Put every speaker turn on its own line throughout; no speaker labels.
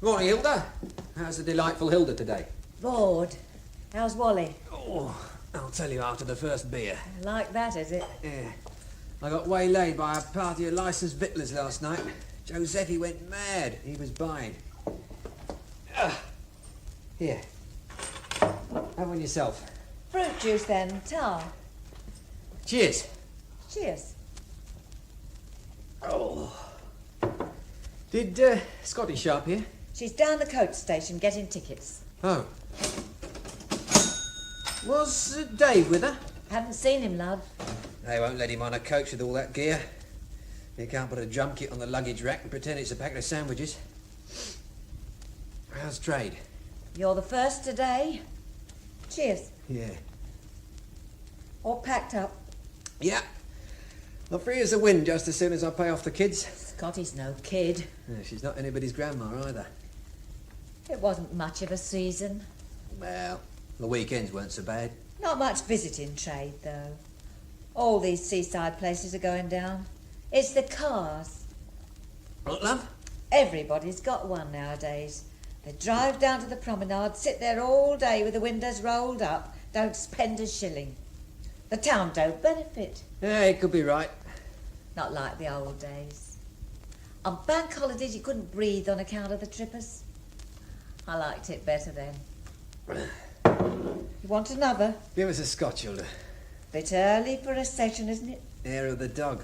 Morning, Hilda. How's the delightful Hilda today?
Bored. How's Wally?
Oh, I'll tell you after the first beer.
Like that, is it?
Yeah. I got waylaid by a party of licensed victuallers last night. Giuseppe went mad. He was buying. Here. Have one yourself.
Fruit juice then, tar.
Cheers.
Cheers.
Oh. Did Scotty Sharp here?
She's down the coach station getting tickets.
Oh. Was Dave with her?
Haven't seen him, love.
They won't let him on a coach with all that gear. You can't put a drum kit on the luggage rack and pretend it's a packet of sandwiches. How's trade?
You're the first today. Cheers.
Yeah.
All packed up.
Yeah. I'll free as the wind just as soon as I pay off the kids.
Scotty's no kid.
Yeah, she's not anybody's grandma either.
It wasn't much of a season.
Well, the weekends weren't so bad.
Not much visiting trade, though. All these seaside places are going down. It's the cars.
What, love?
Everybody's got one nowadays. They drive down to the promenade, sit there all day with the windows rolled up, don't spend a shilling. The town don't benefit.
Yeah, it could be right.
Not like the old days. On bank holidays you couldn't breathe on account of the trippers. I liked it better then. You want another?
Give us a Scotch, Hilda.
Bit early for a session, isn't it?
Hair of the dog.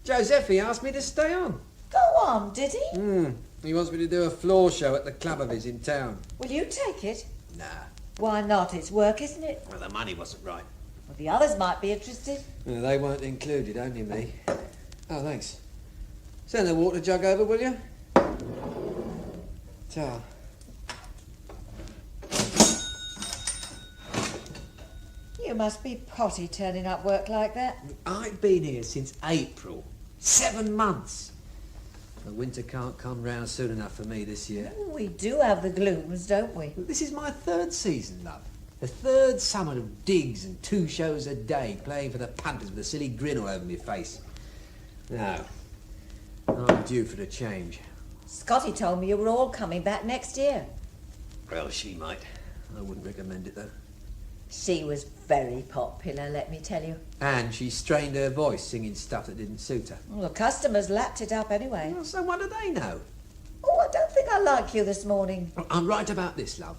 Giuseppe asked me to stay on.
Go on, did he?
He wants me to do a floor show at the club of his in town.
Will you take it?
Nah.
Why not? It's work, isn't it?
Well, the money wasn't right.
Well, the others might be interested.
No, they weren't included, only me. Oh, thanks. Send the water jug over, will you? Ta.
You must be potty turning up work like that.
I've been here since April. 7 months. The winter can't come round soon enough for me this year.
We do have the glooms, don't we?
This is my 3rd season, love. The 3rd summer of digs and 2 shows a day, playing for the punters with a silly grin all over my face. No. I'm due for a change.
Scotty told me you were all coming back next year.
Well, she might. I wouldn't recommend it, though.
She was very popular, let me tell you.
And she strained her voice singing stuff that didn't suit her.
Well, the customers lapped it up anyway.
Well, so what do they know?
Oh, I don't think I like you this morning.
I'm right about this, love.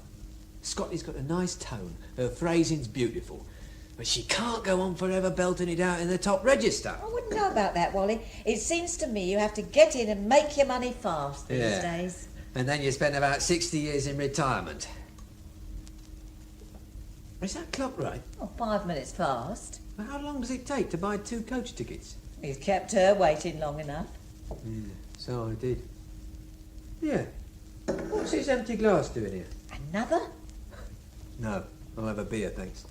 Scotty's got a nice tone. Her phrasing's beautiful. But she can't go on forever belting it out in the top register.
I wouldn't know about that, Wally. It seems to me you have to get in and make your money fast these days.
And then you spend about 60 years in retirement. Is that clock right?
Oh, 5 minutes fast.
Well, how long does it take to buy 2 coach tickets?
You've kept her waiting long enough.
Yeah, so I did. Yeah. What's this empty glass doing here?
Another?
No, I'll have a beer, thanks.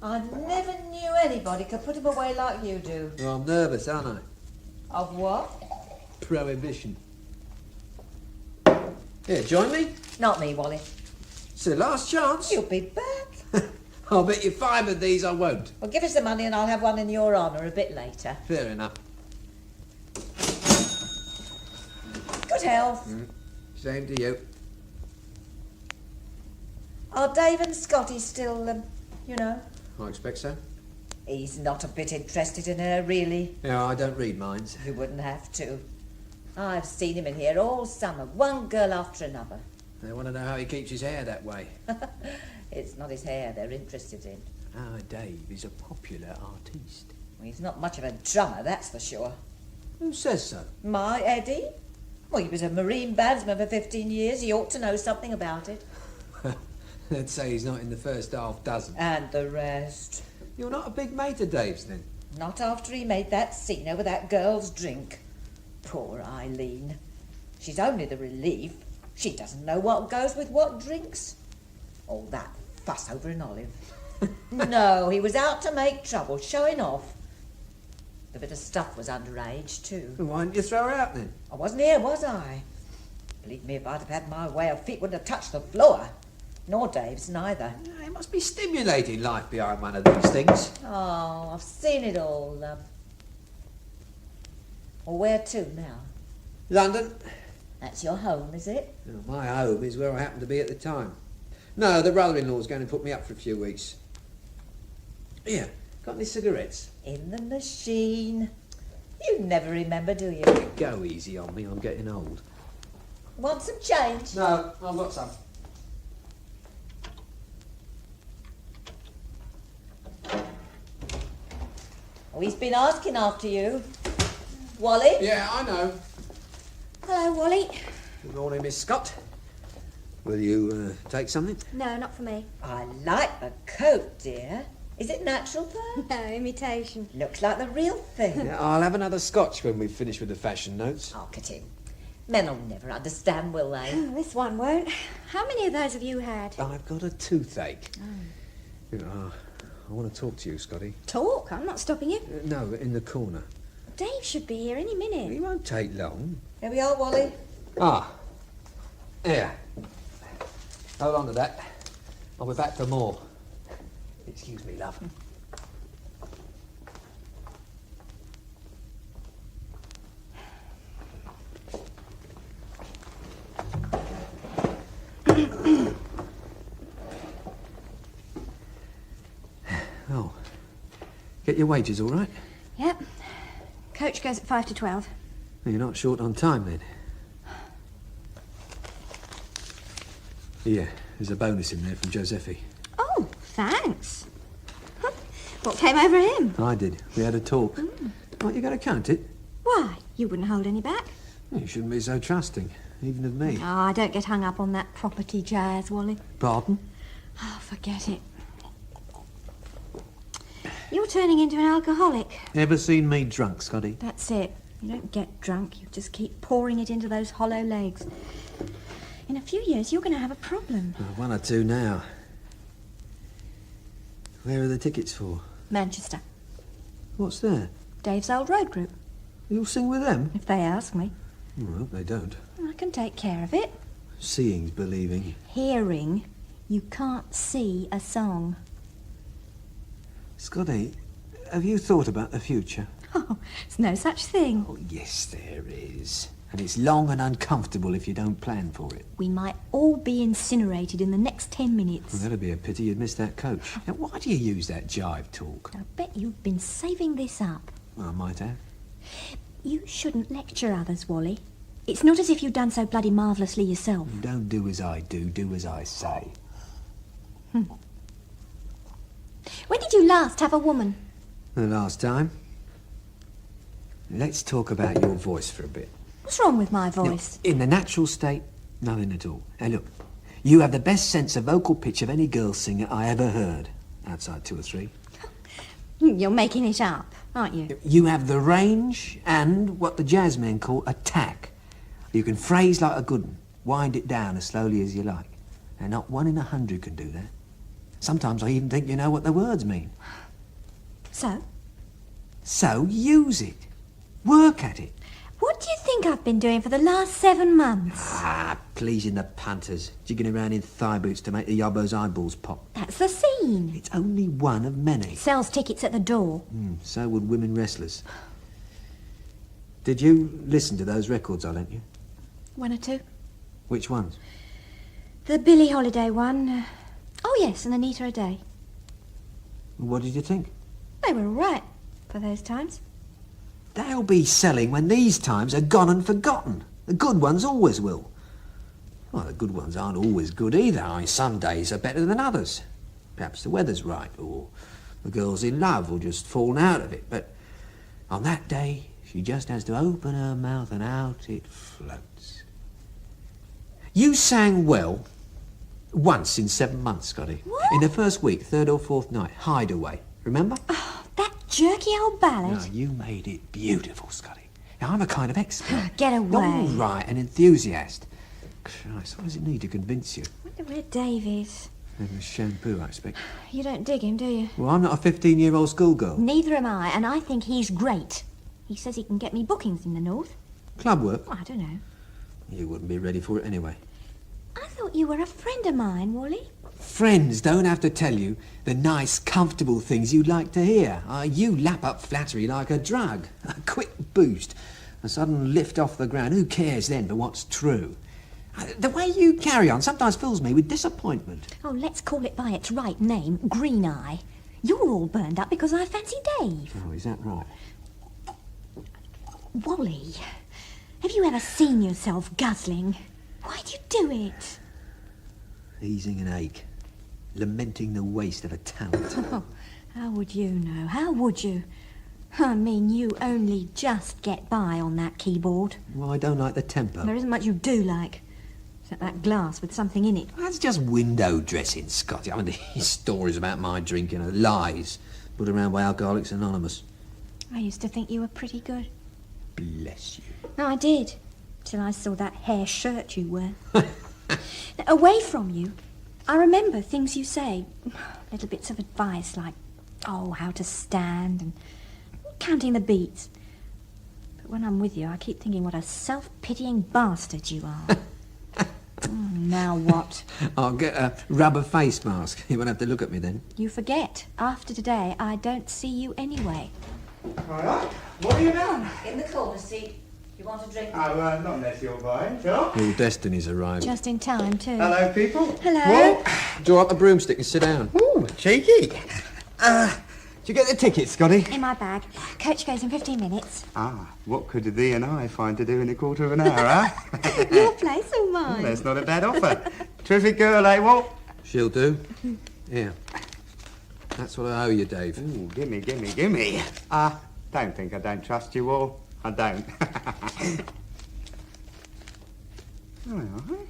I never knew anybody could put him away like you do.
Well, I'm nervous, aren't I?
Of what?
Prohibition. Here, join me?
Not me, Wally.
It's the last chance.
You'll be back.
I'll bet you 5 of these I won't.
Well, give us the money and I'll have one in your honour a bit later.
Fair enough.
Good health.
Same to you.
Are Dave and Scotty still, you know?
I expect so.
He's not a bit interested in her, really.
Yeah, I don't read minds.
You wouldn't have to. I've seen him in here all summer, one girl after another.
They want to know how he keeps his hair that way.
It's not his hair they're interested in.
Our Dave is a popular artiste.
Well, he's not much of a drummer, that's for sure.
Who says so?
My Eddie? Well, he was a marine bandsman for 15 years. He ought to know something about it.
Let's say he's not in the first half dozen.
And the rest.
You're not a big mate of Dave's, then?
Not after he made that scene over that girl's drink. Poor Eileen. She's only the relief. She doesn't know what goes with what drinks. All that fuss over an olive. No, he was out to make trouble, showing off. The bit of stuff was underage, too.
Why didn't you throw her out, then?
I wasn't here, was I? Believe me, if I'd have had my way, her feet wouldn't have touched the floor. Nor Dave's, neither.
It must be stimulating, life behind one of these things.
Oh, I've seen it all, love. Well, where to now?
London.
That's your home, is it?
Well, my home is where I happen to be at the time. No, the brother-in-law's going to put me up for a few weeks. Here, got any cigarettes?
In the machine. You never remember, do you?
Go easy on me, I'm getting old.
Want some change?
No, I've got some.
Oh, he's been asking after you. Wally?
Yeah, I know.
Hello, Wally.
Good morning, Miss Scott. Will you take something?
No, not for me.
I like the coat, dear. Is it natural fur?
No, imitation.
Looks like the real thing.
Yeah, I'll have another scotch when we've finished with the fashion notes.
Hark at him. Men'll never understand, will they?
Oh, this one won't. How many of those have you had?
I've got a toothache. I want to talk to you, Scotty.
Talk? I'm not stopping you.
No, in the corner.
Dave should be here any minute.
He won't take long.
Here we are, Wally.
Ah, here. Hold on to that. I'll be back for more. Excuse me, love. Oh, get your wages all right?
Yep. Coach goes at 5 to 12.
You're not short on time then. Here, there's a bonus in there from Giuseppe.
Oh, thanks. Huh. What came over him?
I did. We had a talk. What, you got to count it?
Why? You wouldn't hold any back.
You shouldn't be so trusting, even of me.
Oh, I don't get hung up on that property jazz, Wally.
Pardon?
Oh, forget it. You're turning into an alcoholic.
Ever seen me drunk, Scotty?
That's it. You don't get drunk, you just keep pouring it into those hollow legs. In a few years, you're going to have a problem.
One or two now. Where are the tickets for?
Manchester.
What's there?
Dave's old road group,
You'll sing with them?
if they ask me.
I hope they don't.
I can take care of it.
Seeing's believing.
Hearing, you can't see a song.
Scotty, have you thought about the future?
Oh, it's no such thing.
Oh, yes, there is. And it's long and uncomfortable if you don't plan for it.
We might all be incinerated in the next 10 minutes.
Well, that'd be a pity you'd miss that coach. Now, why do you use that jive talk?
I bet you've been saving this up.
Well, I might have.
You shouldn't lecture others, Wally. It's not as if you've done so bloody marvellously yourself.
Don't do as I do as I say.
When did you last have a woman?
The last time. Let's talk about your voice for a bit.
What's wrong with my voice?
Now, in the natural state, nothing at all. Now look, you have the best sense of vocal pitch of any girl singer I ever heard, outside two or three.
You're making it up, aren't you?
You have the range and what the jazz men call a tack. You can phrase like a good one, wind it down as slowly as you like. And not 1 in 100 can do that. Sometimes I even think you know what the words mean.
So?
So use it. Work at it.
What do you think I've been doing for the last 7 months?
Ah, pleasing the punters, jigging around in thigh boots to make the yobbo's eyeballs pop.
That's the scene.
It's only one of many.
Sells tickets at the door.
So would women wrestlers. Did you listen to those records I lent you?
1 or 2.
Which ones?
The Billie Holiday one. Oh, yes, and Anita O'Day.
What did you think?
They were all right for those times.
They'll be selling when these times are gone and forgotten. The good ones always will. Well, the good ones aren't always good either. I mean, some days are better than others. Perhaps the weather's right, or the girl's in love, or just fallen out of it. But on that day, she just has to open her mouth and out it floats. You sang well once in 7 months, Scotty.
What?
In the first week, 3rd or 4th night, Hideaway. Remember?
Oh, that jerky old ballad.
No, you made it beautiful, Scotty. Now, I'm a kind of expert.
Get away.
All right, an enthusiast. Christ, what does it need to convince you?
I wonder where Dave is.
And the shampoo, I expect.
You don't dig him, do you?
Well, I'm not a 15-year-old schoolgirl.
Neither am I, and I think he's great. He says he can get me bookings in the north.
Club work?
Well, I don't know.
You wouldn't be ready for it anyway.
I thought you were a friend of mine, Wally.
Friends don't have to tell you the nice, comfortable things you'd like to hear. You lap up flattery like a drug. A quick boost. a sudden lift off the ground. Who cares then for what's true? The way you carry on sometimes fills me with disappointment.
Oh, let's call it by its right name, Green Eye. You're all burned up because I fancy Dave.
Oh, is that right?
Wally, have you ever seen yourself guzzling? Why do you do it?
Easing an ache. Lamenting the waste of a talent.
Oh, how would you know? How would you? I mean, you only just get by on that keyboard.
Well, I don't like the tempo.
There isn't much you do like, except that glass with something in it.
That's just window dressing, Scotty. I mean, these stories about my drinking are lies put around by Alcoholics Anonymous.
I used to think you were pretty good.
Bless you.
No, I did, till I saw that hair shirt you wear. Away from you, I remember things you say, little bits of advice like, oh, how to stand and counting the beats. But when I'm with you, I keep thinking what a self-pitying bastard you are. Oh, now what?
I'll get a rubber face mask. You won't have to look at me then.
You forget, after today, I don't see you anyway.
All right. What are you doing?
In the corner seat. You want a drink?
Oh, not unless you're buying, sure.
Your destiny's arrived.
Just in time, too.
Hello, people.
Hello.
Whoa.
Draw up the broomstick and sit down.
Ooh, cheeky. Did you get the ticket, Scotty?
In my bag. Coach goes in 15 minutes.
Ah, what could thee and I find to do in a quarter of an hour, huh?
Your place or mine?
That's not a bad offer. Terrific girl, eh, Walt?
She'll do. Here. That's what I owe you, Dave.
Ooh, gimme. Don't think I don't trust you all. I don't. All right.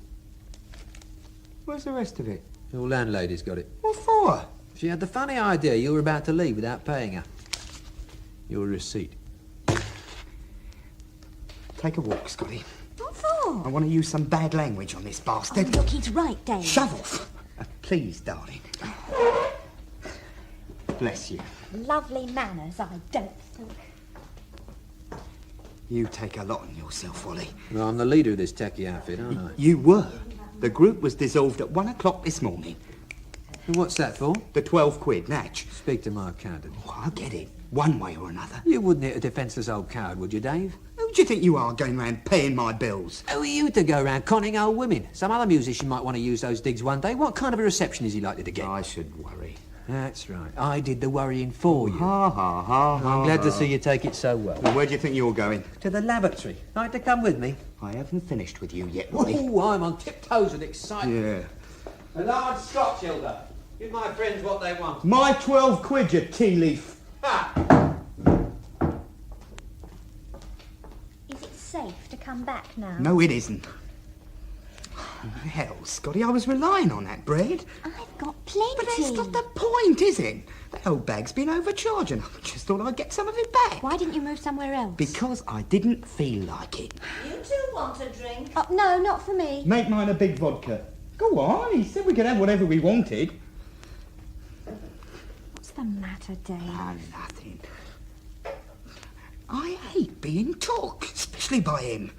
Where's the rest of it?
Your landlady's got it.
What for?
She had the funny idea you were about to leave without paying her. Your receipt.
Take a walk, Scotty.
What for?
I want to use some bad language on this
Oh,
bastard.
look, he's right, Dave.
Shove off. Please, darling. Bless you.
Lovely manners, I don't think.
You take a lot on yourself, Wally.
Well, I'm the leader of this techie outfit, aren't I?
You were. The group was dissolved at 1 o'clock this morning.
And what's that for?
The 12 quid, Natch.
Speak to my accountant.
Oh, I get it. One way or another.
You wouldn't hit a defenceless old coward, would you, Dave?
Who do you think you are going round paying my bills?
Who are you to go around conning old women? Some other musician might want to use those digs one day. What kind of a reception is he likely to get?
I should worry.
That's right. I did the worrying for you.
Ha, ha, ha, ha.
I'm glad to see you take it so well.
Well, where do you think you're going?
To the lavatory. Like to come with me?
I haven't finished with you yet, Wally.
Oh, I'm on tiptoes with excitement.
Yeah.
A large Scotch, Hilda. Give my friends what they want.
My 12 quid, you tea leaf.
Ha!
Is it safe to come back now?
No, it isn't. Hell, Scotty, I was relying on that bread.
I've got plenty.
But that's not the point, is it? That old bag's been overcharging. I just thought I'd get some of it back.
Why didn't you move somewhere else?
Because I didn't feel like it.
You two want a drink?
Oh, no, not for me.
Make mine a big vodka. Go on, he said we could have whatever we wanted.
What's the matter, Dave?
Ah, nothing. I hate being took, especially by him.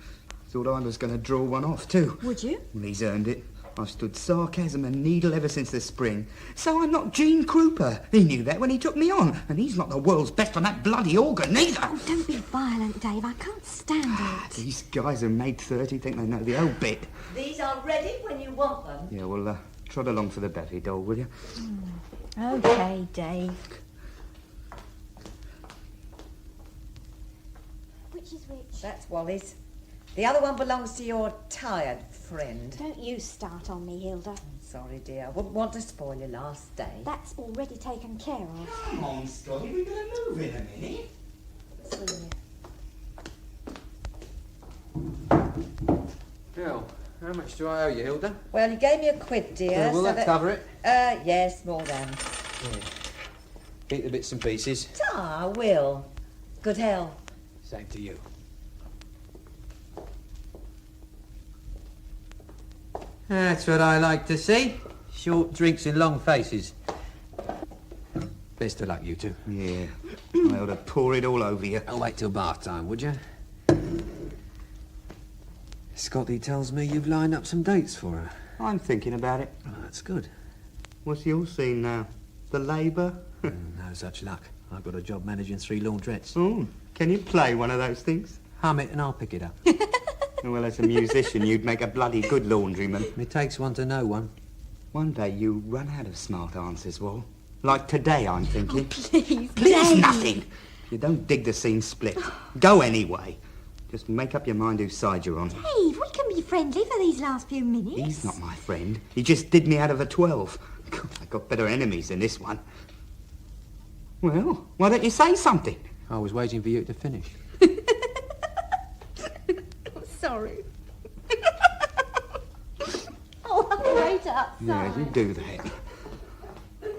Thought I was going to draw one off, too.
Would you?
Well, he's earned it. I've stood sarcasm and needle ever since the spring. So I'm not Gene Krupa. He knew that when he took me on. And he's not the world's best on that bloody organ, either.
Oh, don't be violent, Dave. I can't stand it.
These guys who made 30 think they know the old bit.
These are ready when you want them.
Yeah, well, trot along for the bevy, doll, will you?
Okay, Dave. Which is which?
That's Wally's. The other one belongs to your tired friend.
Don't you start on me, Hilda.
Sorry, dear. I wouldn't want to spoil your last day.
That's already taken care of.
Come on, Scotty, we're going to move in a minute.
Well, how much do I owe you, Hilda?
Well, you gave me £1, dear.
Will that cover it?
Yes, more than.
Eat the bits and pieces.
Ah, Will. Good health.
Same to you. That's what I like to see. Short drinks in long faces. Best of luck, you two.
Yeah, I ought to pour it all over you.
I'll wait till bath time, would you? Scotty tells me you've lined up some dates for her.
I'm thinking about it.
Oh, that's good.
What's your scene now? The labour?
No such luck. I've got a job managing 3 laundrettes.
Oh, can you play one of those things?
Hum it and I'll pick it up.
Well, as a musician, you'd make a bloody good laundryman.
It takes one to know one.
One day you run out of smart answers, Wal. Like today, I'm thinking.
Please,
Please,
Dave.
nothing. You don't dig the scene split. Go anyway. Just make up your mind whose side you're on.
Dave, we can be friendly for these last few minutes.
He's not my friend. He just did me out of a 12. God, I got better enemies than this one. Well, why don't you say something?
I was waiting for you to finish.
Sorry. Oh, I'm right outside.
Yeah, you do that.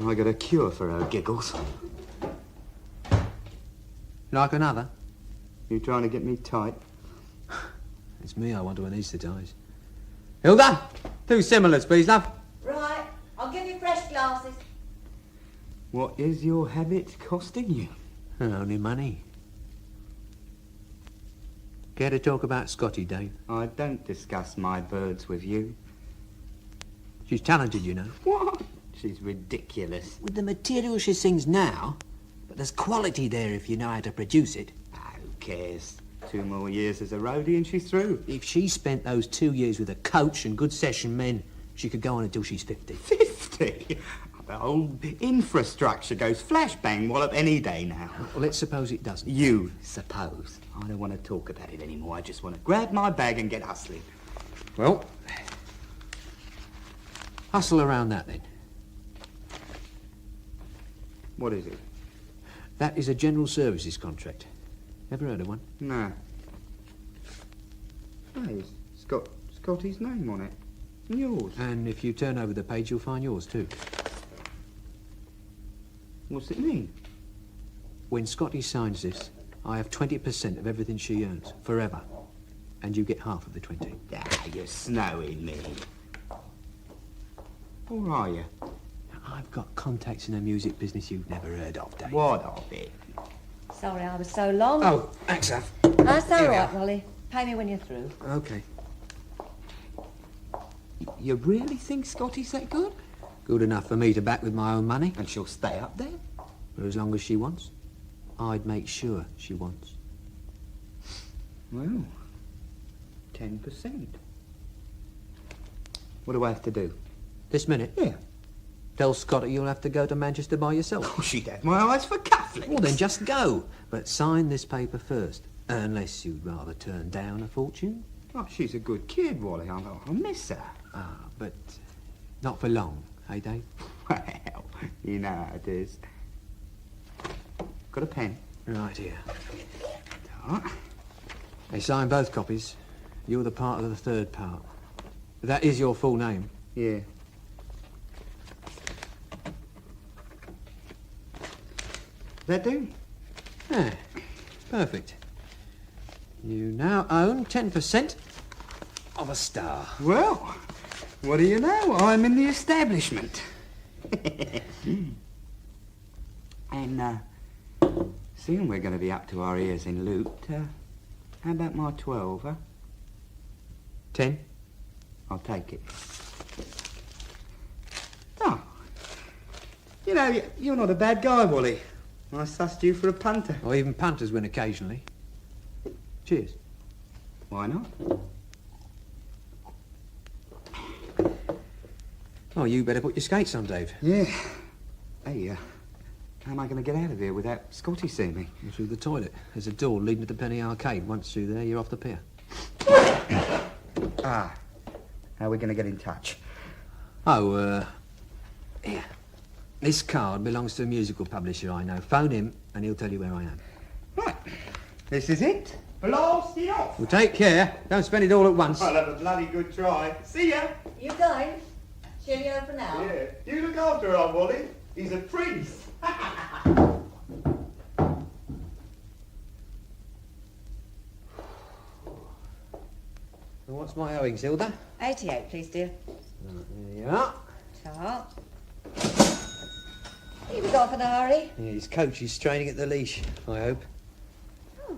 I got a cure for her giggles.
Like another?
You trying to get me tight?
It's me I want to anaesthetise. Hilda, 2 similars, please, love.
Right, I'll give you fresh glasses.
What is your habit costing you?
Only money. Care to talk about Scotty, Dave?
I don't discuss my birds with you.
She's talented, you know.
What? She's ridiculous.
With the material she sings now, but there's quality there if you know how to produce it.
Who cares? 2 more years as a roadie and she's through.
If she spent those 2 years with a coach and good session men, she could go on until she's 50.
50? The whole infrastructure goes flashbang wallop any day now.
Well, let's suppose it doesn't.
You suppose. I don't want to talk about it anymore. I just want to grab my bag and get hustling.
Well, hustle around that then.
What is it?
That is a general services contract. Ever heard of one?
No. Hey, it's got Scotty's name on it. And yours.
And if you turn over the page, you'll find yours too.
What's it mean?
When Scotty signs this, I have 20% of everything she earns, forever. And you get half of the 20.
Ah, you're snowing me. Or are you?
I've got contacts in the music business you've never heard of, Dave.
What of it?
Sorry I was so long.
Oh, thanks, Af.
That's all
Here we
right,
are.
Molly. Pay me when you're through.
Okay.
You really think Scotty's that good?
Good enough for me to back with my own money.
And she'll stay up there?
For as long as she wants. I'd make sure she wants.
Well, 10%. What do I have to do?
This minute?
Yeah.
Tell Scotty you'll have to go to Manchester by yourself.
Oh, she'd have my eyes for cufflinks.
Well, then just go. But sign this paper first. Unless you'd rather turn down a fortune.
Oh, she's a good kid, Wally. I'll miss her.
Ah, but not for long, eh, Dave?
Well, you know how it is. Got a pen?
Right here.
Right.
They sign both copies. You're the part of the third part. That is your full name.
Yeah. That do?
Yeah, perfect. You now own 10% of a star.
Well, what do you know? I'm in the establishment. And, seeing we're going to be up to our ears in loot, how about my 12, huh?
10?
I'll take it. Oh, you know, you're not a bad guy, Wally. I sussed you for a punter.
Or even punters win occasionally. Cheers.
Why not?
Oh, you better put your skates on, Dave.
Yeah. Hey, how am I going to get out of here without Scotty seeing me?
You're through the toilet. There's a door leading to the Penny Arcade. Once through there, you're off the pier.
Ah, how are we going to get in touch?
Oh, here. This card belongs to a musical publisher I know. Phone him and he'll tell you where I am.
Right, this is it. Blast it off.
Well, take care. Don't spend it all at once.
I'll have a bloody good try. See ya.
You going? Cheerio for now.
Yeah, you look after our Wally. He's a prince.
What's my owings, Hilda?
88, please, dear.
There you are.
Ta. He was off in a hurry.
Yeah, his coach is straining at the leash, I hope.
Oh.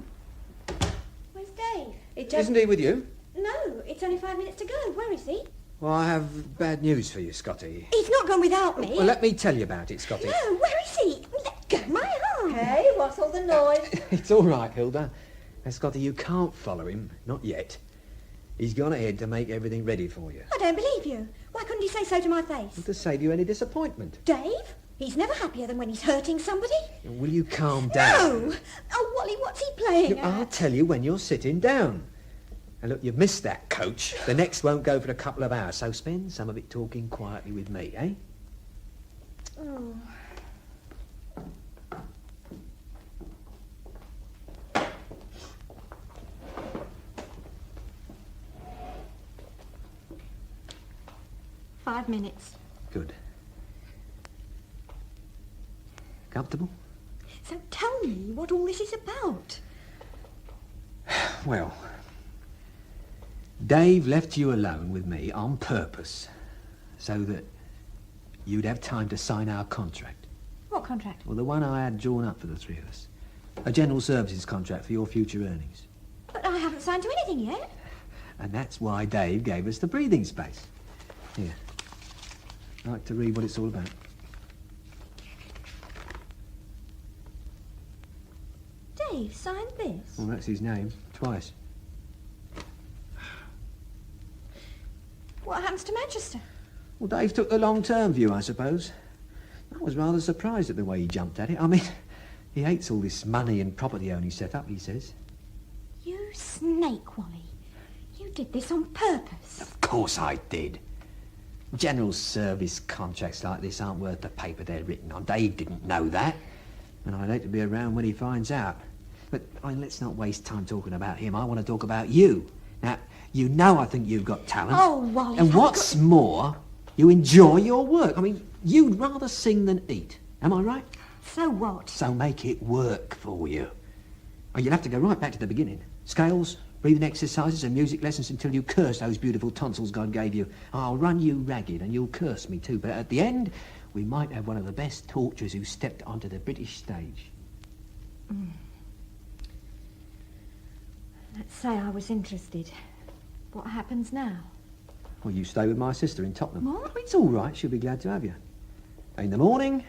Where's Dave?
He just...
Isn't he with you?
No, it's only 5 minutes to go. Where is he?
Well, I have bad news for you, Scotty.
He's not gone without me.
Well, let me tell you about it, Scotty.
No, where is he? Let go my arm.
Hey, what's all the noise?
It's all right, Hilda. Scotty, you can't follow him. Not yet. He's gone ahead to make everything ready for you.
I don't believe you. Why couldn't he say so to my face?
To save you any disappointment.
Dave? He's never happier than when he's hurting somebody.
Will you calm down?
No! Oh, Wally, what's he playing at?
I'll tell you when you're sitting down. And look, you've missed that coach. The next won't go for a couple of hours, so spend some of it talking quietly with me, eh?
Oh. Five minutes.
Good. Comfortable?
So tell me what all this is about.
Well, Dave left you alone with me on purpose so that you'd have time to sign our contract.
What contract?
Well, the one I had drawn up for the three of us. A general services contract for your future earnings.
But I haven't signed to anything yet.
And that's why Dave gave us the breathing space. Here. I'd like to read what it's all about.
Dave signed this?
Well, that's his name. Twice.
What happens to Manchester?
Well, Dave took the long-term view, I suppose. I was rather surprised at the way he jumped at it. I mean, he hates all this money and property owning set up, he says.
You snake, Wally. You did this on purpose.
Of course I did. General service contracts like this aren't worth the paper they're written on. Dave didn't know that. And I'd hate to be around when he finds out. But let's not waste time talking about him. I want to talk about you. Now, you know I think you've got talent.
Oh, Wally.
And what's more, you enjoy your work. I mean, you'd rather sing than eat. Am I right?
So what?
So make it work for you. Oh, you'll have to go right back to the beginning. Scales, breathing exercises and music lessons until you curse those beautiful tonsils God gave you. I'll run you ragged and you'll curse me too. But at the end, we might have one of the best torturers who stepped onto the British stage.
Let's say I was interested. What happens now?
Well, you stay with my sister in Tottenham.
What?
It's all right. She'll be glad to have you. In the morning,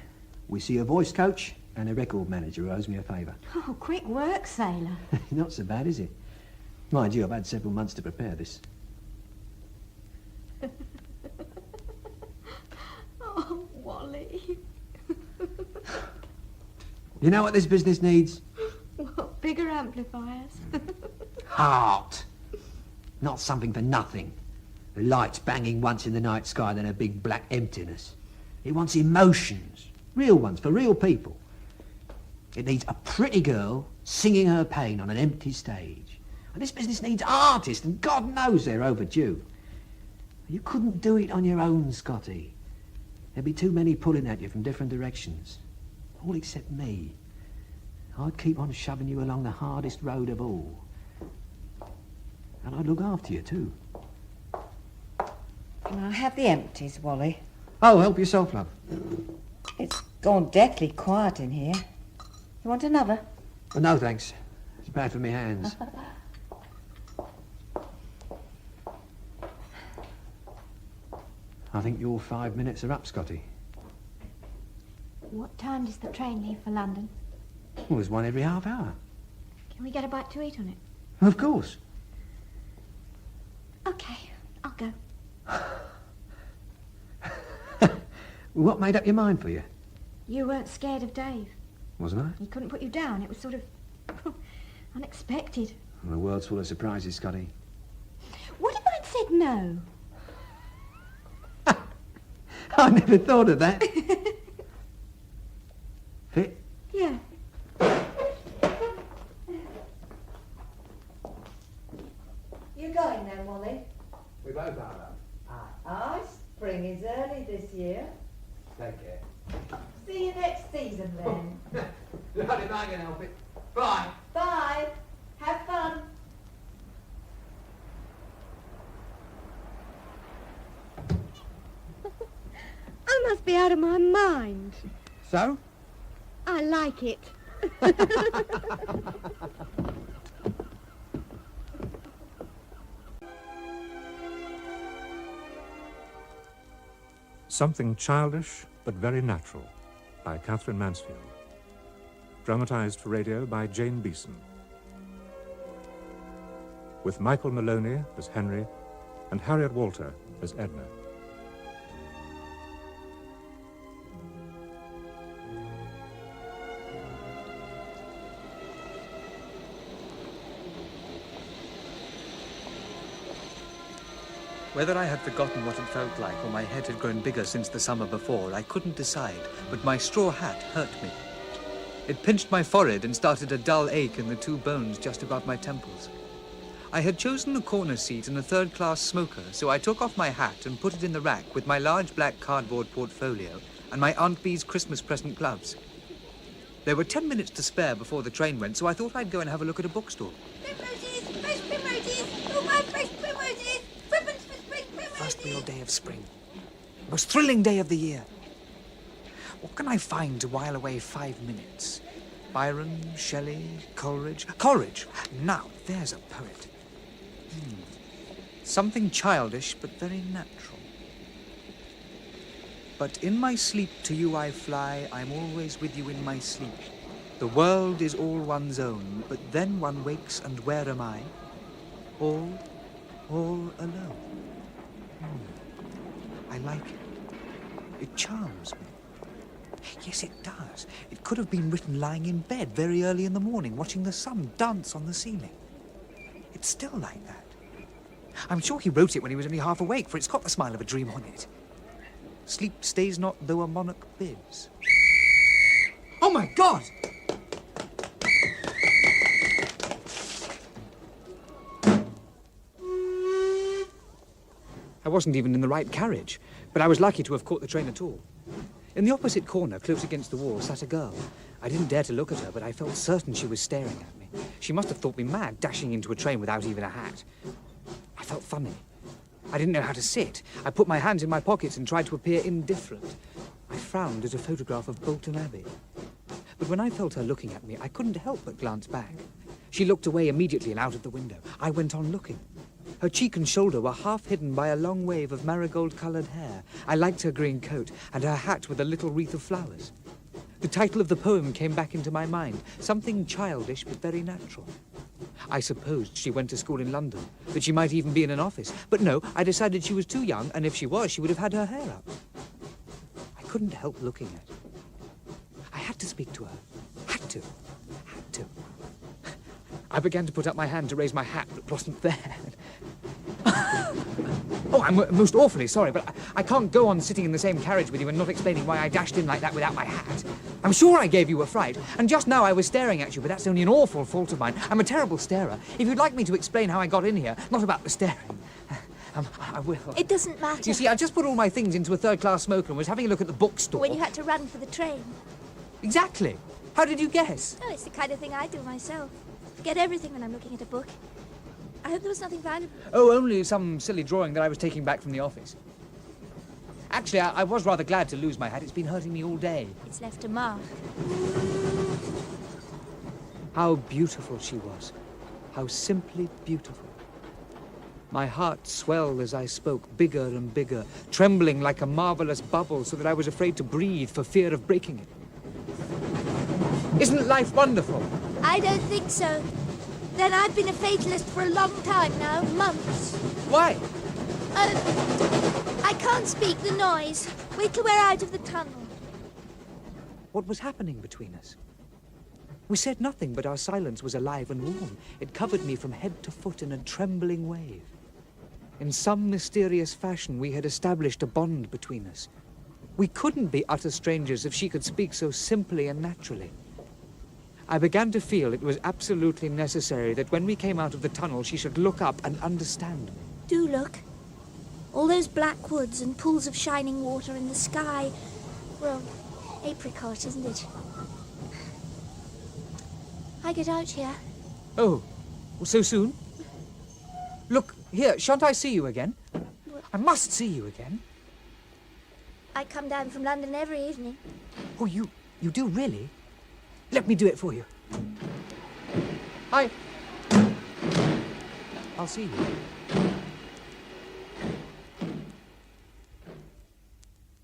we see a voice coach and a record manager who owes me a favour.
Oh, quick work, sailor.
Not so bad, is it? Mind you, I've had several months to prepare this.
Oh, Wally.
You know what this business needs?
What, bigger amplifiers?
Heart. Not something for nothing. The lights banging once in the night sky, then a big black emptiness. It wants emotions. Real ones, for real people. It needs a pretty girl singing her pain on an empty stage. And this business needs artists, and God knows they're overdue. You couldn't do it on your own, Scotty. There'd be too many pulling at you from different directions. All except me. I'd keep on shoving you along the hardest road of all. And I'd look after you, too.
Can I have the empties, Wally?
Oh, help yourself, love.
It's gone deathly quiet in here. You want another?
Oh, no, thanks. It's bad for my hands. I think your 5 minutes are up, Scotty.
What time does the train leave for London?
Well, there's one every half hour.
Can we get a bite to eat on it?
Of course.
Okay, I'll go.
What made up your mind for you?
You weren't scared of Dave.
Wasn't I?
He couldn't put you down. It was sort of unexpected.
Well, the world's full of surprises, Scotty.
What if I'd said no?
I never thought of that. Fit?
Yeah.
You going then, Wally?
We both are, love.
Aye, spring is early this year.
Take care.
See you next season then.
Not if I can help it. Bye.
Bye. Have fun.
I must be out of my mind.
So?
I like it.
Something Childish but Very Natural by Catherine Mansfield. Dramatised for radio by Jane Beeson. with Michael Maloney as Henry and Harriet Walter as Edna.
Whether I had forgotten what it felt like or my head had grown bigger since the summer before, I couldn't decide, but my straw hat hurt me. It pinched my forehead and started a dull ache in the two bones just above my temples. I had chosen a corner seat in a third-class smoker, so I took off my hat and put it in the rack with my large black cardboard portfolio and my Aunt Bee's Christmas present gloves. There were 10 minutes to spare before the train went, so I thought I'd go and have a look at a bookstore.
Primroses! Fresh primroses! Oh, my fresh primroses! Ribbons for spring primroses!
First real day of spring. Most thrilling day of the year. What can I find to while away 5 minutes? Byron, Shelley, Coleridge. Coleridge! Now, there's a poet. Something childish, but very natural. But in my sleep to you I fly, I'm always with you in my sleep. The world is all one's own, but then one wakes and where am I? All alone. I like it. It charms me. Yes, it does. It could have been written lying in bed very early in the morning, watching the sun dance on the ceiling. It's still like that. I'm sure he wrote it when he was only half awake, for it's got the smile of a dream on it. Sleep stays not though a monarch bids. Oh, my God! I wasn't even in the right carriage, but I was lucky to have caught the train at all. In the opposite corner, close against the wall, sat a girl. I didn't dare to look at her, but I felt certain she was staring at me. She must have thought me mad, dashing into a train without even a hat. I felt funny. I didn't know how to sit. I put my hands in my pockets and tried to appear indifferent. I frowned at a photograph of Bolton Abbey. But when I felt her looking at me, I couldn't help but glance back. She looked away immediately and out of the window. I went on looking. Her cheek and shoulder were half hidden by a long wave of marigold-coloured hair. I liked her green coat and her hat with a little wreath of flowers. The title of the poem came back into my mind, something childish but very natural. I supposed she went to school in London, that she might even be in an office. But no, I decided she was too young, and if she was, she would have had her hair up. I couldn't help looking at her. I had to speak to her. Had to. I began to put up my hand to raise my hat, but it wasn't there. Oh, I'm most awfully sorry, but I can't go on sitting in the same carriage with you and not explaining why I dashed in like that without my hat. I'm sure I gave you a fright, and just now I was staring at you, but that's only an awful fault of mine. I'm a terrible starer. If you'd like me to explain how I got in here, not about the staring, I will.
It doesn't matter.
You see, I just put all my things into a third-class smoker and was having a look at the bookstore.
When you had to run for the train.
Exactly. How did you guess?
Oh, it's the kind of thing I do myself. Forget everything when I'm looking at a book. I hope there was nothing valuable.
Oh, only some silly drawing that I was taking back from the office. Actually, I was rather glad to lose my hat. It's been hurting me all day.
It's left a mark.
How beautiful she was. How simply beautiful. My heart swelled as I spoke, bigger and bigger, trembling like a marvelous bubble so that I was afraid to breathe for fear of breaking it. Isn't life wonderful?
I don't think so. Then I've been a fatalist for a long time now, months.
Why?
I can't speak, the noise. Wait till we're out of the tunnel.
What was happening between us? We said nothing, but our silence was alive and warm. It covered me from head to foot in a trembling wave. In some mysterious fashion, we had established a bond between us. We couldn't be utter strangers if she could speak so simply and naturally. I began to feel it was absolutely necessary that when we came out of the tunnel, she should look up and understand me.
Do look. All those black woods and pools of shining water in the sky. Well, apricot, isn't it? I get out here.
Oh, so soon? Look, here, shan't I see you again? I must see you again.
I come down from London every evening.
Oh, you do really? Let me do it for you. I'll see you.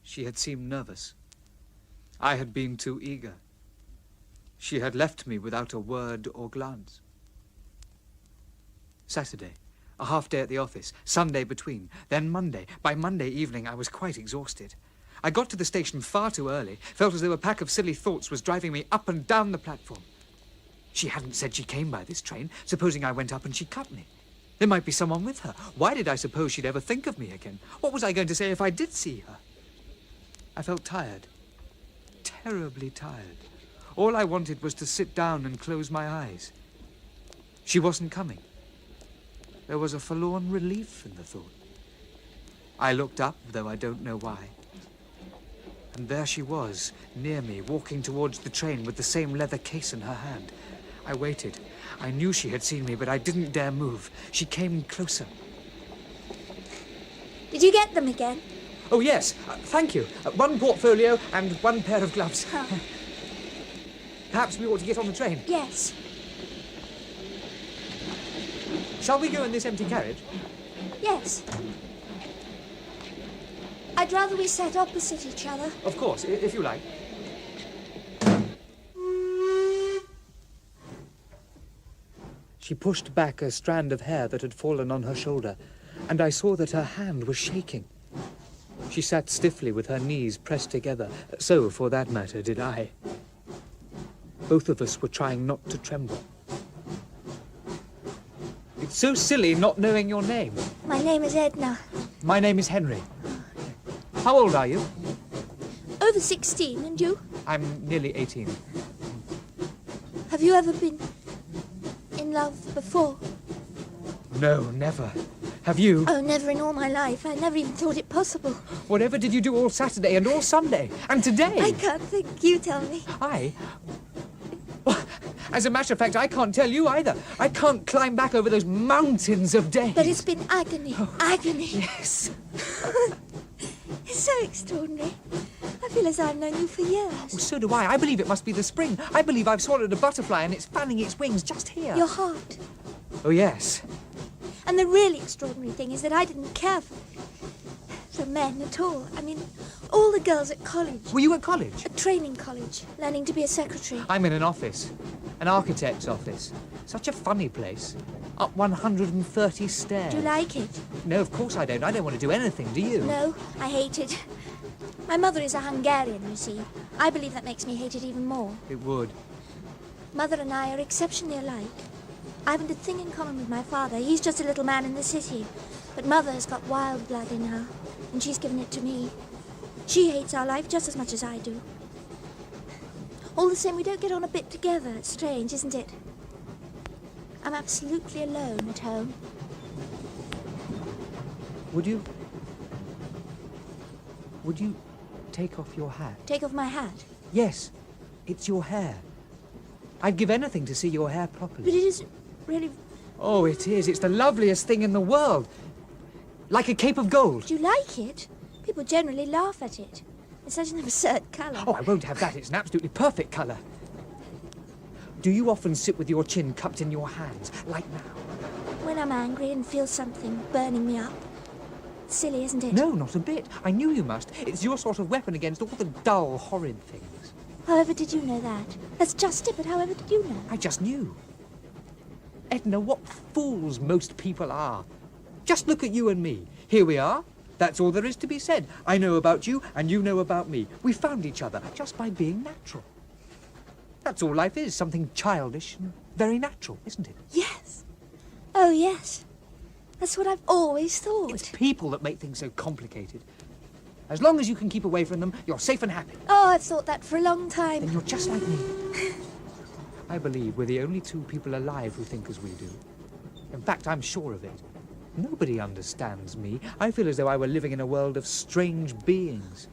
She had seemed nervous. I had been too eager. She had left me without a word or glance. Saturday, a half day at the office, Sunday between, then Monday. By Monday evening, I was quite exhausted. I got to the station far too early, felt as though a pack of silly thoughts was driving me up and down the platform. She hadn't said she came by this train. Supposing I went up and she cut me. There might be someone with her. Why did I suppose she'd ever think of me again? What was I going to say if I did see her? I felt tired. Terribly tired. All I wanted was to sit down and close my eyes. She wasn't coming. There was a forlorn relief in the thought. I looked up, though I don't know why. And there she was, near me, walking towards the train with the same leather case in her hand. I waited. I knew she had seen me, but I didn't dare move. She came closer.
Did you get them again?
Oh, yes. Thank you. One portfolio and one pair of gloves.
Oh.
Perhaps we ought to get on the train.
Yes.
Shall we go in this empty carriage?
Yes. I'd rather we sat opposite each other.
Of course, if you like. She pushed back a strand of hair that had fallen on her shoulder, and I saw that her hand was shaking. She sat stiffly with her knees pressed together. So, for that matter, did I. Both of us were trying not to tremble. It's so silly not knowing your name.
My name is Edna.
My name is Henry. How old are you?
Over 16, and you?
I'm nearly 18.
Have you ever been in love before?
No, never. Have you?
Oh, never in all my life. I never even thought it possible.
Whatever did you do all Saturday and all Sunday? And today?
I can't think. You tell me.
Well, as a matter of fact, I can't tell you either. I can't climb back over those mountains of days.
But it's been agony. Agony.
Yes.
It's so extraordinary. I feel as I've known you for years.
Well, so do I. I believe it must be the spring. I believe I've swallowed a butterfly and it's fanning its wings just here.
Your heart.
Oh, yes.
And the really extraordinary thing is that I didn't care for men at all. I mean, all the girls at college.
Were you at college?
A training college, learning to be a secretary.
I'm in an office. An architect's office. Such a funny place. Up 130 stairs.
Do you like it?
No, of course I don't. I don't want to do anything, do you?
No, I hate it. My mother is a Hungarian, you see. I believe that makes me hate it even more.
It would.
Mother and I are exceptionally alike. I haven't a thing in common with my father. He's just a little man in the city. But Mother has got wild blood in her, and she's given it to me. She hates our life just as much as I do. All the same, we don't get on a bit together. It's strange, isn't it? I'm absolutely alone at home.
Would you take off your hat?
Take off my hat?
Yes, it's your hair. I'd give anything to see your hair properly.
But it isn't really...
Oh, it is. It's the loveliest thing in the world. Like a cape of gold.
Do you like it? People generally laugh at it. It's such an absurd colour.
Oh, I won't have that. It's an absolutely perfect colour. Do you often sit with your chin cupped in your hands, like now?
When I'm angry and feel something burning me up. It's silly, isn't it?
No, not a bit. I knew you must. It's your sort of weapon against all the dull, horrid things.
However did you know that? That's just it, but however did you know?
I just knew. Edna, what fools most people are. Just look at you and me. Here we are. That's all there is to be said. I know about you, and you know about me. We found each other just by being natural. That's all life is, something childish and very natural, isn't it?
Yes. Oh, yes. That's what I've always thought.
It's people that make things so complicated. As long as you can keep away from them, you're safe and happy.
Oh, I've thought that for a long time.
Then you're just like me. I believe we're the only two people alive who think as we do. In fact, I'm sure of it. Nobody understands me. I feel as though I were living in a world of strange beings.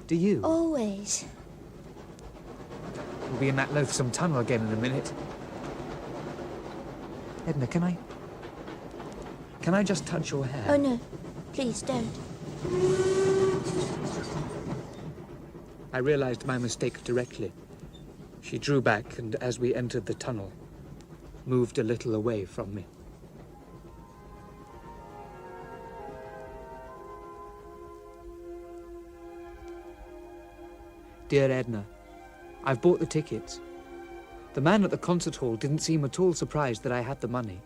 Do you?
Always.
We'll be in that loathsome tunnel again in a minute. Edna, can I just touch your hair?
Oh, no. Please, don't.
I realized my mistake directly. She drew back, and as we entered the tunnel, moved a little away from me. Dear Edna, I've bought the tickets. The man at the concert hall didn't seem at all surprised that I had the money.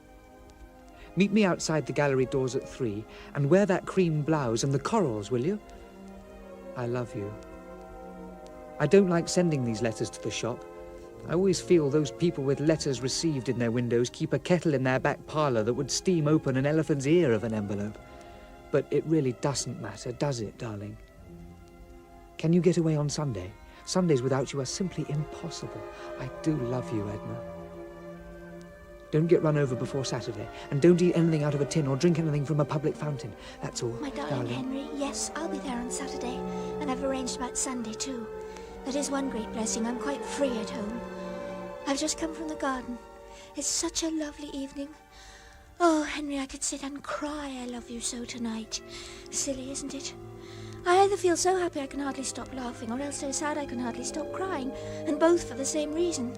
Meet me outside the gallery doors at 3 and wear that cream blouse and the corals, will you? I love you. I don't like sending these letters to the shop. I always feel those people with letters received in their windows keep a kettle in their back parlour that would steam open an elephant's ear of an envelope. But it really doesn't matter, does it, darling? Can you get away on Sunday? Sundays without you are simply impossible. I do love you, Edna. Don't get run over before Saturday, and don't eat anything out of a tin or drink anything from a public fountain. That's all,
My darling Henry, yes, I'll be there on Saturday, and I've arranged about Sunday too. That is one great blessing. I'm quite free at home. I've just come from the garden. It's such a lovely evening. Oh, Henry, I could sit and cry I love you so tonight. Silly, isn't it? I either feel so happy I can hardly stop laughing, or else so sad I can hardly stop crying, and both for the same reason.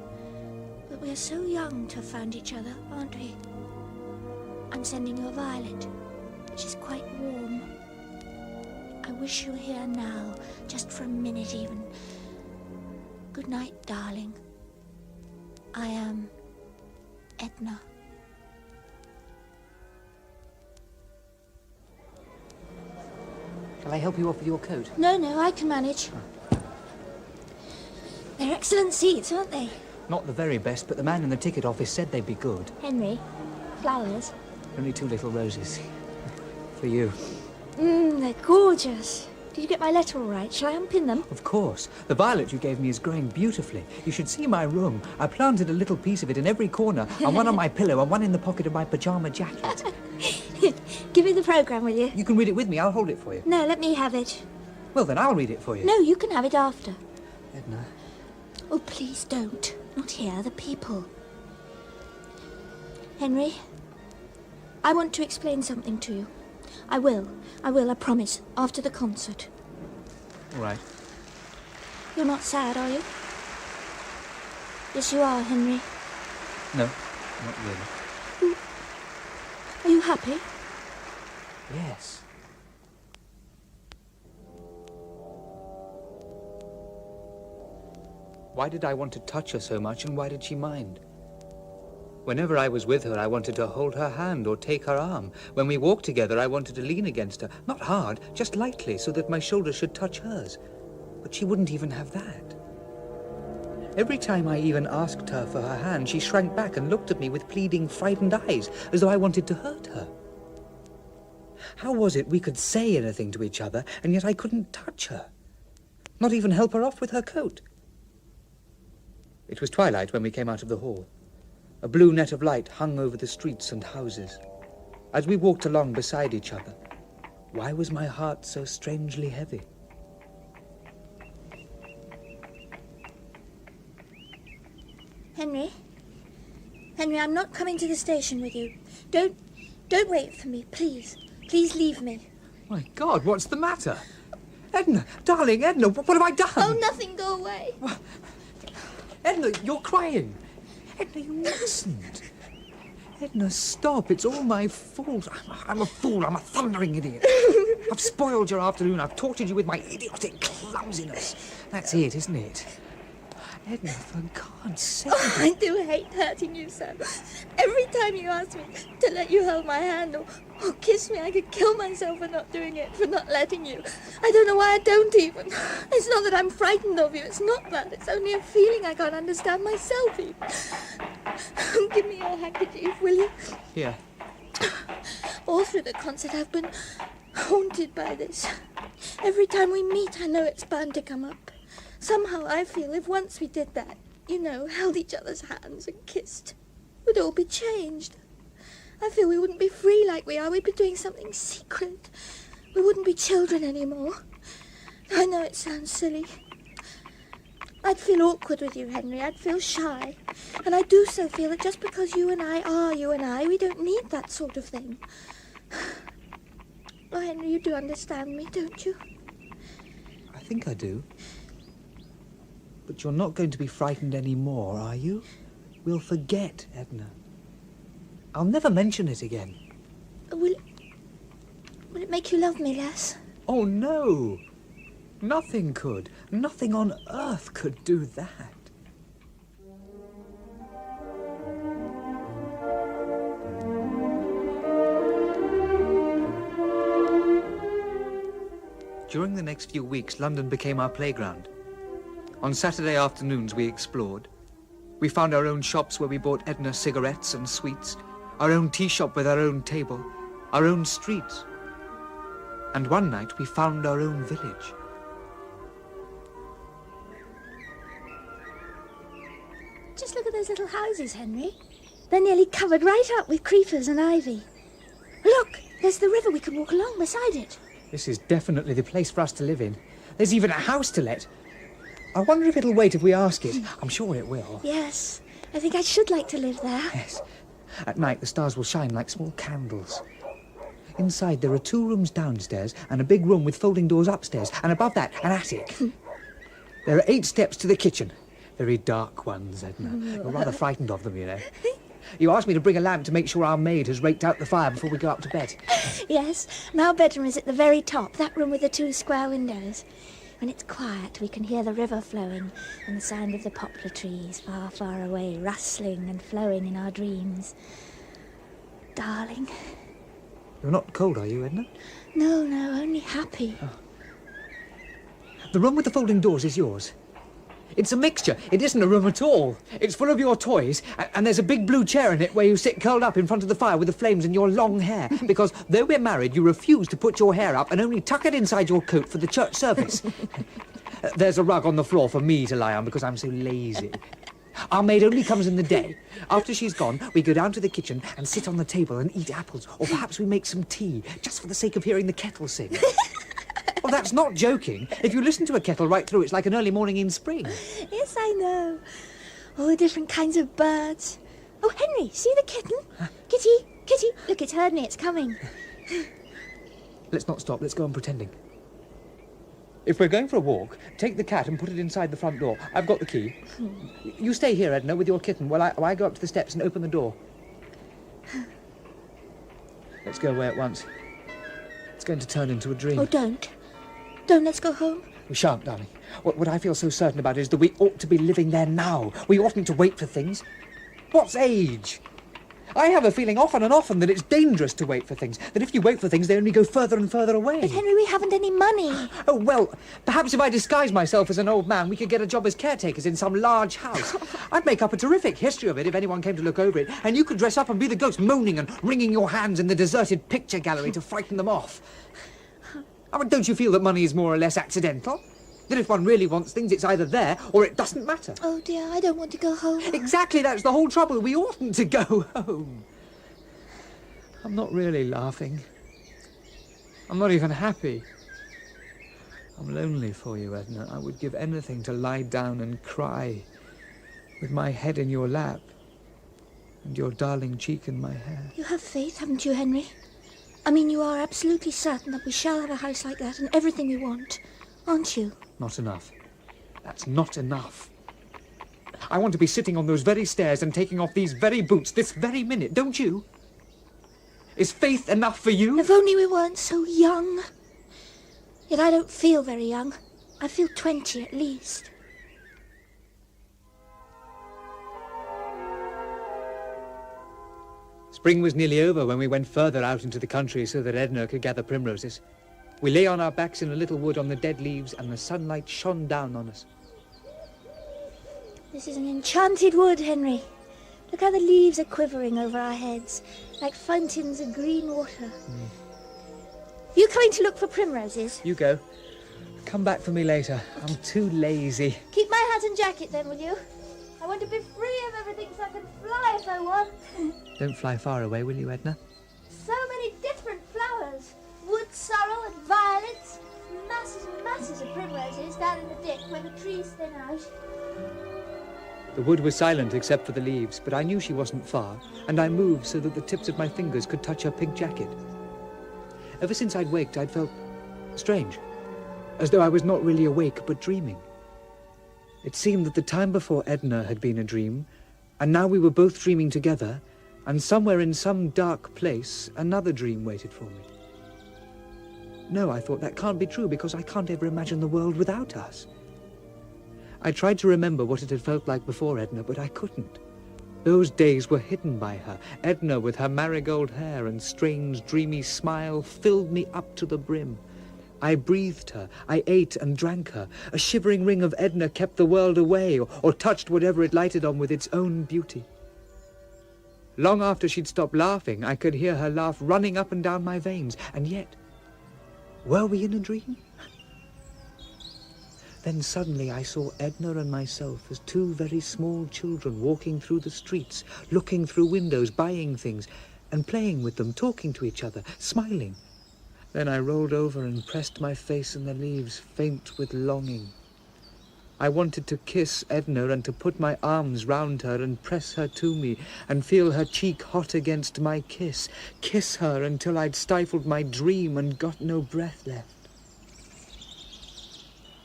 But we are so young to have found each other, aren't we? I'm sending you a violet, which is quite warm. I wish you were here now, just for a minute even. Good night, darling. I am Edna.
Shall I help you off with your coat?
No, I can manage. They're excellent seats, aren't they?
Not the very best, but the man in the ticket office said they'd be good.
Henry, flowers.
Only 2 little roses. For you.
They're gorgeous. Did you get my letter all right? Shall I unpin them?
Of course. The violet you gave me is growing beautifully. You should see my room. I planted a little piece of it in every corner, and one on my pillow, and one in the pocket of my pyjama jacket.
Give me the programme, will you?
You can read it with me. I'll hold it for you.
No, let me have it.
Well, then I'll read it for you.
No, you can have it after.
Edna.
Oh, please don't. Not here, the people. Henry, I want to explain something to you. I will, I promise, after the concert.
All right.
You're not sad, are you? Yes, you are, Henry.
No, not really.
Are you happy?
Yes. Why did I want to touch her so much, and why did she mind? Whenever I was with her, I wanted to hold her hand or take her arm. When we walked together, I wanted to lean against her. Not hard, just lightly, so that my shoulders should touch hers. But she wouldn't even have that. Every time I even asked her for her hand, she shrank back and looked at me with pleading, frightened eyes, as though I wanted to hurt her. How was it we could say anything to each other, and yet I couldn't touch her? Not even help her off with her coat. It was twilight when we came out of the hall. A blue net of light hung over the streets and houses. As we walked along beside each other, why was my heart so strangely heavy?
Henry? Henry, I'm not coming to the station with you. Don't wait for me, please. Please leave me.
My God, what's the matter? Edna, darling, Edna, what have I done?
Oh, nothing, go away.
Edna, you're crying. Edna, you mustn't. Edna, stop. It's all my fault. I'm a fool. I'm a thundering idiot. I've spoiled your afternoon. I've tortured you with my idiotic clumsiness. That's it, isn't it? Edna, for God's sake.
Oh, I do hate hurting you so. Every time you ask me to let you hold my hand or kiss me, I could kill myself for not doing it, for not letting you. I don't know why I don't even. It's not that I'm frightened of you. It's not that. It's only a feeling I can't understand myself even. Give me your handkerchief, will you?
Here.
All through the concert I've been haunted by this. Every time we meet, I know it's bound to come up. Somehow I feel if once we did that, held each other's hands and kissed, we'd all be changed. I feel we wouldn't be free like we are. We'd be doing something secret. We wouldn't be children anymore. I know it sounds silly. I'd feel awkward with you, Henry. I'd feel shy. And I do so feel that just because you and I are you and I, we don't need that sort of thing. Oh, Henry, you do understand me, don't you?
I think I do. But you're not going to be frightened anymore, are you? We'll forget, Edna. I'll never mention it again.
Will it make you love me less?
Oh, no. Nothing could. Nothing on earth could do that. During the next few weeks, London became our playground. On Saturday afternoons, we explored. We found our own shops where we bought Edna cigarettes and sweets, our own tea shop with our own table, our own streets. And one night, we found our own village.
Just look at those little houses, Henry. They're nearly covered right up with creepers and ivy. Look, there's the river. We can walk along beside it.
This is definitely the place for us to live in. There's even a house to let. I wonder if it'll wait if we ask it. I'm sure it will.
Yes, I think I should like to live there.
Yes. At night, the stars will shine like small candles. Inside, there are 2 rooms downstairs and a big room with folding doors upstairs, and above that, an attic. There are 8 steps to the kitchen. Very dark ones, Edna. You're rather frightened of them, you know. You asked me to bring a lamp to make sure our maid has raked out the fire before we go up to bed.
Yes, and our bedroom is at the very top, that room with the 2 square windows. When it's quiet, we can hear the river flowing and the sound of the poplar trees far, far away, rustling and flowing in our dreams. Darling.
You're not cold, are you, Edna?
No, only happy.
Oh. The room with the folding doors is yours. It's a mixture. It isn't a room at all. It's full of your toys, and there's a big blue chair in it where you sit curled up in front of the fire with the flames in your long hair, because though we're married, you refuse to put your hair up and only tuck it inside your coat for the church service. There's a rug on the floor for me to lie on because I'm so lazy. Our maid only comes in the day. After she's gone, we go down to the kitchen and sit on the table and eat apples, or perhaps we make some tea, just for the sake of hearing the kettle sing. Well, that's not joking. If you listen to a kettle right through, it's like an early morning in spring.
Yes, I know. All the different kinds of birds. Oh, Henry, see the kitten?
Huh?
Kitty, look, it's heard me, it's coming.
Let's not stop, let's go on pretending. If we're going for a walk, take the cat and put it inside the front door. I've got the key. You stay here, Edna, with your kitten while I go up to the steps and open the door. Let's go away at once. It's going to turn into a dream.
Oh, don't. Don't, let's go home.
We shan't, darling. What I feel so certain about is that we ought to be living there now. We oughtn't to wait for things. What's age? I have a feeling often and often that it's dangerous to wait for things, that if you wait for things, they only go further and further away.
But, Henry, we haven't any money.
Oh, well, perhaps if I disguise myself as an old man, we could get a job as caretakers in some large house. I'd make up a terrific history of it if anyone came to look over it, and you could dress up and be the ghost, moaning and wringing your hands in the deserted picture gallery to frighten them off. I mean, don't you feel that money is more or less accidental? That if one really wants things, it's either there or it doesn't matter.
Oh, dear, I don't want to go home.
Exactly, that's the whole trouble. We oughtn't to go home. I'm not really laughing. I'm not even happy. I'm lonely for you, Edna. I would give anything to lie down and cry with my head in your lap and your darling cheek in my hair.
You have faith, haven't you, Henry? I mean, you are absolutely certain that we shall have a house like that and everything we want, aren't you?
Not enough. That's not enough. I want to be sitting on those very stairs and taking off these very boots this very minute, don't you? Is faith enough for you?
If only we weren't so young. Yet I don't feel very young. I feel 20 at least.
Spring was nearly over when we went further out into the country so that Edna could gather primroses. We lay on our backs in a little wood on the dead leaves, and the sunlight shone down on us.
This is an enchanted wood, Henry. Look how the leaves are quivering over our heads, like fountains of green water. You coming to look for primroses?
You go. Come back for me later. I'm too lazy.
Keep my hat and jacket then, will you? I want to be free of everything so I can fly if I want.
Don't fly far away, will you, Edna?
So many different flowers. Wood sorrel and violets. Masses and masses of primroses down in the dip where the trees thin out.
The wood was silent except for the leaves, but I knew she wasn't far, and I moved so that the tips of my fingers could touch her pink jacket. Ever since I'd waked, I'd felt strange, as though I was not really awake but dreaming. It seemed that the time before Edna had been a dream, and now we were both dreaming together, and somewhere in some dark place, another dream waited for me. No, I thought, that can't be true, because I can't ever imagine the world without us. I tried to remember what it had felt like before Edna, but I couldn't. Those days were hidden by her. Edna, with her marigold hair and strange, dreamy smile, filled me up to the brim. I breathed her, I ate and drank her. A shivering ring of Edna kept the world away, or touched whatever it lighted on with its own beauty. Long after she'd stopped laughing, I could hear her laugh running up and down my veins. And yet, were we in a dream? Then suddenly I saw Edna and myself as two very small children walking through the streets, looking through windows, buying things, and playing with them, talking to each other, smiling. Then I rolled over and pressed my face in the leaves, faint with longing. I wanted to kiss Edna and to put my arms round her and press her to me and feel her cheek hot against my kiss her until I'd stifled my dream and got no breath left.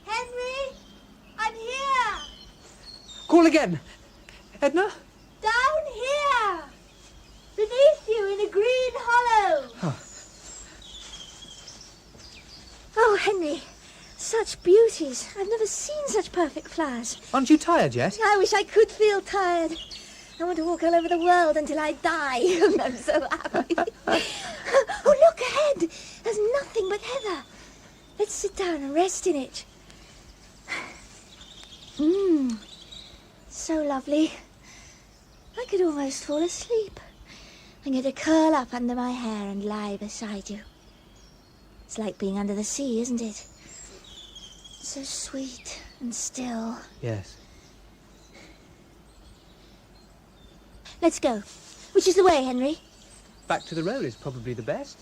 Henry, I'm here.
Call again. Edna?
Down here. Beneath you in a green hollow. Oh, Henry. Such beauties. I've never seen such perfect flowers.
Aren't you tired yet?
I wish I could feel tired. I want to walk all over the world until I die. I'm so happy. Oh, look ahead. There's nothing but heather. Let's sit down and rest in it. So lovely. I could almost fall asleep. I'm going to curl up under my hair and lie beside you. It's like being under the sea, isn't it? So sweet and still.
Yes.
Let's go. Which is the way, Henry?
Back to the road is probably the best.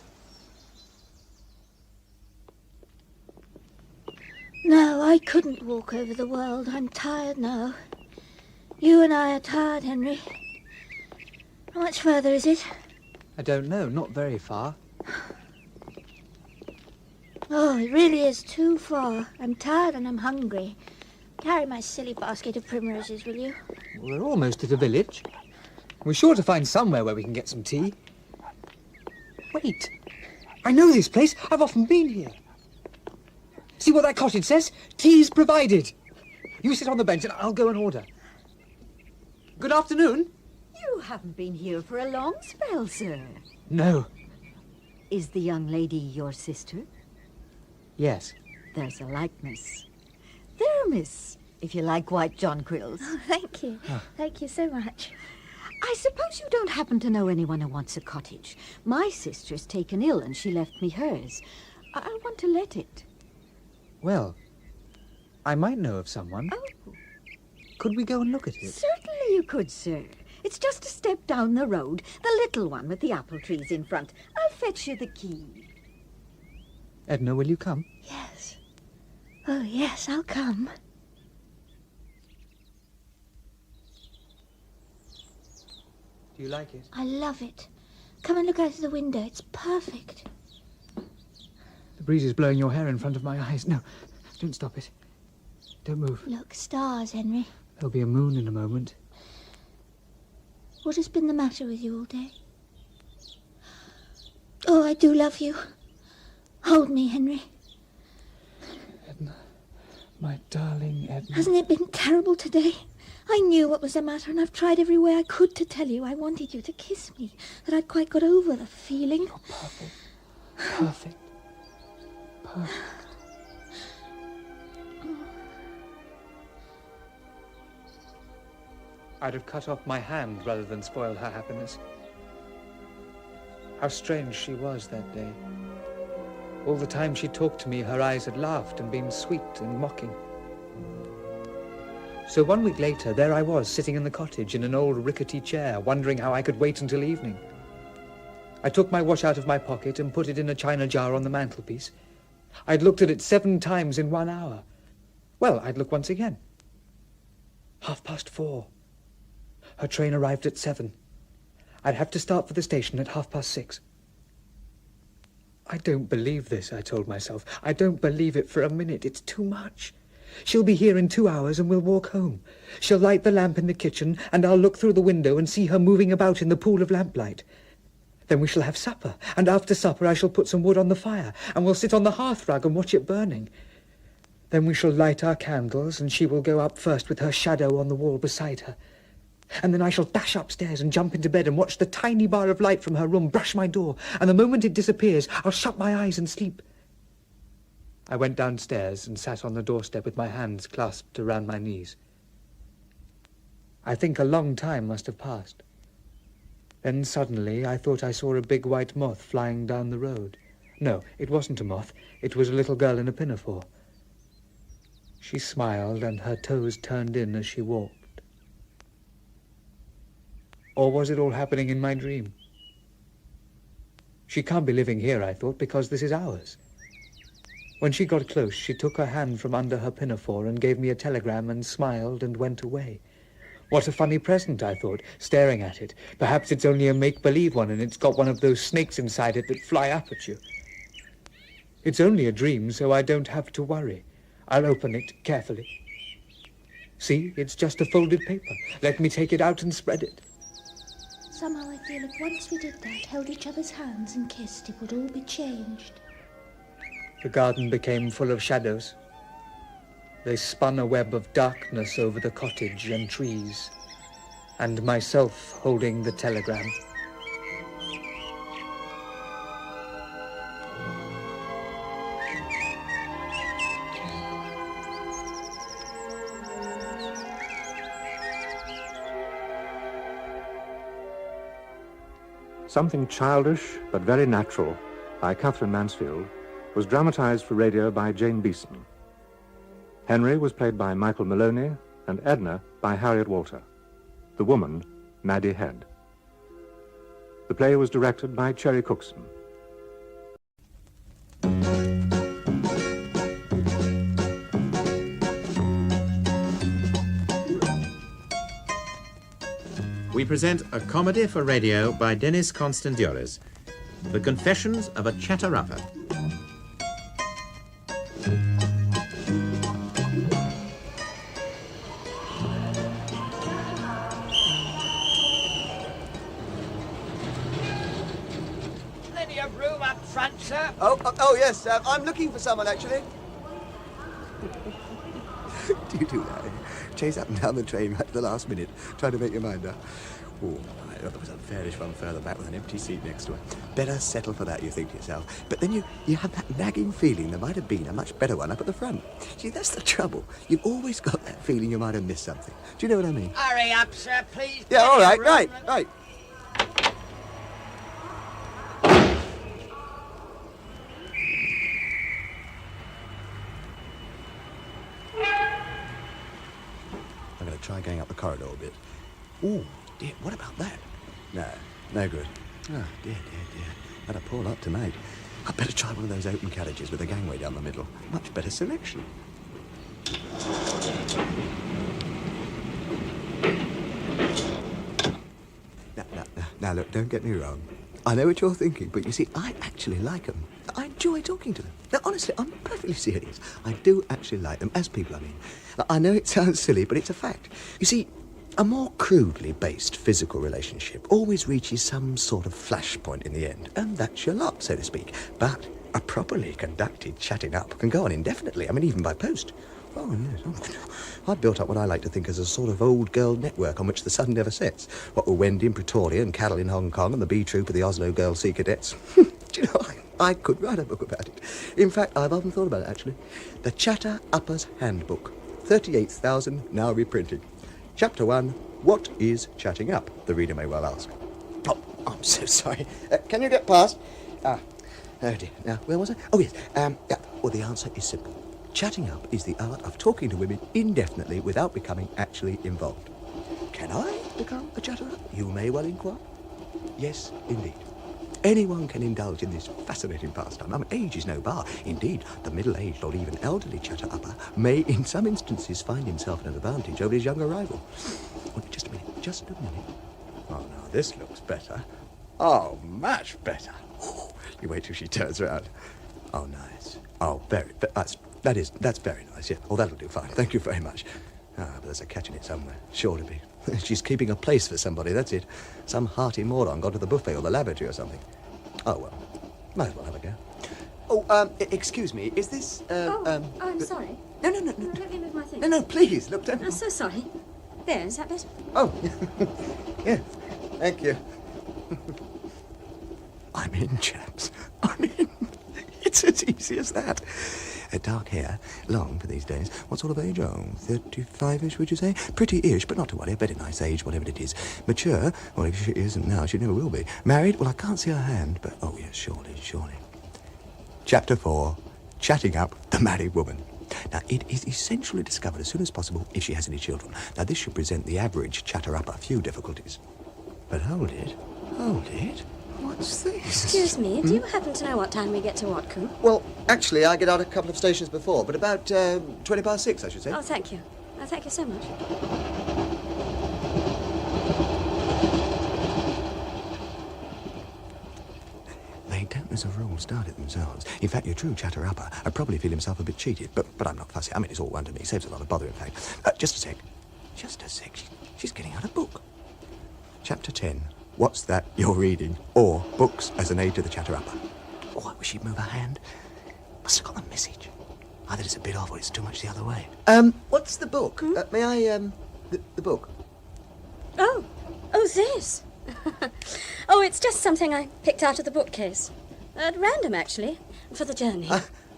No, I couldn't walk over the world. I'm tired now. You and I are tired, Henry. How much further is it?
I don't know, not very far.
Oh, it really is too far. I'm tired and I'm hungry. Carry my silly basket of primroses, will you?
We're almost at a village. We're sure to find somewhere where we can get some tea. Wait. I know this place. I've often been here. See what that cottage says? Tea's provided. You sit on the bench and I'll go and order. Good afternoon.
You haven't been here for a long spell, sir.
No.
Is the young lady your sister?
Yes.
There's a likeness. There, miss, if you like white jonquils.
Oh, thank you. Thank you so much.
I suppose you don't happen to know anyone who wants a cottage. My sister's taken ill and she left me hers. I want to let it.
Well, I might know of someone.
Oh,
Could we go and look at it?
certainly you could, sir. It's just a step down the road, the little one with the apple trees in front. I'll fetch you the key.
Edna, will you come?
Yes. Oh, yes, I'll come.
Do you like it?
I love it. Come and look out of the window. It's perfect.
The breeze is blowing your hair in front of my eyes. No, don't stop it. Don't move.
Look, stars, Henry.
There'll be a moon in a moment.
What has been the matter with you all day? Oh, I do love you. Hold me, Henry.
Edna, my darling Edna.
Hasn't it been terrible today? I knew what was the matter, and I've tried every way I could to tell you I wanted you to kiss me, that I'd quite got over the feeling.
You're perfect. Perfect. Perfect. I'd have cut off my hand rather than spoil her happiness. How strange she was that day. All the time she talked to me, her eyes had laughed and been sweet and mocking. So 1 week later, there I was, sitting in the cottage in an old rickety chair, wondering how I could wait until evening. I took my watch out of my pocket and put it in a china jar on the mantelpiece. I'd looked at it 7 times in 1 hour. Well, I'd look once again. 4:30. Her train arrived at 7. I'd have to start for the station at 6:30. I don't believe this, I told myself. I don't believe it for a minute. It's too much. She'll be here in 2 hours and we'll walk home. She'll light the lamp in the kitchen and I'll look through the window and see her moving about in the pool of lamplight. Then we shall have supper, and after supper I shall put some wood on the fire and we'll sit on the hearthrug and watch it burning. Then we shall light our candles and she will go up first with her shadow on the wall beside her. And then I shall dash upstairs and jump into bed and watch the tiny bar of light from her room brush my door, and the moment it disappears, I'll shut my eyes and sleep. I went downstairs and sat on the doorstep with my hands clasped around my knees. I think a long time must have passed. Then suddenly I thought I saw a big white moth flying down the road. No, it wasn't a moth. It was a little girl in a pinafore. She smiled and her toes turned in as she walked. Or was it all happening in my dream? She can't be living here, I thought, because this is ours. When she got close, she took her hand from under her pinafore and gave me a telegram and smiled and went away. What a funny present, I thought, staring at it. Perhaps it's only a make-believe one and it's got one of those snakes inside it that fly up at you. It's only a dream, so I don't have to worry. I'll open it carefully. See, it's just a folded paper. Let me take it out and spread it.
Somehow I feel if once we did that, held each other's hands and kissed, it would all be changed.
The garden became full of shadows. They spun a web of darkness over the cottage and trees, and myself holding the telegram.
Something Childish but Very Natural by Catherine Mansfield was dramatized for radio by Jane Beeson. Henry was played by Michael Maloney and Edna by Harriet Walter. The woman, Maddie Head. The play was directed by Cherry Cookson.
We present a comedy for radio by Dennis Constanduris, The Confessions of a Chatter-Upper.
Plenty of room up front, sir.
Oh yes, I'm looking for someone, actually. Do you do that? Chase up and down the train right at the last minute, trying to make your mind up. Oh, there was a fairish one further back with an empty seat next to her. Better settle for that, you think to yourself. But then you have that nagging feeling there might have been a much better one up at the front. See, that's the trouble. You've always got that feeling you might have missed something. Do you know what I mean?
Hurry up, sir, please.
Yeah, all right, right. I'm going to try going up the corridor a bit. Oh, dear, what about that? No good. Oh, dear. Had a poor lot tonight. I'd better try one of those open carriages with a gangway down the middle. Much better selection. Now, look, don't get me wrong. I know what you're thinking, but you see, I actually like them. I enjoy talking to them. Now, honestly, I'm perfectly serious. I do actually like them, as people, I mean. Now, I know it sounds silly, but it's a fact. You see, a more crudely based physical relationship always reaches some sort of flashpoint in the end, and that's your lot, so to speak. But a properly conducted chatting up can go on indefinitely, I mean, even by post. Oh, yes. I've built up what I like to think as a sort of old girl network on which the sun never sets. What with Wendy in Pretoria and Carol in Hong Kong and the B Troop of the Oslo Girl Sea Cadets. Do you know, I could write a book about it. In fact, I've often thought about it, actually. The Chatter Upper's Handbook. 38,000, now reprinted. Chapter 1, What is Chatting Up? The reader may well ask. Oh, I'm so sorry. Can you get past? Oh dear. Now, where was I? Oh, yes. Well, the answer is simple. Chatting up is the art of talking to women indefinitely without becoming actually involved. Can I become a chatterer? You may well inquire. Yes, indeed. Anyone can indulge in this fascinating pastime. I mean, age is no bar. Indeed, the middle-aged or even elderly chatter-upper may, in some instances, find himself at an advantage over his younger rival. Oh, just a minute. Oh, now, this looks better. Oh, much better. You wait till she turns around. Oh, nice. Oh, that's very nice, yeah. Oh, that'll do fine. Thank you very much. But there's a catch in it somewhere. Sure to be. She's keeping a place for somebody, that's it. Some hearty moron gone to the buffet or the lavatory or something. Oh, well, might as well have a go. Oh, excuse me, is this,
I'm sorry.
No.
Let me move my thing.
No, please, look, don't...
I'm so sorry. There, is that better?
Oh, yeah, thank you. I'm in, chaps. I'm in. It's It's as easy as that. Dark hair, long for these days. What sort of age? Oh, 35-ish, would you say? Pretty-ish, but not to worry. A very nice age, whatever it is. Mature? Well, if she isn't now, she never will be. Married? Well, I can't see her hand, but... Oh, yes, surely. Chapter 4. Chatting up the married woman. Now, it is essentially discovered as soon as possible if she has any children. Now, this should present the average chatter-up a few difficulties. But hold it. What's this?
Excuse me, do you happen to know what time we get to Watcombe?
Well, actually, I get out a couple of stations before, but about 20 past 6, I should say.
Oh, thank you. Oh, thank you so much.
They don't, as a rule, start it themselves. In fact, your true chatter-upper would probably feel himself a bit cheated, but I'm not fussy. I mean, it's all one to me. Saves a lot of bother, in fact. Just a sec. She's getting out a book. Chapter 10. What's that you're reading? Or books as an aid to the chatter-upper. Oh, why would she move her hand? Must have got the message. Either it's a bit off or it's too much the other way. What's the book? May I, the book?
Oh, this. Oh, it's just something I picked out of the bookcase. At random, actually, for the journey.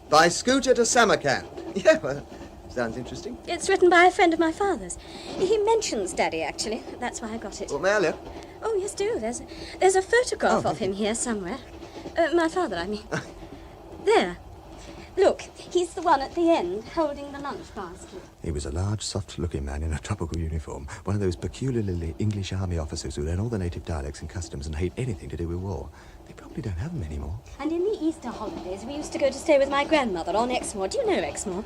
By Scooter to Samarkand. Yeah, well, sounds interesting.
It's written by a friend of my father's. He mentions Daddy, actually. That's why I got it.
Well, may I look?
Oh, yes, do. There's a photograph of him here somewhere. My father, I mean. There. Look, he's the one at the end, holding the lunch basket.
He was a large, soft-looking man in a tropical uniform, one of those peculiarly English army officers who learn all the native dialects and customs and hate anything to do with war. They probably don't have them anymore.
And in the Easter holidays, we used to go to stay with my grandmother on Exmoor. Do you know Exmoor?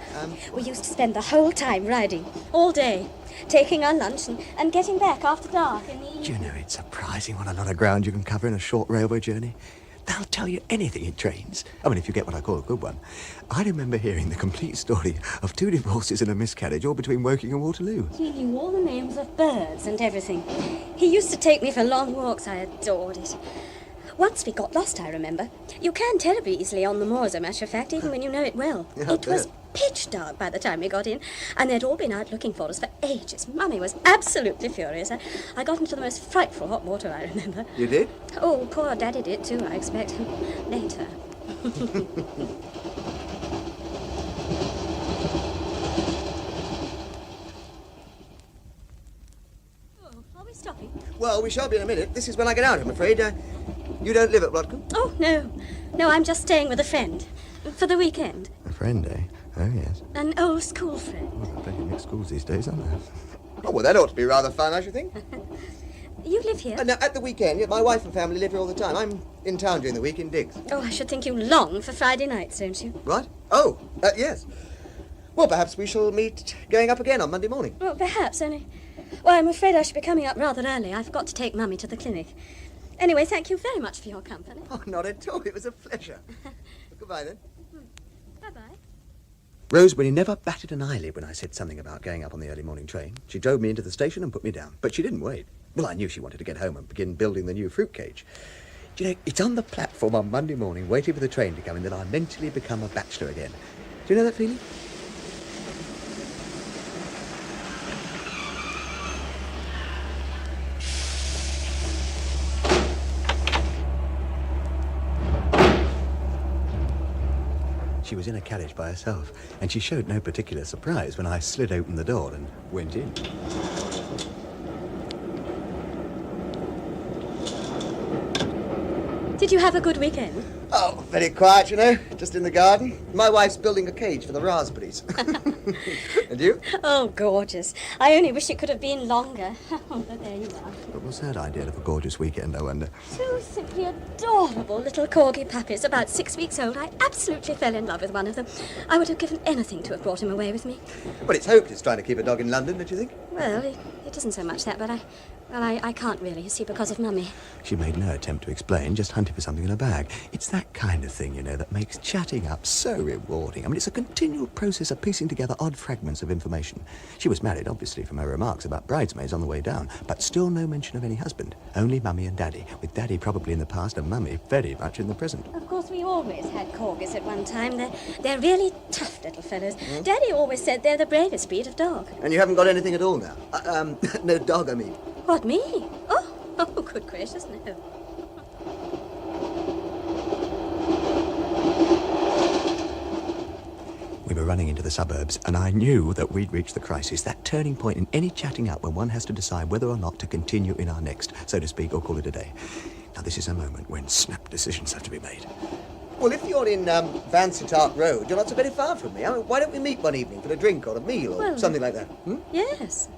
We used to spend the whole time riding, all day, taking our lunch and getting back after dark in the evening.
Do you know, it's surprising what a lot of ground you can cover in a short railway journey. They'll tell you anything in trains. I mean, if you get what I call a good one. I remember hearing the complete story of 2 divorces and a miscarriage, all between Woking and Waterloo.
He knew all the names of birds and everything. He used to take me for long walks. I adored it. Once we got lost, I remember. You can terribly easily on the moor, as a matter of fact, even when you know it well.
Yeah,
it was pitch dark by the time we got in, and they'd all been out looking for us for ages. Mummy was absolutely furious. I got into the most frightful hot water, I remember.
You did?
Oh, poor Daddy did too, I expect. Later. Are we stopping?
Well, we shall be in a minute. This is when I get out, I'm afraid. You don't live at Watcombe?
Oh, no. No, I'm just staying with a friend. For the weekend.
A friend, eh? Oh, yes.
An old school friend.
Well, there are plenty of mixed schools these days, aren't there? Oh, well, that ought to be rather fun, I should think.
You live here?
No, at the weekend. Yeah, my wife and family live here all the time. I'm in town during the week in digs.
Oh, I should think you long for Friday nights, don't you?
What? Oh, yes. Well, perhaps we shall meet going up again on Monday morning.
Well, perhaps, only... Well, I'm afraid I should be coming up rather early. I've got to take Mummy to the clinic. Anyway, thank you very much for your company.
Oh, not at all. It was a pleasure. Goodbye, then.
Bye-bye.
Rosemary never batted an eyelid when I said something about going up on the early morning train. She drove me into the station and put me down. But she didn't wait. Well, I knew she wanted to get home and begin building the new fruit cage. Do you know, it's on the platform on Monday morning, waiting for the train to come in, that I mentally become a bachelor again. Do you know that feeling? She was in a carriage by herself, and she showed no particular surprise when I slid open the door and went in.
Did you have a good weekend?
Oh, very quiet, you know, just in the garden. My wife's building a cage for the raspberries. And you?
Oh, gorgeous. I only wish it could have been longer. But there you are.
But what's that idea of a gorgeous weekend, I wonder?
2 simply adorable little corgi puppies, about 6 weeks old. I absolutely fell in love with one of them. I would have given anything to have brought him away with me.
Well, it's hopeless trying to keep a dog in London, don't you think?
Well, it isn't so much that, but I can't really, you see, because of Mummy.
She made no attempt to explain, just hunted for something in a bag. It's that kind of thing, you know, that makes chatting up so rewarding. I mean, it's a continual process of piecing together odd fragments of information. She was married, obviously, from her remarks about bridesmaids on the way down, but still no mention of any husband. Only Mummy and Daddy, with Daddy probably in the past and Mummy very much in the present.
Of course, we always had corgis at one time. They're really tough little fellows. Daddy always said they're the bravest breed of dog.
And you haven't got anything at all now? No dog, I mean.
What, me? Oh, good gracious, no.
were running into the suburbs, and I knew that we'd reached the crisis, that turning point in any chatting up when one has to decide whether or not to continue in our next, so to speak, or call it a day. Now, this is a moment when snap decisions have to be made. Well, if you're in Vansittart Road, you're not so very far from me. I mean, why don't we meet one evening for a drink or a meal or something like that?
Yes.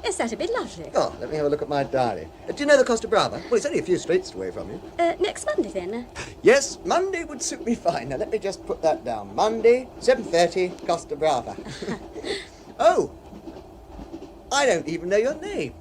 Yes, that'd be lovely.
Oh, let me have a look at my diary. Do you know the Costa Brava? Well, it's only a few streets away from you.
Next Monday, then?
Yes, Monday would suit me fine. Now, let me just put that down. Monday, 7:30, Costa Brava. Oh, I don't even know your name.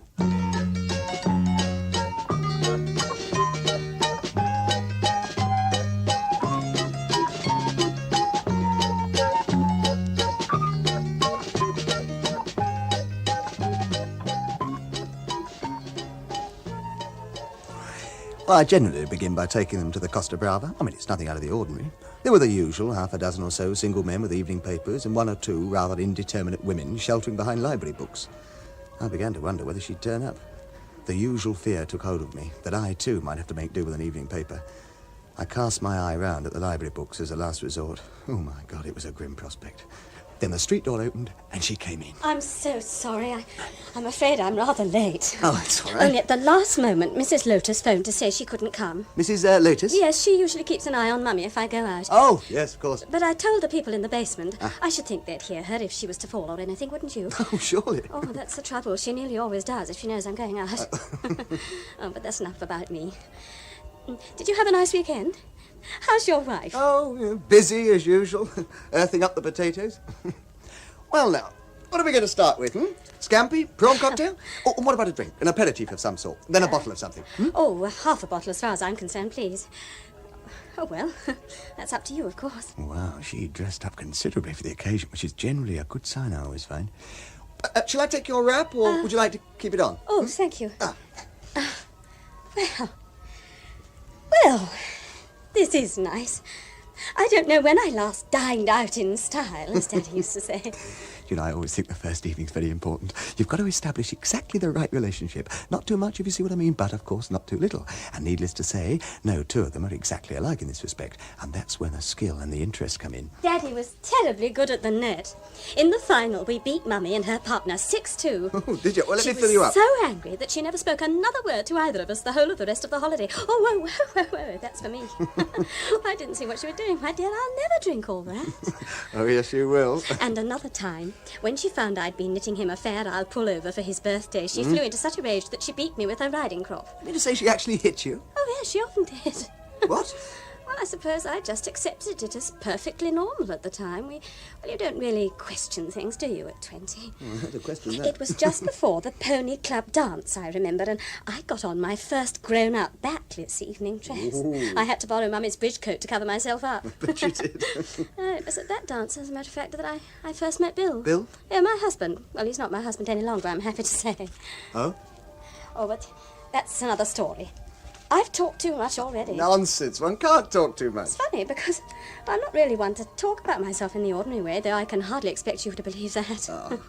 Well, I generally begin by taking them to the Costa Brava. I mean, it's nothing out of the ordinary. There were the usual half a dozen or so single men with evening papers and one or two rather indeterminate women sheltering behind library books. I began to wonder whether she'd turn up. The usual fear took hold of me, that I, too, might have to make do with an evening paper. I cast my eye round at the library books as a last resort. Oh, my God, it was a grim prospect. Then the street door opened and she came in.
I'm so sorry. I'm afraid I'm rather late.
Oh, it's all right.
Only at the last moment, Mrs. Lotus phoned to say she couldn't come.
Mrs. Lotus?
Yes, she usually keeps an eye on Mummy if I go out.
Oh, yes, of course.
But I told the people in the basement. I should think they'd hear her if she was to fall or anything, wouldn't you?
Oh, surely.
Oh, that's the trouble. She nearly always does if she knows I'm going out. Oh, but that's enough about me. Did you have a nice weekend? How's your wife?
Oh, yeah, busy as usual. Earthing up the potatoes. Well, now, what are we going to start with, Scampi? Prawn cocktail? Or what about a drink? An aperitif of some sort? Then a bottle of something?
Oh, half a bottle as far as I'm concerned, please. Oh, well, that's up to you, of course.
Wow, she dressed up considerably for the occasion, which is generally a good sign, I always find. Shall I take your wrap, or would you like to keep it on?
Oh, thank you. Well, this is nice. I don't know when I last dined out in style, as Daddy used to say.
You know, I always think the first evening's very important. You've got to establish exactly the right relationship. Not too much, if you see what I mean, but, of course, not too little. And needless to say, no two of them are exactly alike in this respect. And that's when the skill and the interest come in.
Daddy was terribly good at the net. In the final, we beat Mummy and her partner 6-2.
Oh, did you? Well, let me
She
fill you
was
up.
so angry that she never spoke another word to either of us the whole of the rest of the holiday. Oh, whoa, that's for me. I didn't see what she was doing, my dear. I'll never drink all that.
Oh, yes, you will.
And another time, when she found I'd been knitting him a fair I'll pull over for his birthday, she flew into such a rage that she beat me with her riding crop.
You mean to say she actually hit you?
Oh, yes, she often did.
What?
Well, I suppose I just accepted it as perfectly normal at the time. Well, you don't really question things, do you, at 20?
Oh, I had to question that.
It was just before the Pony Club dance, I remember, and I got on my first grown-up backless evening dress.
Ooh.
I had to borrow Mummy's bridge coat to cover myself up.
But you did.
It was at that dance, as a matter of fact, that I first met Bill.
Bill?
Yeah, my husband. Well, he's not my husband any longer, I'm happy to say.
Oh?
Oh, but that's another story. I've talked too much already.
Nonsense. One can't talk too much.
It's funny, because I'm not really one to talk about myself in the ordinary way, though I can hardly expect you to believe that.
Oh.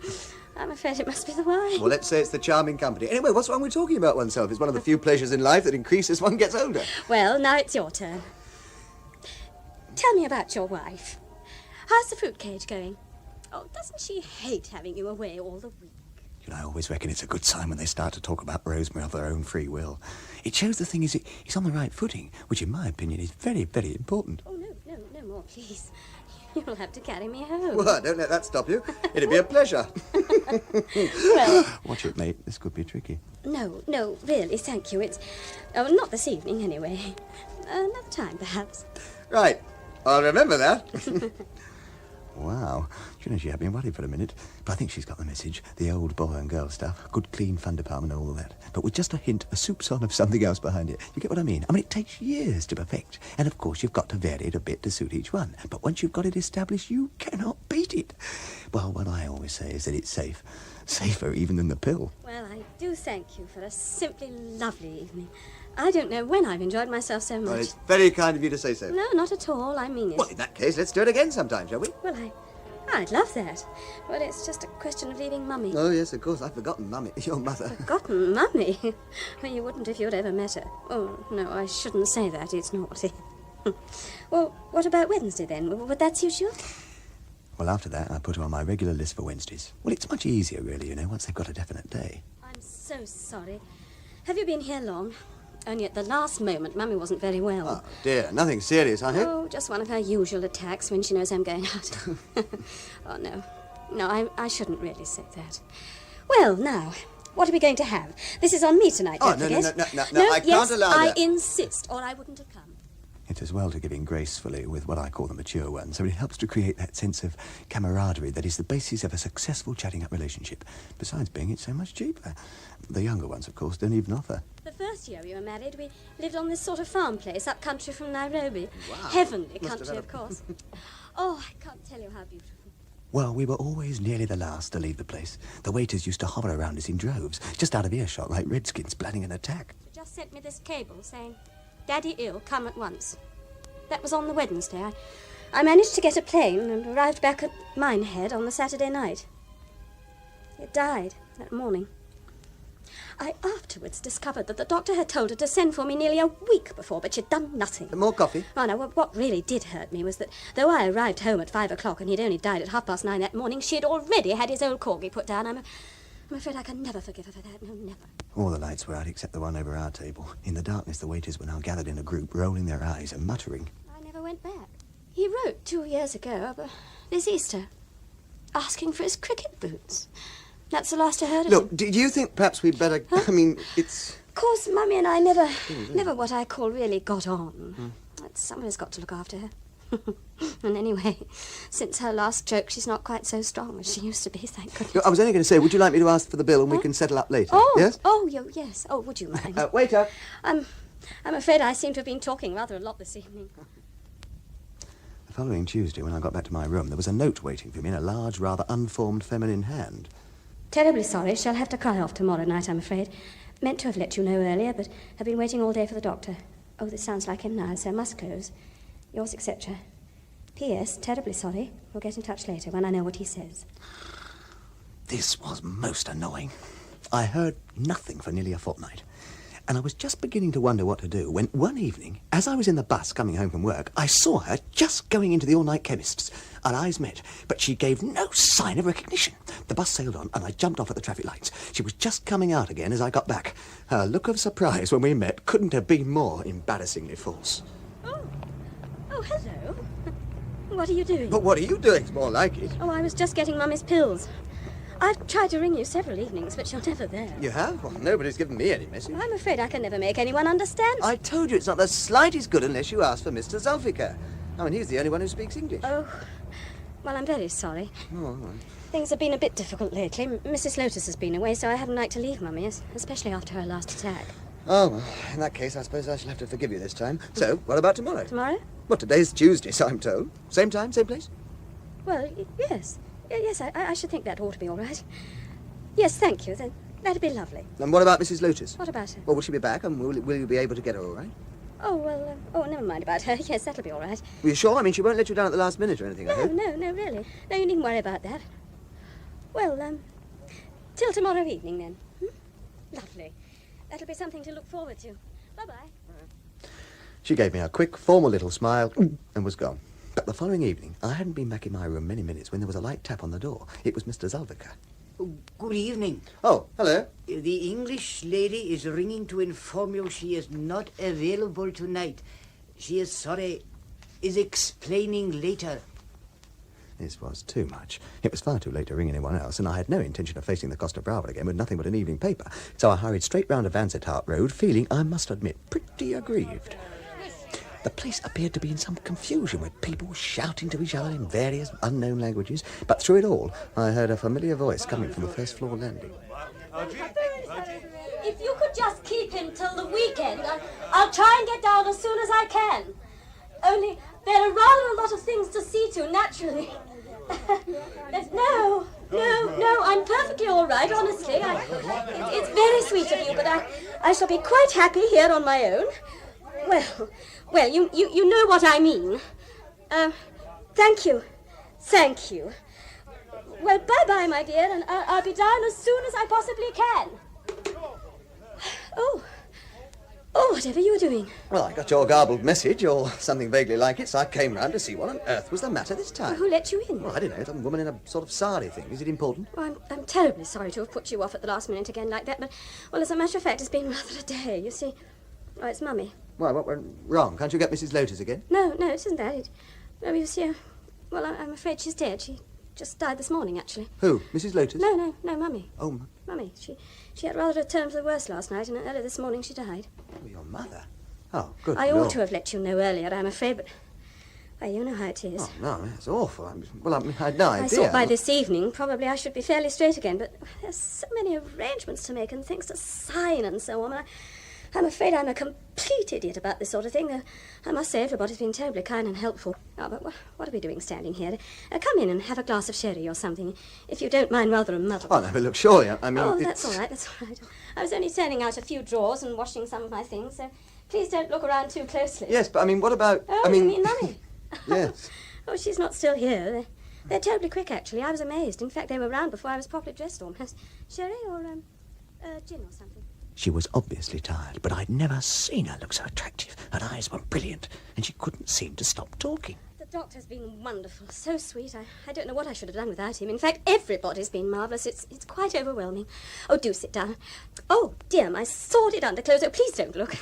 I'm afraid it must be the wine.
Well, let's say it's the charming company. Anyway, what's wrong with talking about oneself? It's one of the few pleasures in life that increase as one gets older.
Well, now it's your turn. Tell me about your wife. How's the fruit cage going? Oh, doesn't she hate having you away all the week?
You know, I always reckon it's a good sign when they start to talk about Rosemary of their own free will. It shows the thing is he's on the right footing, which in my opinion is very, very important.
Oh, no more, please. You'll have to carry me home.
Well, don't let that stop you. It'd be a pleasure.
Well...
Watch it, mate. This could be tricky.
No, really, thank you. It's... Oh, not this evening, anyway. Another time, perhaps.
Right. I'll remember that. Wow. Do you know, she had me worried for a minute. But I think she's got the message. The old boy and girl stuff. Good, clean fun department and all that. But with just a hint, a soupçon of something else behind it. You get what I mean? I mean, it takes years to perfect. And, of course, you've got to vary it a bit to suit each one. But once you've got it established, you cannot beat it. Well, what I always say is that it's safe. Safer even than the pill.
Well, I do thank you for a simply lovely evening. I don't know when I've enjoyed myself so much.
Well, it's very kind of you to say so.
No, not at all. I mean it.
Well, in that case, let's do it again sometime, shall we?
Well, I'd love that. Well, it's just a question of leaving Mummy.
Oh, yes, of course. I've forgotten Mummy, your mother.
Forgotten Mummy? Well, you wouldn't if you'd ever met her. Oh, no, I shouldn't say that. It's naughty. Well, what about Wednesday, then? Would that suit you?
Well, after that, I put her on my regular list for Wednesdays. Well, it's much easier, really, once they've got a definite day.
I'm so sorry. Have you been here long? Only at the last moment, Mummy wasn't very well.
Oh, dear. Nothing serious, I hope?
Oh, just one of her usual attacks when she knows I'm going out. Oh, no. No, I shouldn't really say that. Well, now, what are we going to have? This is on me tonight, don't forget.
No, I can't allow that.
I insist, or I wouldn't have come.
It's as well to give in gracefully with what I call the mature ones, so it helps to create that sense of camaraderie that is the basis of a successful chatting-up relationship. Besides being it's so much cheaper. The younger ones, of course, don't even offer.
The first year we were married, we lived on this sort of farm place up country from Nairobi.
Wow.
Heavenly country, of course. Oh, I can't tell you how beautiful.
Well, we were always nearly the last to leave the place. The waiters used to hover around us in droves, just out of earshot, like redskins planning an attack.
She just sent me this cable saying, "Daddy ill, come at once." That was on the Wednesday. I managed to get a plane and arrived back at Minehead on the Saturday night. It died that morning. I afterwards discovered that the doctor had told her to send for me nearly a week before, but she'd done nothing.
More coffee?
Oh, no, what really did hurt me was that though I arrived home at 5 o'clock and he'd only died at 9:30 that morning, she had already had his old corgi put down. I'm afraid I can never forgive her for that. No, never.
All the lights were out except the one over our table. In the darkness, the waiters were now gathered in a group, rolling their eyes and muttering.
I never went back. He wrote 2 years ago, this Easter, asking for his cricket boots. That's the last I heard of him.
Look, do you think perhaps we'd better...
Huh?
I mean, it's...
Of course, Mummy and I never what I call really got on. Somebody's got to look after her. And anyway, since her last stroke, she's not quite so strong as she used to be, thank goodness.
Look, I was only going to say, would you like me to ask for the bill and we can settle up later?
Oh,
yes?
Yes. Oh, would you mind?
Waiter.
I'm afraid I seem to have been talking rather a lot this evening.
The following Tuesday, when I got back to my room, there was a note waiting for me in a large, rather unformed feminine hand.
Terribly sorry. Shall have to cry off tomorrow night, I'm afraid. Meant to have let you know earlier, but have been waiting all day for the doctor. Oh, this sounds like him now, so must close. Yours, etc. P.S. Terribly sorry. We'll get in touch later when I know what he says.
This was most annoying. I heard nothing for nearly a fortnight. And I was just beginning to wonder what to do when one evening, as I was in the bus coming home from work, I saw her just going into the all-night chemist's. Our eyes met, but she gave no sign of recognition. The bus sailed on, and I jumped off at the traffic lights. She was just coming out again as I got back. Her look of surprise when we met couldn't have been more embarrassingly false.
Oh, hello. What are you doing?
But what are you doing? It's more like it.
Oh, I was just getting Mummy's pills. I've tried to ring you several evenings, but you're never there.
You have? Well, nobody's given me any message.
I'm afraid I can never make anyone understand.
I told you it's not the slightest good unless you ask for Mr. Zulfikar. I mean, he's the only one who speaks English.
Oh, well, I'm very sorry.
Oh, all right.
Things have been a bit difficult lately. Mrs. Lotus has been away, so I haven't liked to leave Mummy, especially after her last attack.
Oh, well, in that case, I suppose I shall have to forgive you this time. So, what about tomorrow?
Tomorrow?
Well, today's Tuesday, so I'm told. Same time, same place?
Well, yes. Yes, I should think that ought to be all right. Yes, thank you. Then that'd be lovely.
And what about Mrs. Lotus?
What about her?
Well, will she be back, and will you be able to get her all right?
Oh, well, never mind about her. Yes, that'll be all right.
Are you sure? I mean, she won't let you down at the last minute or anything, I hope?
No, really. No, you needn't worry about that. Well, till tomorrow evening, then. Lovely. That'll be something to look forward to. Bye-bye.
She gave me a quick, formal little smile and was gone. But the following evening, I hadn't been back in my room many minutes when there was a light tap on the door. It was Mr. Zulfikar.
Good evening.
Oh, hello.
The English lady is ringing to inform you she is not available tonight. She is sorry, is explaining later.
This was too much. It was far too late to ring anyone else, and I had no intention of facing the Costa Brava again with nothing but an evening paper. So I hurried straight round to Vansittart Road, feeling, I must admit, pretty aggrieved. The place appeared to be in some confusion, with people shouting to each other in various unknown languages. But through it all, I heard a familiar voice coming from the first-floor landing.
If you could just keep him till the weekend, I'll try and get down as soon as I can. Only there are rather a lot of things to see to, naturally. No, I'm perfectly all right, honestly. It's very sweet of you, but I shall be quite happy here on my own. Well, you know what I mean. Thank you. Well, bye-bye, my dear, and I'll be down as soon as I possibly can. Oh, Oh, whatever you were doing.
Well, I got your garbled message, or something vaguely like it, so I came round to see what on earth was the matter this time.
Who let you in?
Well, I don't know, some woman in a sort of sari thing. Is it important?
Oh, I'm terribly sorry to have put you off at the last minute again like that, but, well, as a matter of fact, it's been rather a day, you see. Oh, it's Mummy.
Why, what went wrong? Can't you get Mrs. Lotus again?
No, it isn't that. No, you see, well, I'm afraid she's dead. She just died this morning, actually.
Who? Mrs. Lotus?
No, Mummy.
Oh,
Mummy. She had rather a turn for the worse last night, and early this morning she died.
Oh, your mother? Oh, good
I
Lord.
ought to have let you know earlier, I'm afraid, but... Well, you know how it is.
Oh, no, that's awful. I had no idea.
I thought by this evening probably I should be fairly straight again, but there's so many arrangements to make and things to sign and so on. I'm afraid I'm a complete idiot about this sort of thing. I must say everybody's been terribly kind and helpful. Oh, but what are we doing standing here? Come in and have a glass of sherry or something, if you don't mind rather a muddle.
Oh, no, but look, surely, I mean...
Oh, that's all right. I was only turning out a few drawers and washing some of my things, so please don't look around too closely.
Yes, but I mean, what about...
Oh, you mean Mummy?
Yes.
Oh, she's not still here. They're terribly quick, actually. I was amazed. In fact, they were round before I was properly dressed almost. Sherry or gin or something?
She was obviously tired, but I'd never seen her look so attractive. Her eyes were brilliant, and she couldn't seem to stop talking.
The doctor's been wonderful, so sweet. I don't know what I should have done without him. In fact, everybody's been marvellous. It's quite overwhelming. Oh, do sit down. Oh, dear, my sordid underclothes. Oh, please don't look.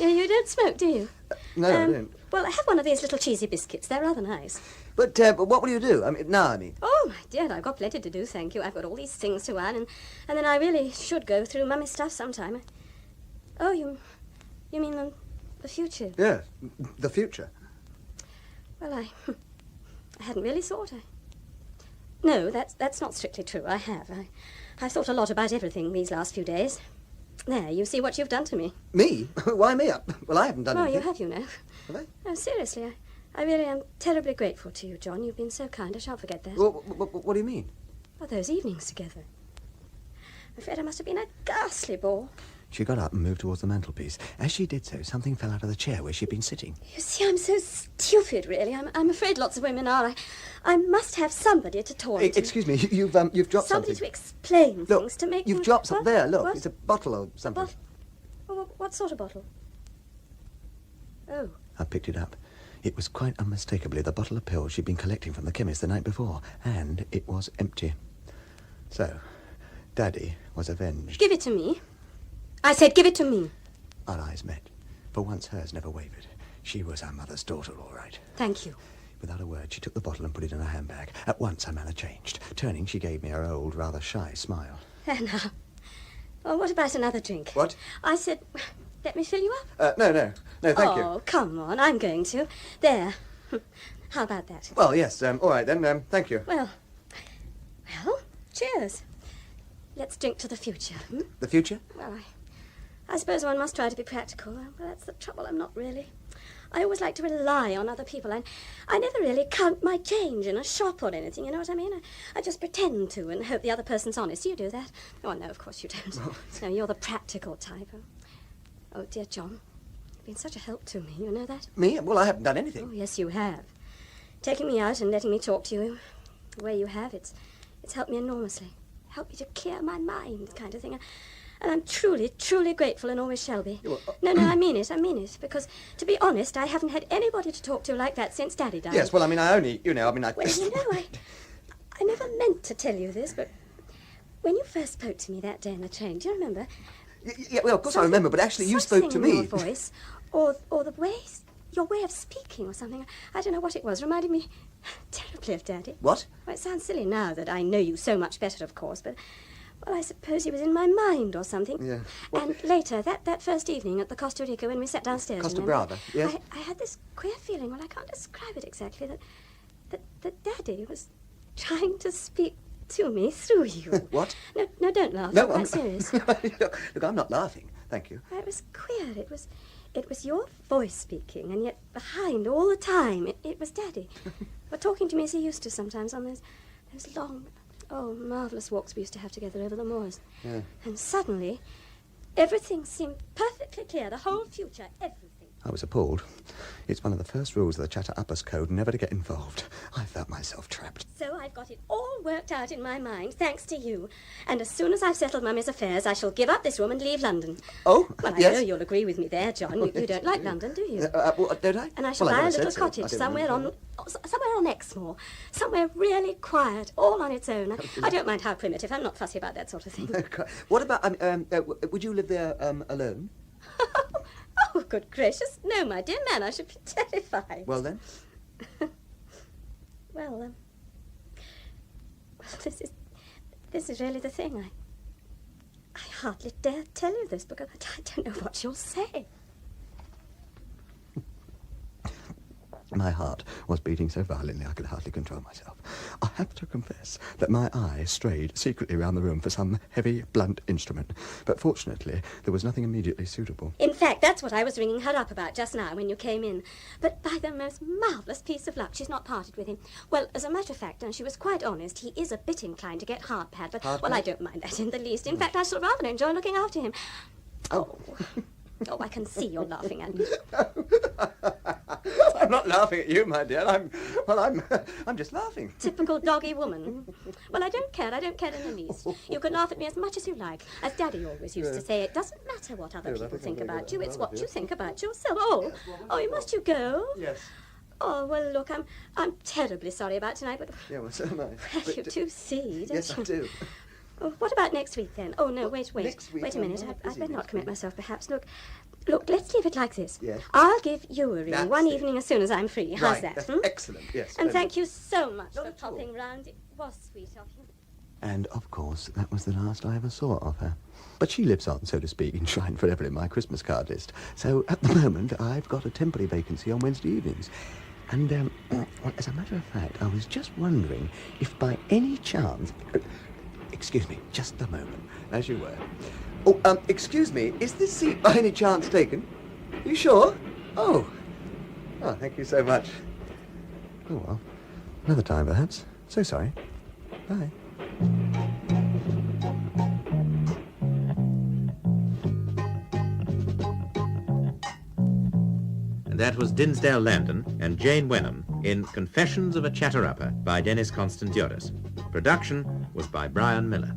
You don't smoke, do you?
No, I don't.
Well, have one of these little cheesy biscuits. They're rather nice.
But what will you do? I mean...
Oh, my dear, I've got plenty to do, thank you. I've got all these things to iron, and then I really should go through Mummy's stuff sometime. Oh, you mean the future?
Yes, the future.
Well, I hadn't really thought. No, that's not strictly true. I have. I've thought a lot about everything these last few days. There, you see what you've done to me.
Me? Why me? Well, I haven't done anything.
Oh, you have, you know.
Have I?
No, seriously, I really am terribly grateful to you, John. You've been so kind. I shan't forget that.
Well, what do you mean?
Well, those evenings together. I'm afraid I must have been a ghastly bore.
She got up and moved towards the mantelpiece. As she did so, something fell out of the chair where she'd been sitting.
You see, I'm so stupid, really. I'm afraid lots of women are. I must have somebody to talk to.
Excuse me, you've dropped
somebody
something.
to explain
look,
things, to make
you've
things...
dropped something. There, look,
what?
it's a bottle or something.
What sort of bottle? Oh.
I picked it up. It was quite unmistakably the bottle of pills she'd been collecting from the chemist the night before, and it was empty. So, Daddy was avenged.
Give it to me. I said give it to me.
Our eyes met. For once, hers never wavered. She was our mother's daughter, all right.
Thank you.
Without a word, she took the bottle and put it in her handbag. At once, her manner changed. Turning, she gave me her old, rather shy smile.
There now. Well, what about another drink?
What?
I said, let me fill you up.
No, thank you.
Oh, come on, I'm going to. There. How about that?
Well, yes, all right then, thank you.
Well, cheers. Let's drink to the future. Hmm?
The future?
Well, I suppose one must try to be practical. Well, that's the trouble. I'm not really. I always like to rely on other people. I never really count my change in a shop or anything, you know what I mean? I just pretend to and hope the other person's honest. You do that? Oh, no, of course you don't. No, you're the practical type. Oh, dear John, you've been such a help to me, you know that?
Me? Well, I haven't done anything.
Oh, yes, you have. Taking me out and letting me talk to you the way you have, it's helped me enormously. Helped me to clear my mind, kind of thing. And I'm truly, truly grateful and always shall be. No, I mean it. Because, to be honest, I haven't had anybody to talk to like that since Daddy died.
Yes, well, I mean, I only, I...
Well, I never meant to tell you this, but when you first spoke to me that day in the train, do you remember?
Yeah, well, of course I remember, but actually you spoke to me.
Your voice, or the way, your way of speaking or something. I don't know what it was. Reminded me terribly of Daddy.
What?
Well, it sounds silly now that I know you so much better, of course, but... Well, I suppose he was in my mind or something.
Yeah.
And later, that first evening at the Costa Rica when we sat downstairs...
Costa Brava, yes?
I had this queer feeling, well, I can't describe it exactly, that Daddy was trying to speak to me through you.
What?
No, don't laugh.
No,
I'm quite serious.
Look, I'm not laughing. Thank you.
It was queer. It was your voice speaking, and yet behind all the time, it was Daddy. But talking to me as he used to sometimes on those long... Oh, marvellous walks we used to have together over the moors.
Yeah.
And suddenly, everything seemed perfectly clear. The whole future, everything.
I was appalled. It's one of the first rules of the Chatter Uppers Code never to get involved. I felt myself trapped.
So I've got it all worked out in my mind, thanks to you. And as soon as I've settled Mummy's affairs, I shall give up this room and leave London.
Oh,
well, I
yes.
know you'll agree with me there, John. You don't like London, do you?
Don't I?
And I shall buy a little cottage somewhere on Exmoor. Somewhere really quiet, all on its own. I don't mind how primitive. I'm not fussy about that sort of thing.
What about, would you live there alone?
Oh, good gracious. No, my dear man, I should be terrified.
Well, then?
Well, this is really the thing. I hardly dare tell you this because I don't know what you'll say.
My heart was beating so violently I could hardly control myself. I have to confess that my eye strayed secretly round the room for some heavy, blunt instrument, but fortunately there was nothing immediately suitable.
In fact, that's what I was ringing her up about just now when you came in. But by the most marvellous piece of luck, she's not parted with him. Well, as a matter of fact, and she was quite honest, he is a bit inclined to get hard-pad, but, well, I don't mind that in the least. In fact, I shall rather enjoy looking after him. Oh, I can see you're laughing at me.
I'm not laughing at you, my dear. I'm just laughing.
Typical doggy woman. Well, I don't care in the least. You can laugh at me as much as you like. As Daddy always used to say, it doesn't matter what other people think about you, it's what you think about yourself. Oh, must you go?
Yes.
Oh, well, look, I'm terribly sorry about tonight, but...
Yeah, well, so am I.
Well, you do see, don't
yes,
you?
I do.
Oh, what about next week, then? Oh, no, wait.
Next week?
Wait a minute. I'd better not commit myself, perhaps. Look, let's leave it like this.
Yes.
I'll give you a ring
That's
one
it.
evening as soon as I'm free. How's that?
That's excellent, yes.
And thank you so much
Not
for
at all.
popping round. It was sweet of you.
And, of course, that was the last I ever saw of her. But she lives on, so to speak, enshrined forever in my Christmas card list. So, at the moment, I've got a temporary vacancy on Wednesday evenings. And, as a matter of fact, I was just wondering if by any chance... Excuse me, just a moment, as you were. Oh, excuse me, is this seat by any chance taken? You sure? Oh, thank you so much. Oh, well, another time, perhaps. So sorry. Bye.
That was Dinsdale Landon and Jane Wenham in Confessions of a Chatter-Upper by Dennis Constantioris. Production was by Brian Miller.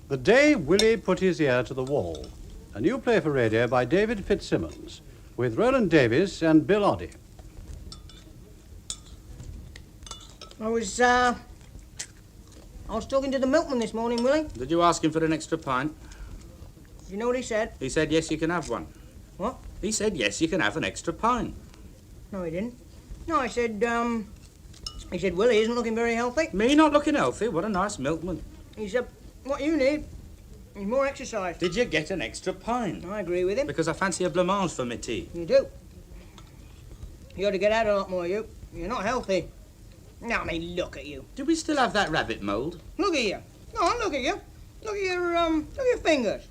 The Day Willie Put His Ear to the Wall, a new play for radio by David Fitzsimmons, with Roland Davies and Bill Oddie.
I was talking to the milkman this morning, Willie.
Did you ask him for an extra pint?
Do you know what he said?
He said, yes, you can have one.
What?
He said, yes, you can have an extra pint.
No, he didn't. No, he said, Willie isn't looking very healthy.
Me not looking healthy? What a nice milkman.
He said, what you need is more exercise.
Did you get an extra pint?
I agree with him.
Because I fancy a blancmange for me tea.
You do. You ought to get out a lot more, you. You're not healthy. Now, I mean, look at you.
Do we still have that rabbit mould?
Look at you. No, look at you. Look at your fingers.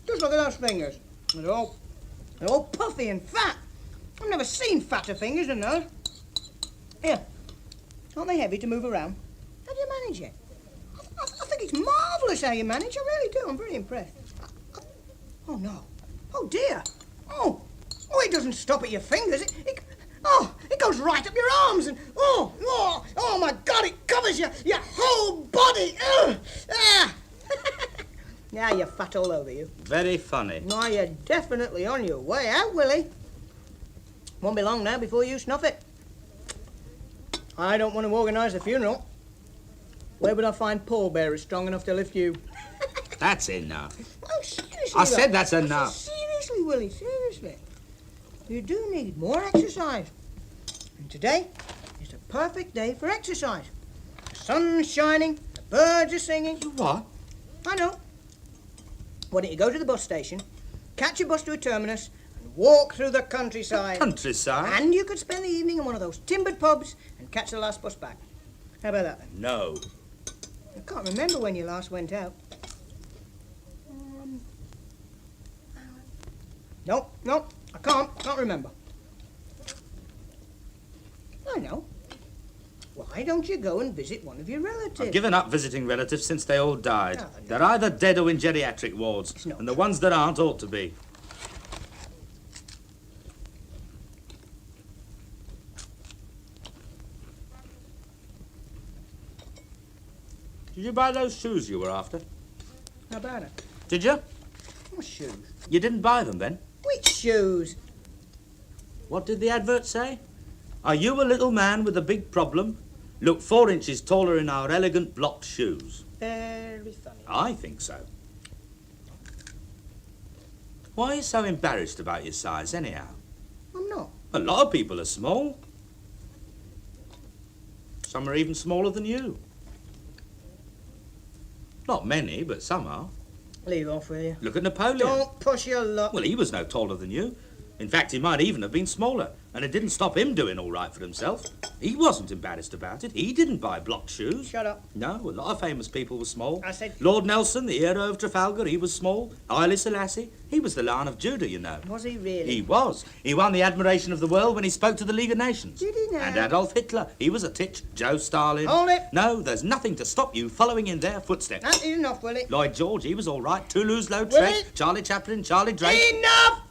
Just look at those fingers. They're all puffy and fat. I've never seen fatter fingers than those. Here. Aren't they heavy to move around? How do you manage it? I think it's marvellous how you manage. I really do. I'm very impressed. Oh, no. Oh, dear. Oh, it doesn't stop at your fingers. It goes right up your arms and, oh my God, it covers your whole body. Now you're fat all over you.
Very funny.
Now you're definitely on your way out, Willie. Won't be long now before you snuff it. I don't want to organise the funeral. Where would I find pallbearers strong enough to lift you?
That's enough.
Oh, seriously.
I said that's enough.
Seriously, Willie, seriously. You do need more exercise. And today is the perfect day for exercise. The sun's shining, the birds are singing.
You what?
I know. Why don't you go to the bus station, catch a bus to a terminus, and walk through the countryside.
The countryside?
And you could spend the evening in one of those timbered pubs and catch the last bus back. How about that then?
No.
I can't remember when you last went out. No, I can't remember. I know. Why don't you go and visit one of your relatives?
I've given up visiting relatives since they all died.
Oh, no.
They're either dead or in geriatric wards, and the ones that aren't ought to be. Did you buy those shoes you were after?
How about it?
Did you?
What shoes?
You didn't buy them then?
Which shoes?
What did the advert say? Are you a little man with a big problem? Look 4 inches taller in our elegant blocked shoes.
Very funny.
I think so. Why are you so embarrassed about your size, anyhow?
I'm not.
A lot of people are small. Some are even smaller than you. Not many, but some are.
Leave off, will you?
Look at Napoleon.
Don't push your luck.
Well, he was no taller than you. In fact, he might even have been smaller, and it didn't stop him doing all right for himself. He wasn't embarrassed about it. He didn't buy blocked shoes.
Shut up.
No, a lot of famous people were small.
I said...
Lord Nelson, the hero of Trafalgar, he was small. Haile Selassie, he was the Lion of Judah, you know.
Was he really?
He was. He won the admiration of the world when he spoke to the League of Nations.
Did he now?
And Adolf Hitler, he was a titch. Joe Stalin.
Hold it.
No, there's nothing to stop you following in their footsteps.
That is enough, Willie.
Lloyd George, he was all right. Toulouse-Lautrec,
Willie.
Charlie Chaplin, Charlie Drake.
Enough!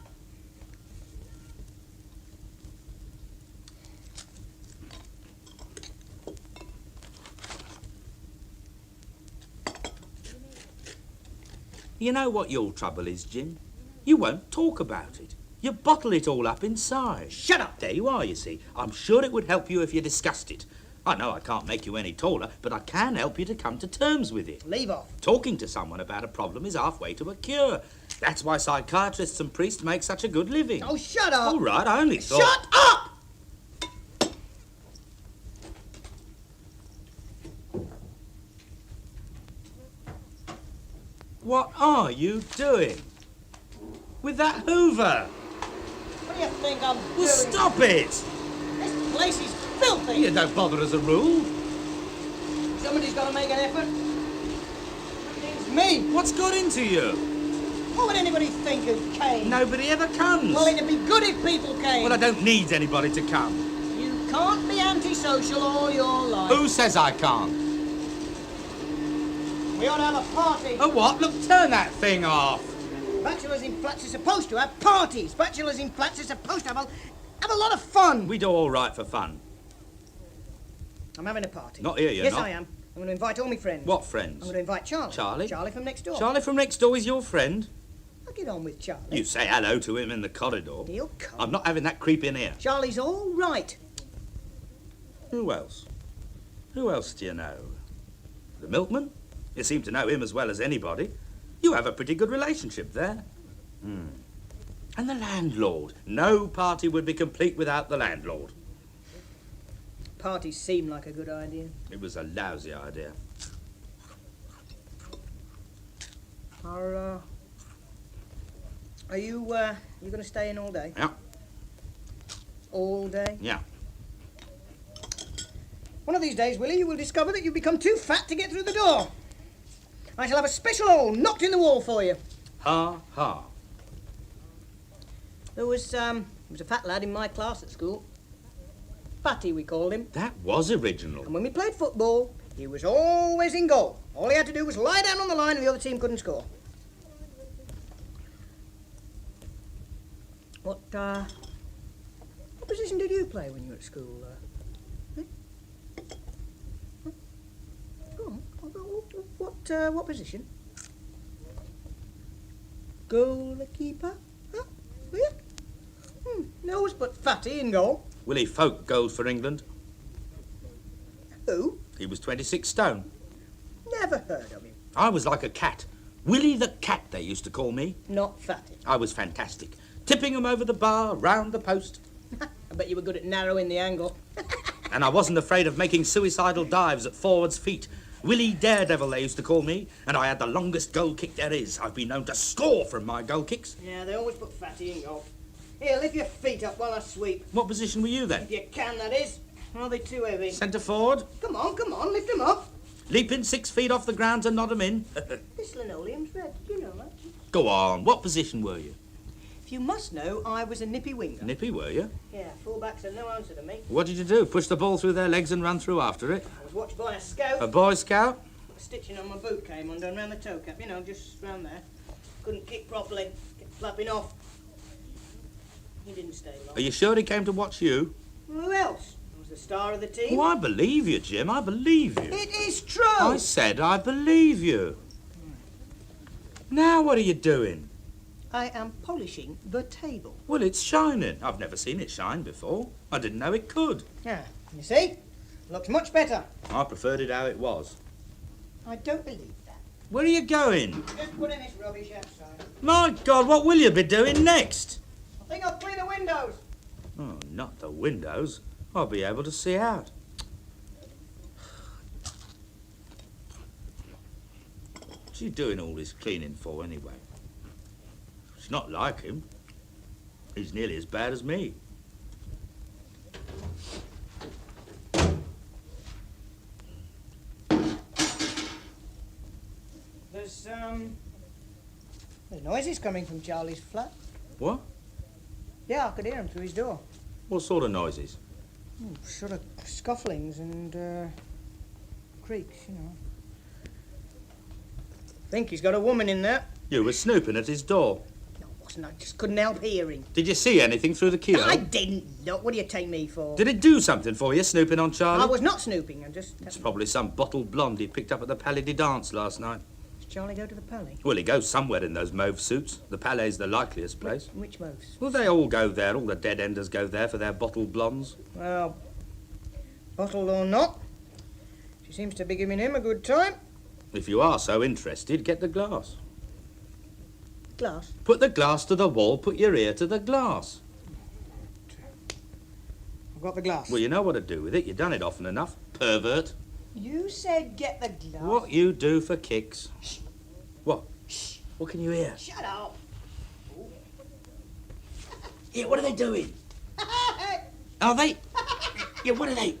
You know what your trouble is, Jim? You won't talk about it. You bottle it all up inside.
Shut up!
There you are, you see. I'm sure it would help you if you discussed it. I know I can't make you any taller, but I can help you to come to terms with it.
Leave off.
Talking to someone about a problem is halfway to a cure. That's why psychiatrists and priests make such a good living.
Oh, shut up!
All right, I only thought...
Shut up!
What are you doing? With that Hoover?
What do you think I'm doing?
Well, stop it!
This place is filthy!
You don't bother as a rule.
Somebody's got to make an effort. It's me!
What's got into you?
What would anybody think who came?
Nobody ever comes.
Well, it'd be good if people came.
Well, I don't need anybody to come.
You can't be antisocial all your life.
Who says I can't?
We ought to have a party.
A what? Look, turn that thing off.
Bachelors in flats are supposed to have parties. Bachelors in flats are supposed to have a lot of fun.
We do all right for fun.
I'm having a party.
Not here, you're
yes,
not.
I am. I'm going to invite all my friends.
What friends?
I'm going to invite Charlie.
Charlie?
Charlie from next door.
Charlie from next door is your friend?
I'll get on with Charlie.
You say hello to him in the corridor.
He'll come.
I'm not having that creep in here.
Charlie's all right.
Who else? Who else do you know? The milkman? You seem to know him as well as anybody. You have a pretty good relationship there. And the landlord. No party would be complete without the landlord.
Parties seem like a good idea.
It was a lousy idea.
Are you going to stay in all day?
Yeah.
All day?
Yeah.
One of these days, Willie, you will discover that you've become too fat to get through the door. I shall have a special hole knocked in the wall for you.
Ha, ha.
There was a fat lad in my class at school. Fatty, we called him.
That was original.
And when we played football, he was always in goal. All he had to do was lie down on the line and the other team couldn't score. What position did you play when you were at school? Go on. What position? Goalkeeper? Huh? Were you? No, but Fatty in goal.
Willie Folk goals for England.
Who?
He was 26 stone.
Never heard of him.
I was like a cat. Willie the cat, they used to call me.
Not Fatty.
I was fantastic. Tipping him over the bar, round the post.
I bet you were good at narrowing the angle.
And I wasn't afraid of making suicidal dives at forward's feet. Willie Daredevil, they used to call me, and I had the longest goal kick there is. I've been known to score from my goal kicks.
Yeah, they always put Fatty in goal. Here, lift your feet up while I sweep.
What position were you then?
If you can, that is. Are they too heavy?
Centre forward.
Come on, lift them up.
Leaping 6 feet off the ground to nod 'em in.
This linoleum's red. Did you know that?
Go on, what position were you?
You must know I was a nippy winger.
Nippy, were you?
Yeah, full-backs are no answer to me.
What did you do? Push the ball through their legs and run through after it?
I was watched by a scout.
A Boy Scout?
The stitching on my boot came undone round the toe cap, you know, just round there. Couldn't kick properly. Kept flapping off. He didn't stay long.
Are you sure he came to watch you?
Who else? I was the star of the team.
Oh, I believe you, Jim. I believe you.
It is true.
I said I believe you. Now what are you doing?
I am polishing the table.
Well, it's shining. I've never seen it shine before. I didn't know it could.
Yeah, you see? Looks much better.
I preferred it how it was.
I don't believe that.
Where are you going?
Just putting this rubbish outside.
My God, what will you be doing next?
I think I'll clean the windows.
Oh, not the windows. I'll be able to see out. What's he doing all this cleaning for, anyway? It's not like him. He's nearly as bad as me.
There's noises coming from Charlie's flat.
What?
Yeah, I could hear him through his door.
What sort of noises?
Sort of scufflings and, creaks, you know. Think he's got a woman in there.
You were snooping at his door.
I just couldn't help hearing.
Did you see anything through the keyhole?
I didn't. Look, what do you take me for?
Did it do something for you, snooping on Charlie?
I was not snooping. I just...
It's probably some bottled blonde he picked up at the Palais de Dance last night.
Does Charlie go to the Palais?
Well, he goes somewhere in those mauve suits. The Palais's the likeliest place.
Which mauves?
Well, they all go there. All the dead-enders go there for their bottled blondes.
Well, bottled or not, she seems to be giving him a good time.
If you are so interested, get the glass.
Glass?
Put the glass to the wall, put your ear to the glass.
I've got the glass.
Well, you know what to do with it. You've done it often enough. Pervert.
You said get the glass.
What you do for kicks. Shh. What?
Shh.
What can you hear?
Shut up.
Yeah, what are they doing? Are they? Yeah, what are they?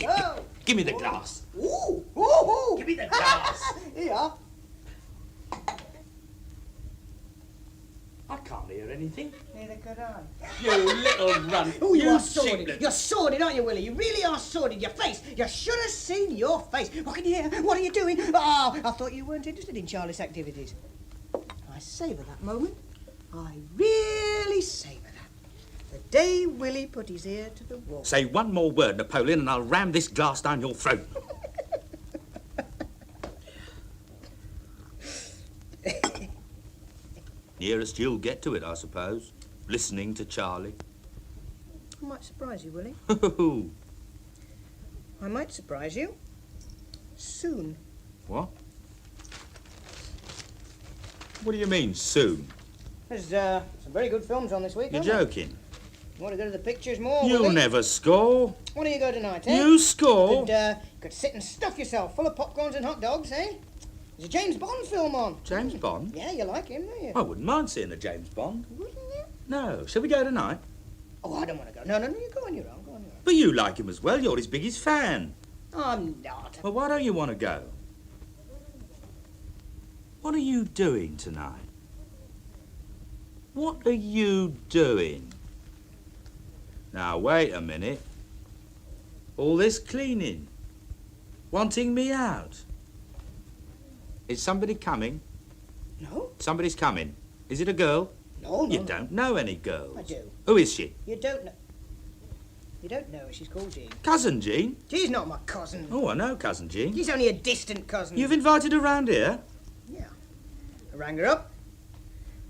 Oh.
Give me the glass.
Ooh. Ooh.
Give me the glass.
Here.
I can't hear anything.
Neither could I.
You little runt.
Oh, you are
cheap
sordid. You're sordid, aren't you, Willie? You really are sordid. Your face. You should have seen your face. What can you hear? What are you doing? Oh, I thought you weren't interested in Charlie's activities. I savour that moment. I really savour that. The day Willie put his ear to the wall.
Say one more word, Napoleon, and I'll ram this glass down your throat. Nearest you'll get to it, I suppose. Listening to Charlie.
I might surprise you, Willie.
What?
I might surprise you. Soon.
What do you mean, soon?
There's some very good films on this week,
You're
aren't there?
joking.
You want to go to the pictures more,
You'll
Willie?
never score.
What do you go tonight, eh?
You score?
Could sit and stuff yourself full of popcorns and hot dogs, eh? There's a James Bond film on.
James Bond?
Yeah, you like him, don't you?
I wouldn't mind seeing a James Bond.
Wouldn't you?
No. Shall we go tonight?
Oh, I don't want to go. No, you go on your own. Go on your own.
But you like him as well. You're his biggest fan.
I'm not.
Well, why don't you want to go? What are you doing tonight? What are you doing? Now, wait a minute. All this cleaning. Wanting me out. Is somebody coming?
No.
Somebody's coming. Is it a girl?
No.
You don't know any girls.
I do.
Who is she?
You don't know. You don't know her. She's called Jean.
Cousin Jean?
She's not my cousin.
Oh, I know Cousin Jean.
She's only a distant cousin.
You've invited her round here?
Yeah. I rang her up.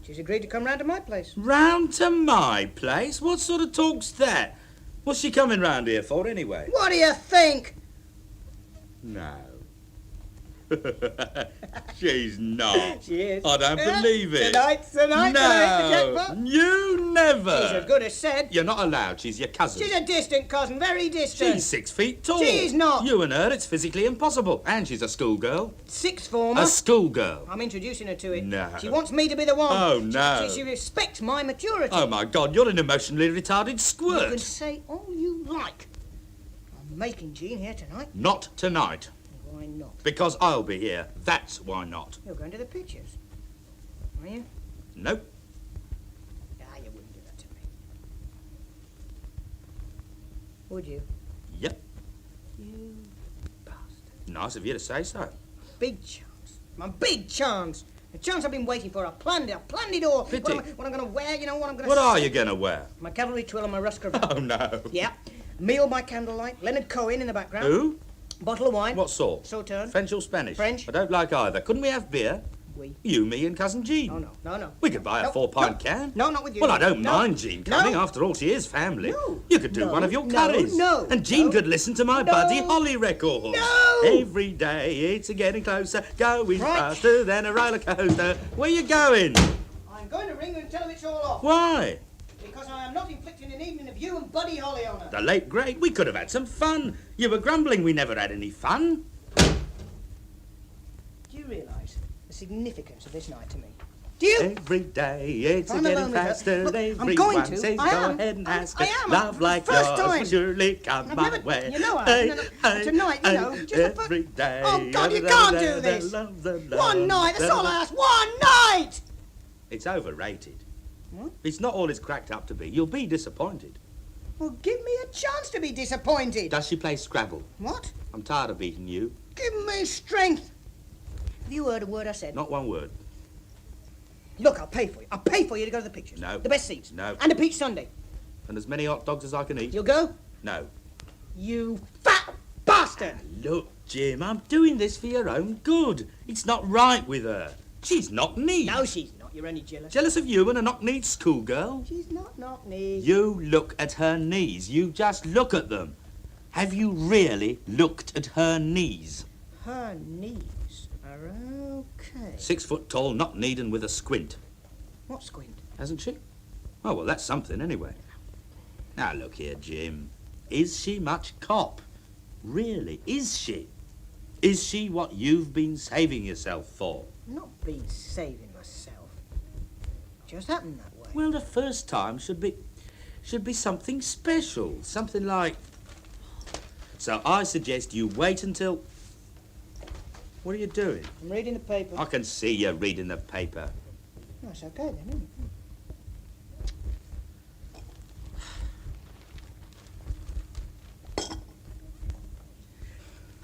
She's agreed to come round to my place.
Round to my place? What sort of talk's that? What's she coming round here for, anyway?
What do you think?
No. She's not.
She is.
I don't believe it.
Tonight's the night.
No, you never.
She's as good as said.
You're not allowed. She's your cousin.
She's a distant cousin, very distant.
She's 6 feet tall.
She's not.
You and her, it's physically impossible. And she's a schoolgirl.
Sixth former.
A schoolgirl.
I'm introducing her to it.
No.
She wants me to be the one.
Oh, no.
She respects my maturity.
Oh, my God, you're an emotionally retarded squirt.
You can say all you like. I'm making Jean here tonight.
Not tonight.
Why not?
Because I'll be here. That's why not.
You're going to the pictures. Are you?
Nope.
Ah, Would you?
Yep.
You bastard.
Nice of you to say so.
Big chance. My big chance. The chance I've been waiting for. I planned it all.
Pity.
What I'm going to wear, you know, what I'm going to
What are you going to wear?
My cavalry twill and my rust cravat.
Oh, no.
Yeah. Meal by candlelight. Leonard Cohen in the background.
Who?
Bottle of wine.
What sort?
Sauterne.
French or Spanish?
French.
I don't like either. Couldn't we have beer?
We.
You, me, and Cousin Jean.
Oh, no. No.
We could buy a 4-pint can.
No, not with you.
Well, I don't
No.
mind Jean coming.
No.
After all, she is family.
No.
You could do
No.
one of your
No.
curries.
No.
And Jean
No.
could listen to my
No.
Buddy Holly record.
No.
Every day it's getting closer, going
Right.
faster than a roller coaster. Where you going?
I'm going to ring and tell them it's all off.
Why?
Because I am not inflicting an evening of you and Buddy Holly on her.
The late great. We could have had some fun. You were grumbling we never had any fun.
Do you realise the significance of this night to me? Do you?
Every day it's
I'm
getting
alone with her.
faster.
Look, I'm
Everyone
going to.
says
I
go
am.
ahead and ask her.
I am.
Love like
First
yours
time.
will surely come
I've
my
never-
way.
you know I-
Hey,
no, no,
hey,
tonight, you know,
hey,
just the fir-
every day.
Oh, God, you can't do this. One night, that's all I ask. One night!
It's overrated.
What?
It's not all it's cracked up to be. You'll be disappointed.
Well, give me a chance to be disappointed.
Does she play Scrabble?
What?
I'm tired of beating you.
Give me strength. Have you heard a word I said?
Not one word.
Look, I'll pay for you. I'll pay for you to go to the pictures.
No.
The best seats.
No.
And a peach sundae.
And as many hot dogs as I can eat.
You'll go?
No.
You fat bastard!
Look, Jim, I'm doing this for your own good. It's not right with her. She's knock-kneed.
No, she's not. You're only jealous.
Jealous of you and a knock-kneed schoolgirl?
She's not knock-kneed.
You look at her knees. You just look at them. Have you really looked at her knees?
Her knees are okay.
6 foot tall, knock-kneed and with a squint.
What squint?
Hasn't she? Oh, well, that's something anyway. Now, look here, Jim. Is she much cop? Really, is she? Is she what you've been saving yourself for?
I'm not been saving myself. Just happened that way.
Well, the first time should be something special. Something like... So I suggest you wait until... What are you doing?
I'm reading the paper.
I can see you reading the paper.
That's okay then, isn't it?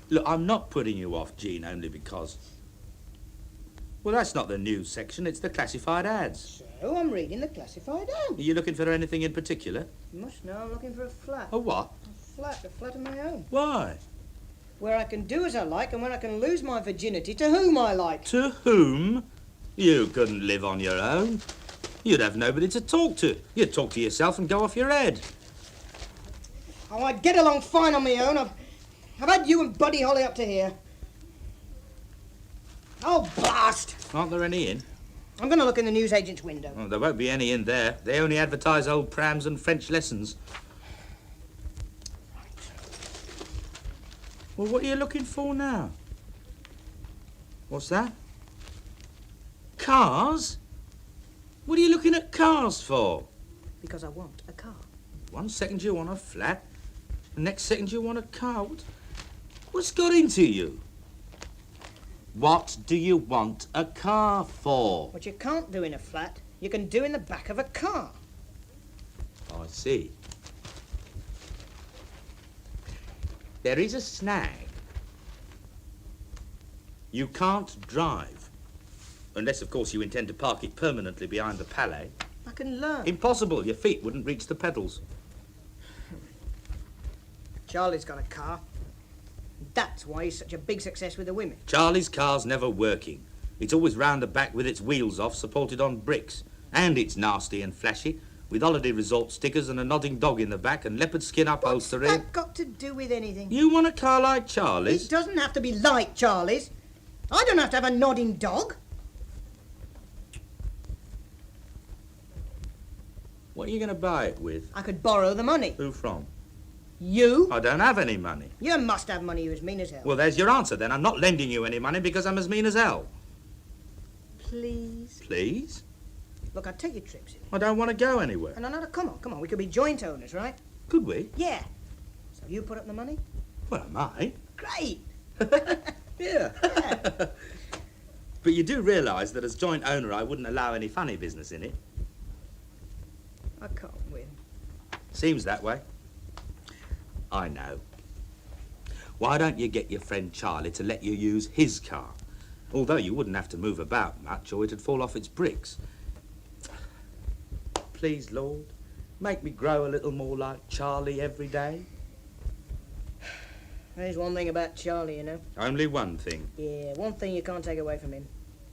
Look, I'm not putting you off, Jean, only because... Well, that's not the news section, it's the classified ads.
So I'm reading the classified ad.
Are you looking for anything in particular?
You must know I'm looking for a flat.
A what?
A flat of my own.
Why?
Where I can do as I like and when I can lose my virginity to whom I like.
To whom? You couldn't live on your own. You'd have nobody to talk to. You'd talk to yourself and go off your head.
Oh, I'd get along fine on my own. I've had you and Buddy Holly up to here. Oh, blast!
Aren't there any in?
I'm going to look in the newsagent's window.
Oh, there won't be any in there. They only advertise old prams and French lessons. Well, what are you looking for now? What's that? Cars? What are you looking at cars for?
Because I want a car.
1 second you want a flat, the next second you want a car. What's got into you? What do you want a car for?
What you can't do in a flat, you can do in the back of a car.
Oh, I see. There is a snag. You can't drive. Unless, of course, you intend to park it permanently behind the palais.
I can learn.
Impossible. Your feet wouldn't reach the pedals.
Charlie's got a car. That's why he's such a big success with the women.
Charlie's car's never working. It's always round the back with its wheels off, supported on bricks. And it's nasty and flashy, with holiday resort stickers and a nodding dog in the back and leopard skin upholstery.
What's that got to do with anything?
You want a car like Charlie's?
It doesn't have to be like Charlie's. I don't have to have a nodding dog.
What are you going to buy it with?
I could borrow the money.
Who from?
You?
I don't have any money.
You must have money, you're as mean as hell.
Well, there's your answer then. I'm not lending you any money because I'm as mean as hell.
Please?
Please?
Look, I'll take your trips in.
I don't want to go anywhere.
No, come on. We could be joint owners, right?
Could we?
Yeah. So you put up the money?
Well, I might.
Great.
Yeah. But you do realise that as joint owner I wouldn't allow any funny business in it.
I can't win.
Seems that way. I know. Why don't you get your friend Charlie to let you use his car? Although you wouldn't have to move about much or it'd fall off its bricks. Please, Lord, make me grow a little more like Charlie every day.
There's one thing about Charlie, you know.
Only one thing.
Yeah, one thing you can't take away from him.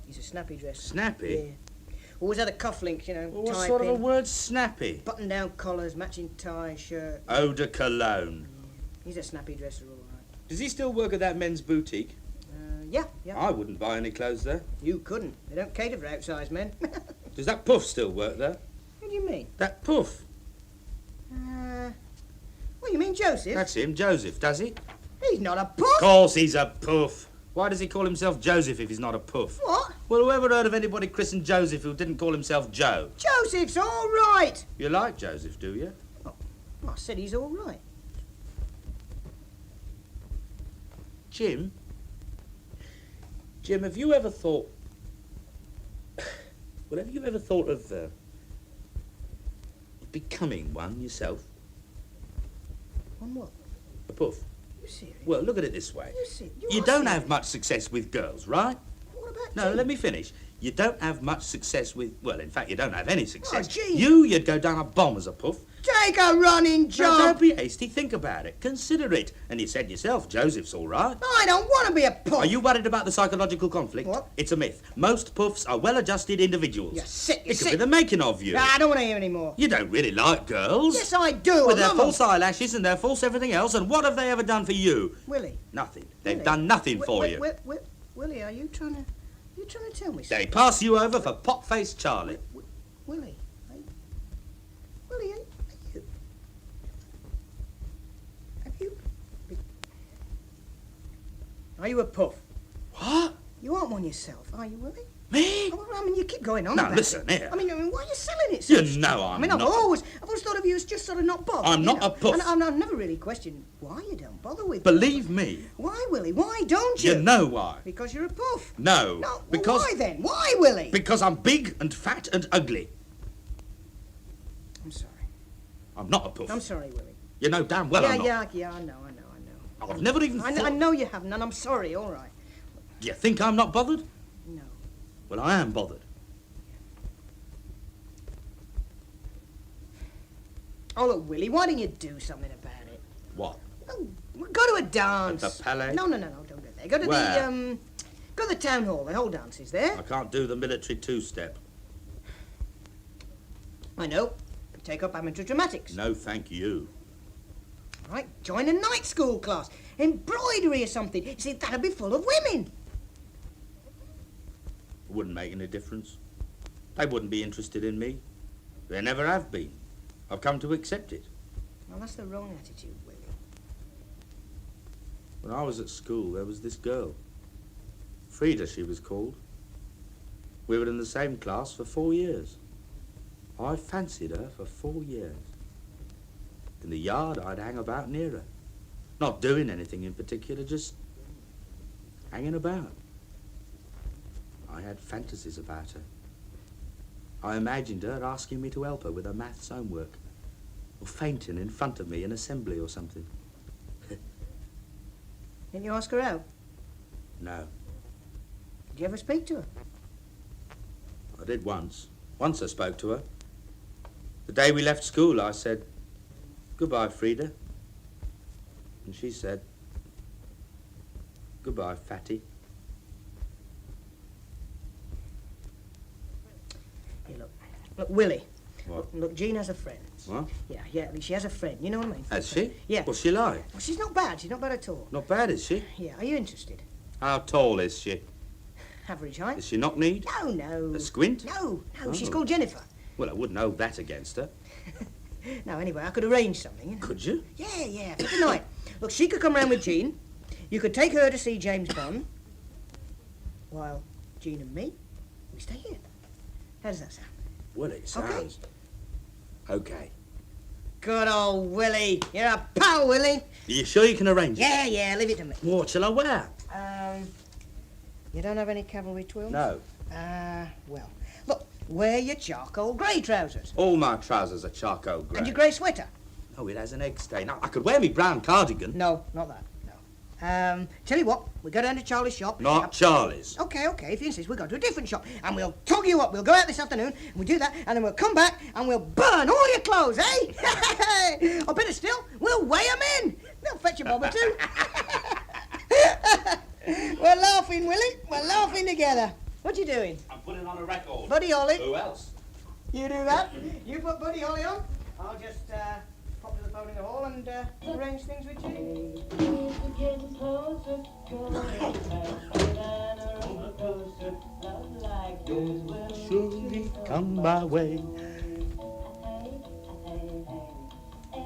He's a snappy dresser.
Snappy?
Yeah. Always had a cufflinks, you know.
Well, what
tie
sort of a
pin,
word's snappy?
button-down collars, matching tie, shirt.
Eau de cologne.
He's a snappy dresser, all right.
Does he still work at that men's boutique?
Yeah.
I wouldn't buy any clothes there.
You couldn't. They don't cater for outsized men.
Does that Puff still work there?
What do you mean?
That Puff?
What, you mean Joseph?
That's him, Joseph, does he?
He's not a puff.
Of course he's a Puff. Why does he call himself Joseph if he's not a Puff?
What?
Well, whoever heard of anybody christened Joseph who didn't call himself Joe?
Joseph's all right.
You like Joseph, do you?
Well, I said he's all right.
Jim, have you ever thought... Well, have you ever thought of becoming one yourself?
On what?
A Puff?
You serious?
Well, look at it this way. You
are
don't
serious.
have much success with girls, right?
What about
No,
Jim?
let me finish. You don't have much success with... Well, in fact, you don't have any success.
Oh, gee.
You'd go down a bomb as a Puff.
Take a running
Now,
job.
don't be hasty. Think about it. Consider it. And you said yourself, Joseph's all right.
I don't want to be a puff.
Are you worried about the psychological conflict?
What?
It's a myth. Most puffs are well-adjusted individuals.
You're sick.
It could be the making of you.
I don't want to hear any more.
You don't really like girls.
Yes, I do.
With
I
their
love
false
'em.
eyelashes and their false everything else, and what have they ever done for you?
Willie.
Nothing. They've
Willie.
done nothing for you.
Willie, are you trying to tell me
They
something?
pass you over for pot-faced Charlie.
Willie, Willie, are you? Have you? Are you a puff?
What?
You aren't one yourself, are you, Willie?
Me?
Oh, well, I mean, you keep going on
Now,
about
listen
it.
here.
I mean, why are you selling it so
You know I'm
I mean, I've
not.
always thought of you as just sort of not bothered.
I'm
you
not
know.
a puff.
And I've never really questioned why you don't bother with
Believe me.
Why, Willie? Why don't you?
You know why.
Because you're a puff.
No.
No, well,
because
why then? Why, Willie?
Because I'm big and fat and ugly.
I'm sorry.
I'm not a puff.
I'm sorry, Willie.
You know damn well I'm not.
Yeah, I know.
I've never even
I
thought...
know you haven't, and I'm sorry, all right.
Do you think I'm not bothered?
No.
Well, I am bothered.
Oh, look, Willie, why don't you do something about it?
What?
Oh, go to a dance.
At the Palais?
No, don't go there. Go to
Where?
go to the town hall. The whole dance is there.
I can't do the military two-step.
I know. Take up amateur dramatics.
No, thank you.
All right, join a night school class. Embroidery or something. You see, that'd be full of women.
It wouldn't make any difference. They wouldn't be interested in me. They never have been. I've come to accept it.
Well, that's the wrong attitude, Willie.
When I was at school, there was this girl. Frida, she was called. We were in the same class for 4 years. I fancied her for 4 years. In the yard, I'd hang about near her. Not doing anything in particular, just hanging about. I had fantasies about her. I imagined her asking me to help her with her maths homework, or fainting in front of me in assembly or something.
Didn't you ask her out?
No,
Did you ever speak to her?
I did once. Once I spoke to her. The day we left school, I said, "Goodbye, Frida." And she said, "Goodbye, Fatty."
Hey, look, Willie.
What?
Look, Jean has a friend.
What?
Yeah, she has a friend. You know what I mean?
Has she?
Yeah.
What's she like?
Well, she's not bad. She's not bad at all.
Not bad, is she?
Yeah, are you interested?
How tall is she?
Average height?
Is she knock-kneed?
No.
A squint?
No, she's
Oh.
called Jennifer.
Well, I wouldn't hold that against her.
No, anyway, I could arrange something. You know?
Could you?
Yeah, for tonight. Look, she could come round with Jean. You could take her to see James Bond, while Jean and me, we stay here. How does that sound?
Well, it sounds... Okay.
Good old Willie. You're a pal, Willie.
Are you sure you can arrange it?
Yeah, leave it to me.
What shall I wear?
You don't have any cavalry twills?
No.
Well, look, wear your charcoal grey trousers.
All my trousers are charcoal grey.
And your grey sweater.
Oh, it has an egg stain. I could wear me brown cardigan.
No, not that, no. Tell you what, we go down to Charlie's shop.
Not Charlie's.
Okay, if you insist, we'll go to a different shop and we'll tog you up. We'll go out this afternoon and we'll do that and then we'll come back and we'll burn all your clothes, eh? Or better still, we'll weigh 'em in. They'll fetch a bob or two. We're laughing, Willie. We're laughing together. What you doing?
I'm putting on a record.
Buddy Holly.
Who else?
You do that. You put Buddy Holly on. I'll just pop to the phone in the hall and arrange things with you.
Surely come my way.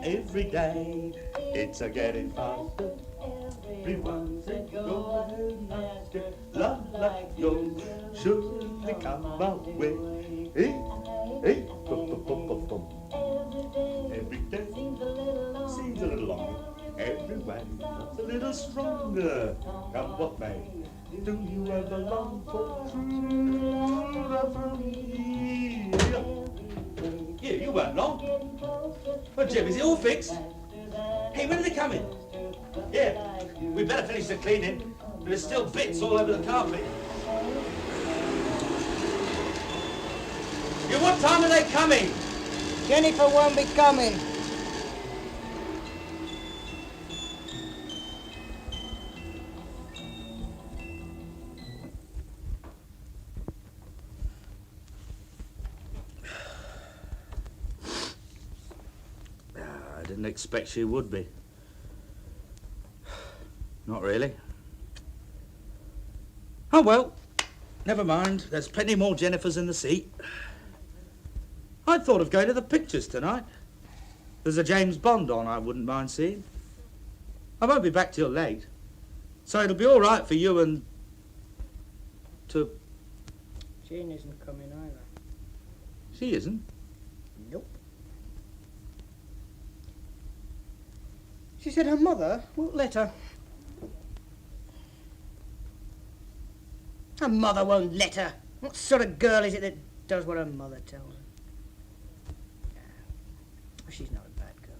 Every day it's a getting faster. Everyone's a going after love like yours. Surely come my way. Hey, hey, bum, bum, bum, bum, bum. Every day seems a little longer. Every way a little stronger. Come what may. Do you ever long for true love from me? Yeah, you weren't long. Well, Jim, is it all fixed? Hey, when are they coming? Yeah, we better finish the cleaning. There's still bits all over the carpet. Yeah, what time are they coming?
Jennifer won't be coming.
I didn't expect she would be. Not really. Oh, well, never mind. There's plenty more Jennifers in the seat. I'd thought of going to the pictures tonight. There's a James Bond on I wouldn't mind seeing. I won't be back till late. So it'll be all right for you and... to...
Jean isn't coming either.
She isn't?
Nope. She said her mother won't let her. Her mother won't let her. What sort of girl is it that does what her mother tells her? Oh, she's not a bad girl.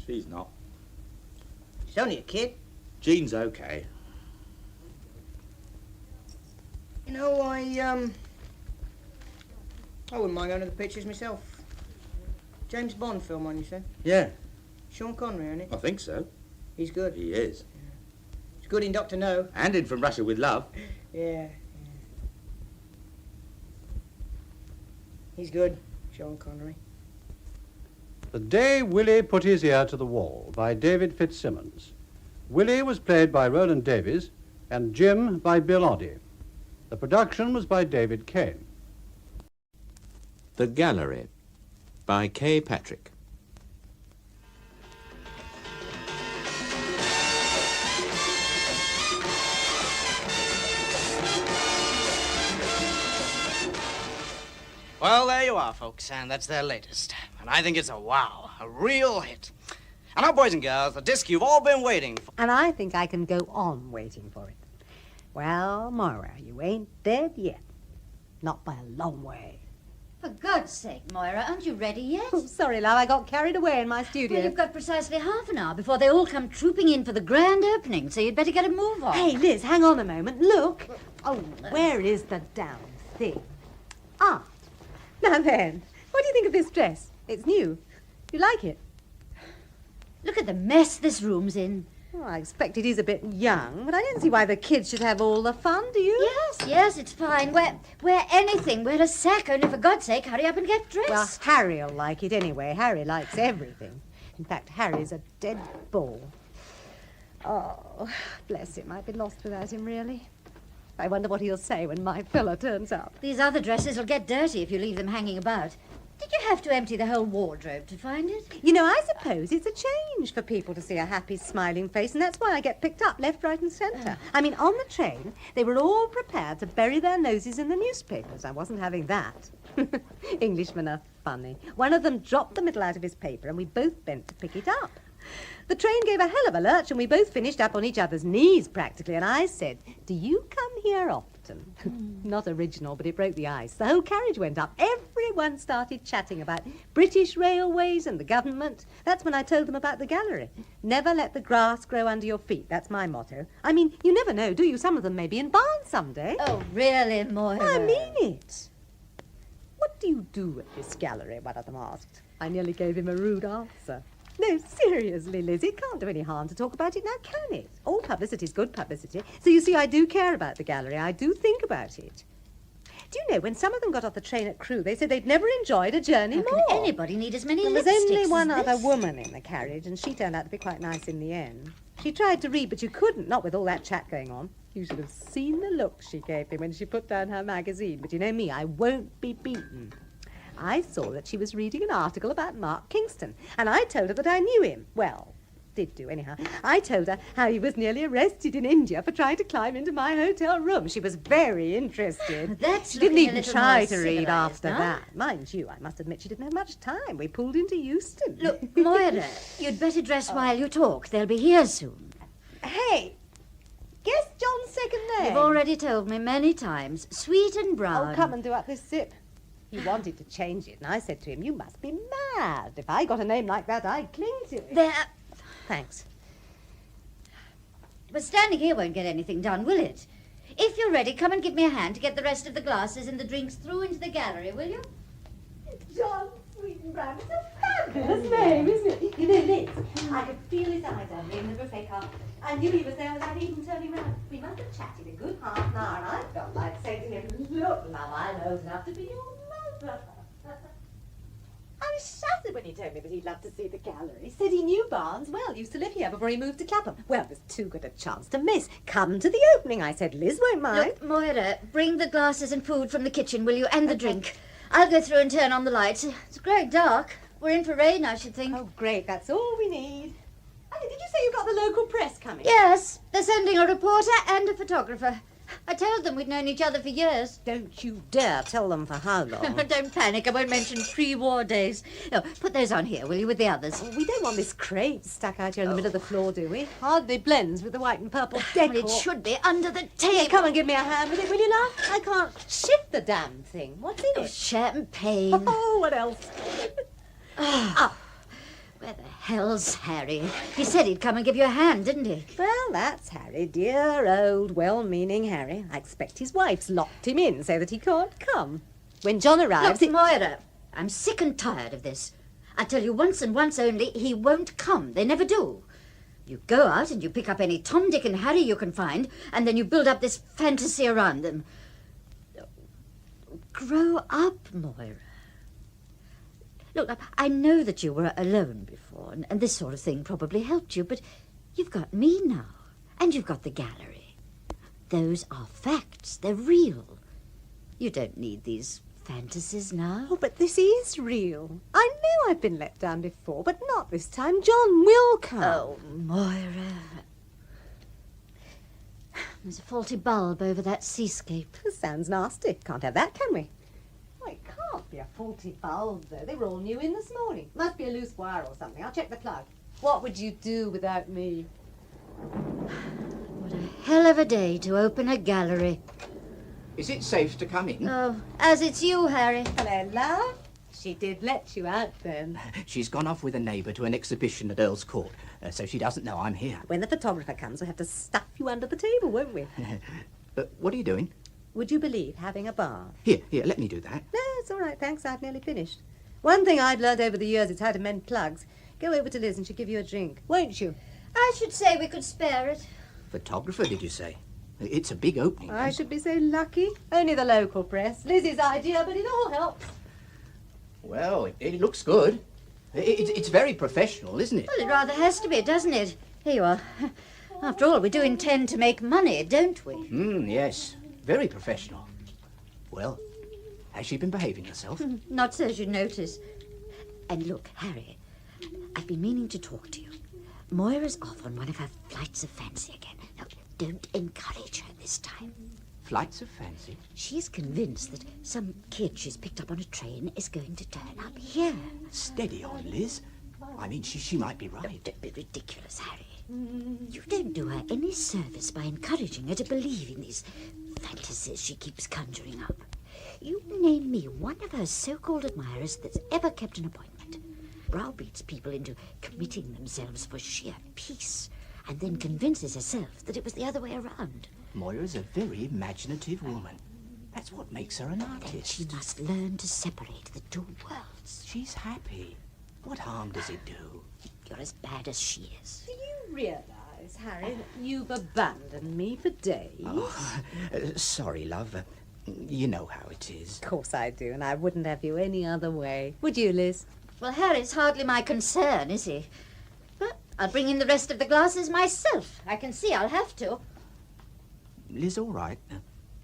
She's not.
She's only a kid.
Jean's okay.
You know, I wouldn't mind going to the pictures myself. James Bond film on, you said?
Yeah,
Sean Connery, isn't it?
I think so.
He's good.
He is.
He's good in Dr. No.
And in From Russia with Love.
Yeah. He's good, Sean Connery.
The Day Willie Put His Ear to the Wall by David Fitzsimmons. Willie was played by Roland Davies and Jim by Bill Oddie. The production was by David Kane.
The Gallery by K. Patrick.
Well, there you are, folks, and that's their latest. And I think it's a wow, a real hit. And now, boys and girls, the disc you've all been waiting for.
And I think I can go on waiting for it. Well, Moira, you ain't dead yet. Not by a long way.
For God's sake, Moira, aren't you ready yet?
Oh, sorry, love, I got carried away in my studio.
Well, you've got precisely half an hour before they all come trooping in for the grand opening, so you'd better get a move on.
Hey, Liz, hang on a moment. Look. Oh, where is the damn thing? Ah. Now then, what do you think of this dress? It's new. You like it?
Look at the mess this room's in.
Well, I expect it is a bit young, but I don't see why the kids should have all the fun, do you?
Yes, it's fine. Wear anything. Wear a sack, only for God's sake, hurry up and get dressed.
Well, Harry'll like it anyway. Harry likes everything. In fact, Harry's a dead ball. Oh, bless him. I'd be lost without him, really. I wonder what he'll say when my fella turns up.
These other dresses will get dirty if you leave them hanging about. Did you have to empty the whole wardrobe to find it?
You know, I suppose it's a change for people to see a happy, smiling face, and that's why I get picked up left, right, and centre. I mean, on the train, they were all prepared to bury their noses in the newspapers. I wasn't having that. Englishmen are funny. One of them dropped the middle out of his paper, and we both bent to pick it up. The train gave a hell of a lurch, and we both finished up on each other's knees, practically, and I said, "Do you come here often?" Not original, but it broke the ice. The whole carriage went up. Every everyone started chatting about British railways and the government. That's when I told them about the gallery. Never let the grass grow under your feet. That's my motto. I mean, you never know, do you? Some of them may be in Barnes someday.
Oh, really, Moira?
I mean it. What do you do at this gallery? One of them asked. I nearly gave him a rude answer. No, seriously, Liz, it can't do any harm to talk about it now, can it? All publicity's good publicity. So you see, I do care about the gallery. I do think about it. Do you know, when some of them got off the train at Crewe, they said they'd never enjoyed a journey more.
Can anybody need as many
There was
lipsticks
only one
as
other
this?
woman in the carriage, and she turned out to be quite nice in the end. She tried to read, but you couldn't, not with all that chat going on. You should have seen the look she gave me when she put down her magazine. But you know me, I won't be beaten. I saw that she was reading an article about Mark Kingston, and I told her that I knew him. Well, did do anyhow. I told her how he was nearly arrested in India for trying to climb into my hotel room. She was very interested.
That's
she didn't
looking a
even
little
try
more
to read
civilised,
after
huh?
that. Mind you, I must admit she didn't have much time. We pulled into Euston.
Look, Moira, you'd better dress while you talk. They'll be here soon.
Hey, guess John's second name.
You've already told me many times. Sweet and brown.
Oh, come and do up this sip. He wanted to change it, and I said to him, you must be mad. If I got a name like that, I'd cling to it.
There.
Thanks.
But standing here won't get anything done, will it? If you're ready, come and give me a hand to get the rest of the glasses and the drinks through into the gallery, will you?
John Sweet and Brown. It's a fabulous name, isn't it? You know, Liz, I could feel his eyes on me in the buffet car. I knew he was there without even turning round. We must have chatted a good half an hour, and I felt like saying to him, look, love, I'm old enough to be your mother. I was shattered when he told me that he'd love to see the gallery. He said he knew Barnes well, used to live here before he moved to Clapham. Well, it was too good a chance to miss. Come to the opening, I said. Liz won't mind.
Look, Moira, bring the glasses and food from the kitchen, will you? And the drink. I'll go through and turn on the lights. It's growing dark. We're in for rain, I should think.
Oh, great. That's all we need. Hey, did you say you've got the local press coming?
Yes, they're sending a reporter and a photographer. I told them we'd known each other for years.
Don't you dare tell them for how long.
Don't panic, I won't mention pre-war days. No, put those on here, will you, with the others?
We don't want this crate stuck out here in the middle of the floor, do we? Hardly blends with the white and purple decor.
It should be under the table.
Here, come and give me a hand with it, will you, love? I can't shift the damn thing. What's in it?
Champagne.
Oh, what else?
Oh, where the hell's Harry? He said he'd come and give you a hand, didn't he?
Well, that's Harry, dear old well-meaning Harry. I expect his wife's locked him in so that he can't come. When John arrives...
Look, Moira, I'm sick and tired of this. I tell you once and once only, he won't come. They never do. You go out and you pick up any Tom, Dick and Harry you can find, and then you build up this fantasy around them. Grow up, Moira. Look, I know that you were alone before, and this sort of thing probably helped you, but you've got me now, and you've got the gallery. Those are facts. They're real. You don't need these fantasies now.
Oh, but this is real. I know I've been let down before, but not this time. John will come.
Oh, Moira. There's a faulty bulb over that seascape.
That sounds nasty. Can't have that, can we? Oh, it can't be a faulty bulb, though. They were all new in this morning. Must be a loose wire or something. I'll check the plug. What would you do without me?
What a hell of a day to open a gallery.
Is it safe to come in?
Oh, as it's you, Harry.
Hello, love. She did let you out, then.
She's gone off with a neighbour to an exhibition at Earl's Court, so she doesn't know I'm here.
When the photographer comes, we'll have to stuff you under the table, won't we?
What are you doing?
Would you believe having a bath?
Here, let me do that.
No, it's all right, thanks. I've nearly finished. One thing I've learned over the years is how to mend plugs. Go over to Liz and she'll give you a drink, won't you?
I should say we could spare it.
Photographer, did you say? It's a big opening.
I should be so lucky. Only the local press. Liz's idea, but it all helps.
Well, it looks good. It's very professional, isn't it?
Well, it rather has to be, doesn't it? Here you are. After all, we do intend to make money, don't we?
Yes. Very professional. Well, has she been behaving herself?
Not so as you notice. And look, Harry, I've been meaning to talk to you. Moira's off on one of her flights of fancy again. Now, don't encourage her this time.
Flights of fancy?
She's convinced that some kid she's picked up on a train is going to turn up here.
Steady on, Liz. I mean, she might be right.
Don't be ridiculous, Harry. You don't do her any service by encouraging her to believe in these fantasies she keeps conjuring up.
You name me one of her so-called admirers that's ever kept an appointment. Browbeats people into committing themselves for sheer peace, and then convinces herself that it was the other way around.
Moira's a very imaginative woman. That's what makes her an artist.
Then she must learn to separate the two worlds.
She's happy. What harm does it do?
You're as bad as she is.
Do you realise, Harry, that you've abandoned me for days?
Oh, sorry, love. You know how it is.
Of course I do, and I wouldn't have you any other way. Would you, Liz?
Well, Harry's hardly my concern, is he? But I'll bring in the rest of the glasses myself. I can see I'll have to.
Liz all right?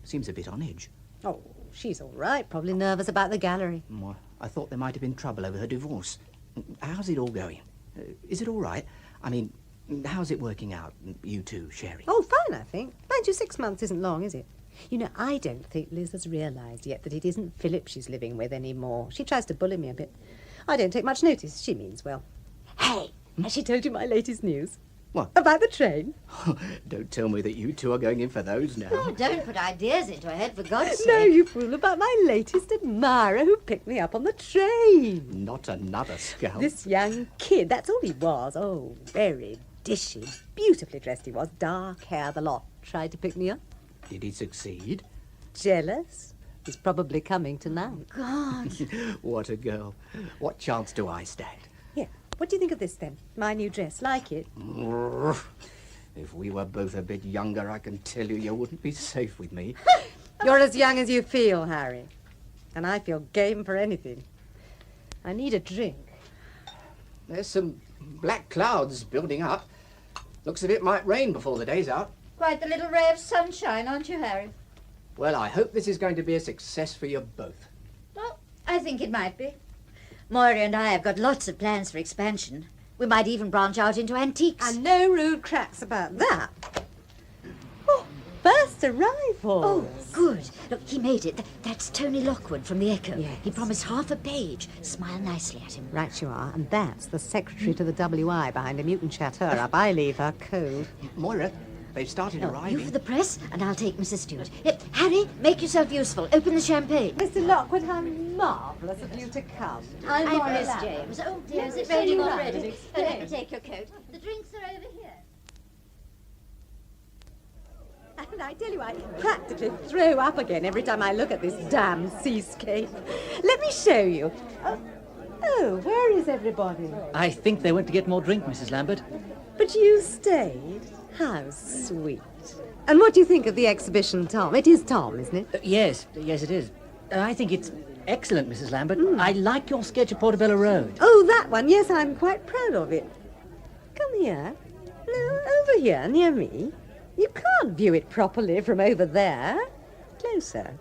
Seems a bit on edge.
Oh, she's all right. Probably nervous about the gallery.
Well, I thought there might have been trouble over her divorce. How's it all going? Is it all right? I mean, how's it working out, you two sharing?
Oh, fine, I think. Mind you, 6 months isn't long, is it? You know, I don't think Liz has realised yet that it isn't Philip she's living with anymore. She tries to bully me a bit. I don't take much notice. She means well. Hey, has she told you my latest news?
What?
About the train?
Don't tell me that you two are going in for those now.
Oh, don't put ideas into her head, for God's sake.
No, you fool, about my latest admirer who picked me up on the train.
Not another scout.
This young kid, that's all he was. Oh, very dishy. Beautifully dressed he was, dark hair, the lot. Tried to pick me up.
Did he succeed?
Jealous? He's probably coming tonight.
God.
What a girl. What chance do I stand?
Here, what do you think of this, then? My new dress, like it?
If we were both a bit younger, I can tell you wouldn't be safe with me.
You're as young as you feel, Harry. And I feel game for anything. I need a drink.
There's some black clouds building up. Looks as if it might rain before the day's out.
Quite the little ray of sunshine, aren't you, Harry?
Well, I hope this is going to be a success for you both.
Well, I think it might be. Moira and I have got lots of plans for expansion. We might even branch out into antiques.
And no rude cracks about that. Oh, first arrival.
Oh, good. Look, he made it. That's Tony Lockwood from the Echo.
Yes.
He promised half a page. Smile nicely at him.
Right you are. And that's the secretary to the WI behind a mutant chateau up. I leave her cold.
Moira, they've started arriving.
You for the press, and I'll take Mrs. Stewart. Harry, make yourself useful. Open the champagne.
Mr. Lockwood, how marvellous of you to come.
I'm
Moira
Miss
Lambert.
James. Oh, dear, is
Let me
it
show
raining
you round
already?
and
Let
explain.
me take your coat. The drinks are over here.
And I tell you, I practically throw up again every time I look at this damn seascape. Let me show you. Oh, where is everybody?
I think they went to get more drink, Mrs. Lambert.
But you stayed? How sweet. And what do you think of the exhibition, Tom? It is Tom, isn't it?
Yes, it is. I think it's excellent, Mrs. Lambert. I like your sketch of Portobello Road.
Oh, that one. Yes, I'm quite proud of it. Come here. No, over here, near me. You can't view it properly from over there. Closer.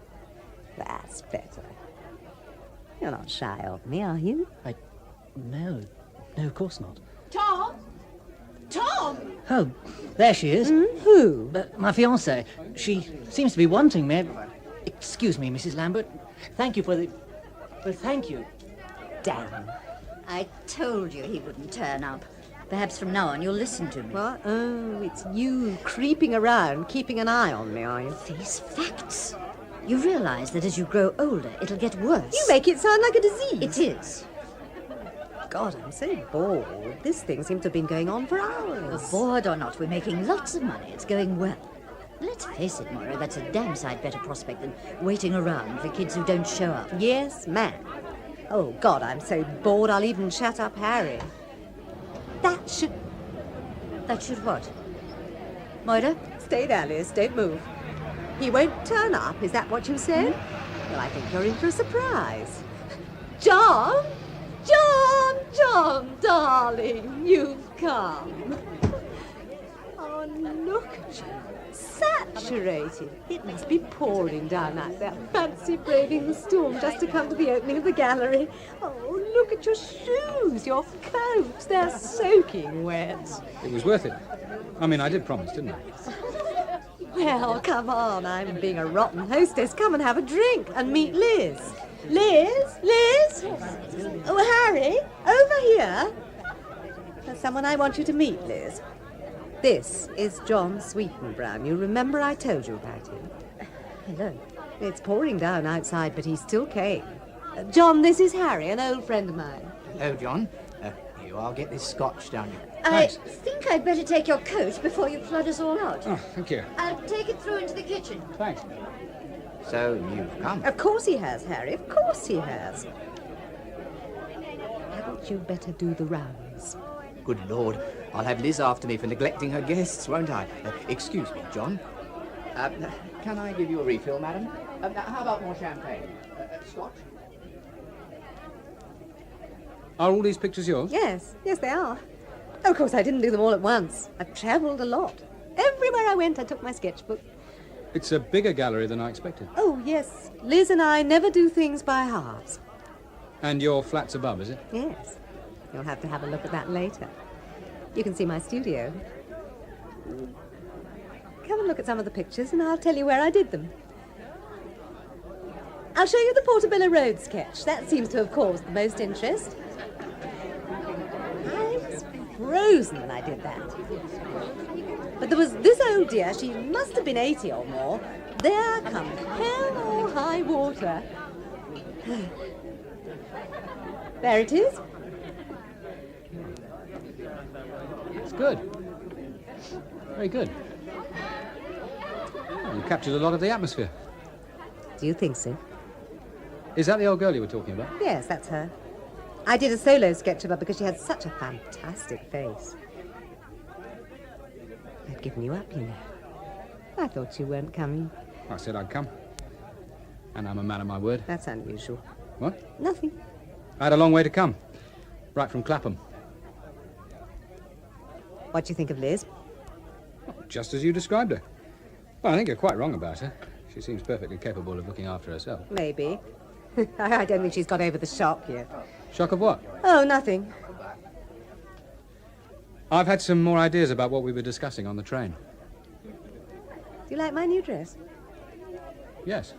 That's better. You're not shy of me, are you?
No, of course not.
Tom? Tom!
Oh, there she is.
Who?
My fiancée. She seems to be wanting me. Excuse me, Mrs. Lambert. Thank you for the... Well, thank you.
Damn.
I told you he wouldn't turn up. Perhaps from now on you'll listen to me.
What? Oh, it's you creeping around, keeping an eye on me, are you?
Face facts. You realise that as you grow older, it'll get worse.
You make it sound like a disease.
It is.
God, I'm so bored. This thing seems to have been going on for hours.
Bored or not, we're making lots of money. It's going well. Let's face it, Moira, that's a damn sight better prospect than waiting around for kids who don't show up.
Yes, ma'am. Oh, God, I'm so bored I'll even shut up Harry. That should what?
Moira?
Stay there, Liz. Don't move. He won't turn up, is that what you said? Well, I think you're in for a surprise. John! John, darling, you've come. Oh, look at you. Saturated. It must be pouring down out there. Fancy braving the storm just to come to the opening of the gallery. Oh, look at your shoes, your coat. They're soaking wet.
It was worth it. I mean, I did promise, didn't I?
Well, come on. I'm being a rotten hostess. Come and have a drink and meet Liz. Liz? Oh, Harry, over here. There's someone I want you to meet, Liz. This is John Sweetenbrown. You remember I told you about him?
Hello.
It's pouring down outside, but he still came. John, this is Harry, an old friend of mine.
Hello, John. Here, I'll get this scotch down here.
I think I'd better take your coat before you flood us all out.
Oh, thank you.
I'll take it through into the kitchen.
Thanks.
So you've come.
Of course he has, Harry. Of course he has. Hadn't you better do the rounds?
Good Lord, I'll have Liz after me for neglecting her guests, won't I? Excuse me, John. Can I give you a refill, madam? How about more champagne? Scotch?
Are all these pictures yours?
Yes, yes, they are. Of course, I didn't do them all at once. I've travelled a lot. Everywhere I went, I took my sketchbook.
It's a bigger gallery than I expected.
Oh, yes. Liz and I never do things by halves.
And your flat's above, is it?
Yes. You'll have to have a look at that later. You can see my studio. Come and look at some of the pictures and I'll tell you where I did them. I'll show you the Portobello Road sketch. That seems to have caused the most interest. I was frozen when I did that. But there was this old dear, she must have been 80 or more. There comes hell or high water. There it is.
It's good. Very good. You captured a lot of the atmosphere.
Do you think so?
Is that the old girl you were talking about?
Yes, that's her. I did a solo sketch of her because she had such a fantastic face. I'd given you up, you know. I thought you weren't coming.
I said I'd come. And I'm a man of my word.
That's unusual.
What?
Nothing.
I had a long way to come. Right from Clapham.
What do you think of Liz?
Just as you described her. Well, I think you're quite wrong about her. She seems perfectly capable of looking after herself.
Maybe. I don't think she's got over the shock yet.
Shock of what?
Oh, nothing.
I've had some more ideas about what we were discussing on the train.
Do you like my new dress?
Yes.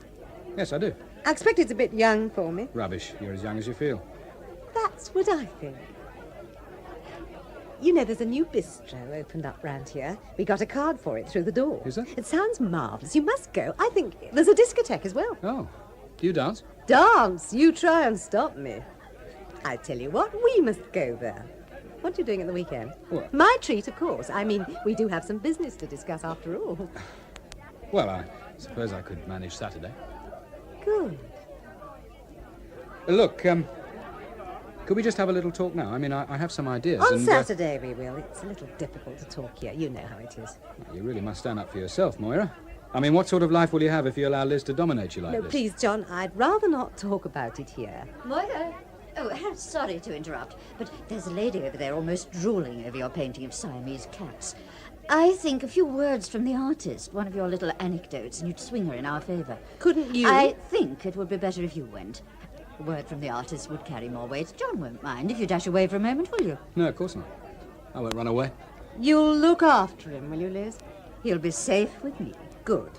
Yes, I do.
I expect it's a bit young for me.
Rubbish. You're as young as you feel.
That's what I think. You know, there's a new bistro opened up round here. We got a card for it through the door.
Is there?
It sounds marvellous. You must go. I think there's a discotheque as well.
Oh. Do you dance?
Dance? You try and stop me. I tell you what, we must go there. What are you doing at the weekend?
What?
My treat, of course. I mean, we do have some business to discuss after all.
Well, I suppose I could manage Saturday.
Good.
Look, could we just have a little talk now? I mean, I have some ideas.
On
and,
Saturday we will. It's a little difficult to talk here. You know how it is.
You really must stand up for yourself, Moira. I mean, what sort of life will you have if you allow Liz to dominate you like
No,
this?
please, John, I'd rather not talk about it here.
Moira. Oh, sorry to interrupt, but there's a lady over there almost drooling over your painting of Siamese cats. I think a few words from the artist, one of your little anecdotes, and you'd swing her in our favour.
Couldn't you?
I think it would be better if you went. A word from the artist would carry more weight. John won't mind if you dash away for a moment, will you?
No, of course not. I won't run away.
You'll look after him, will you, Liz?
He'll be safe with me.
Good.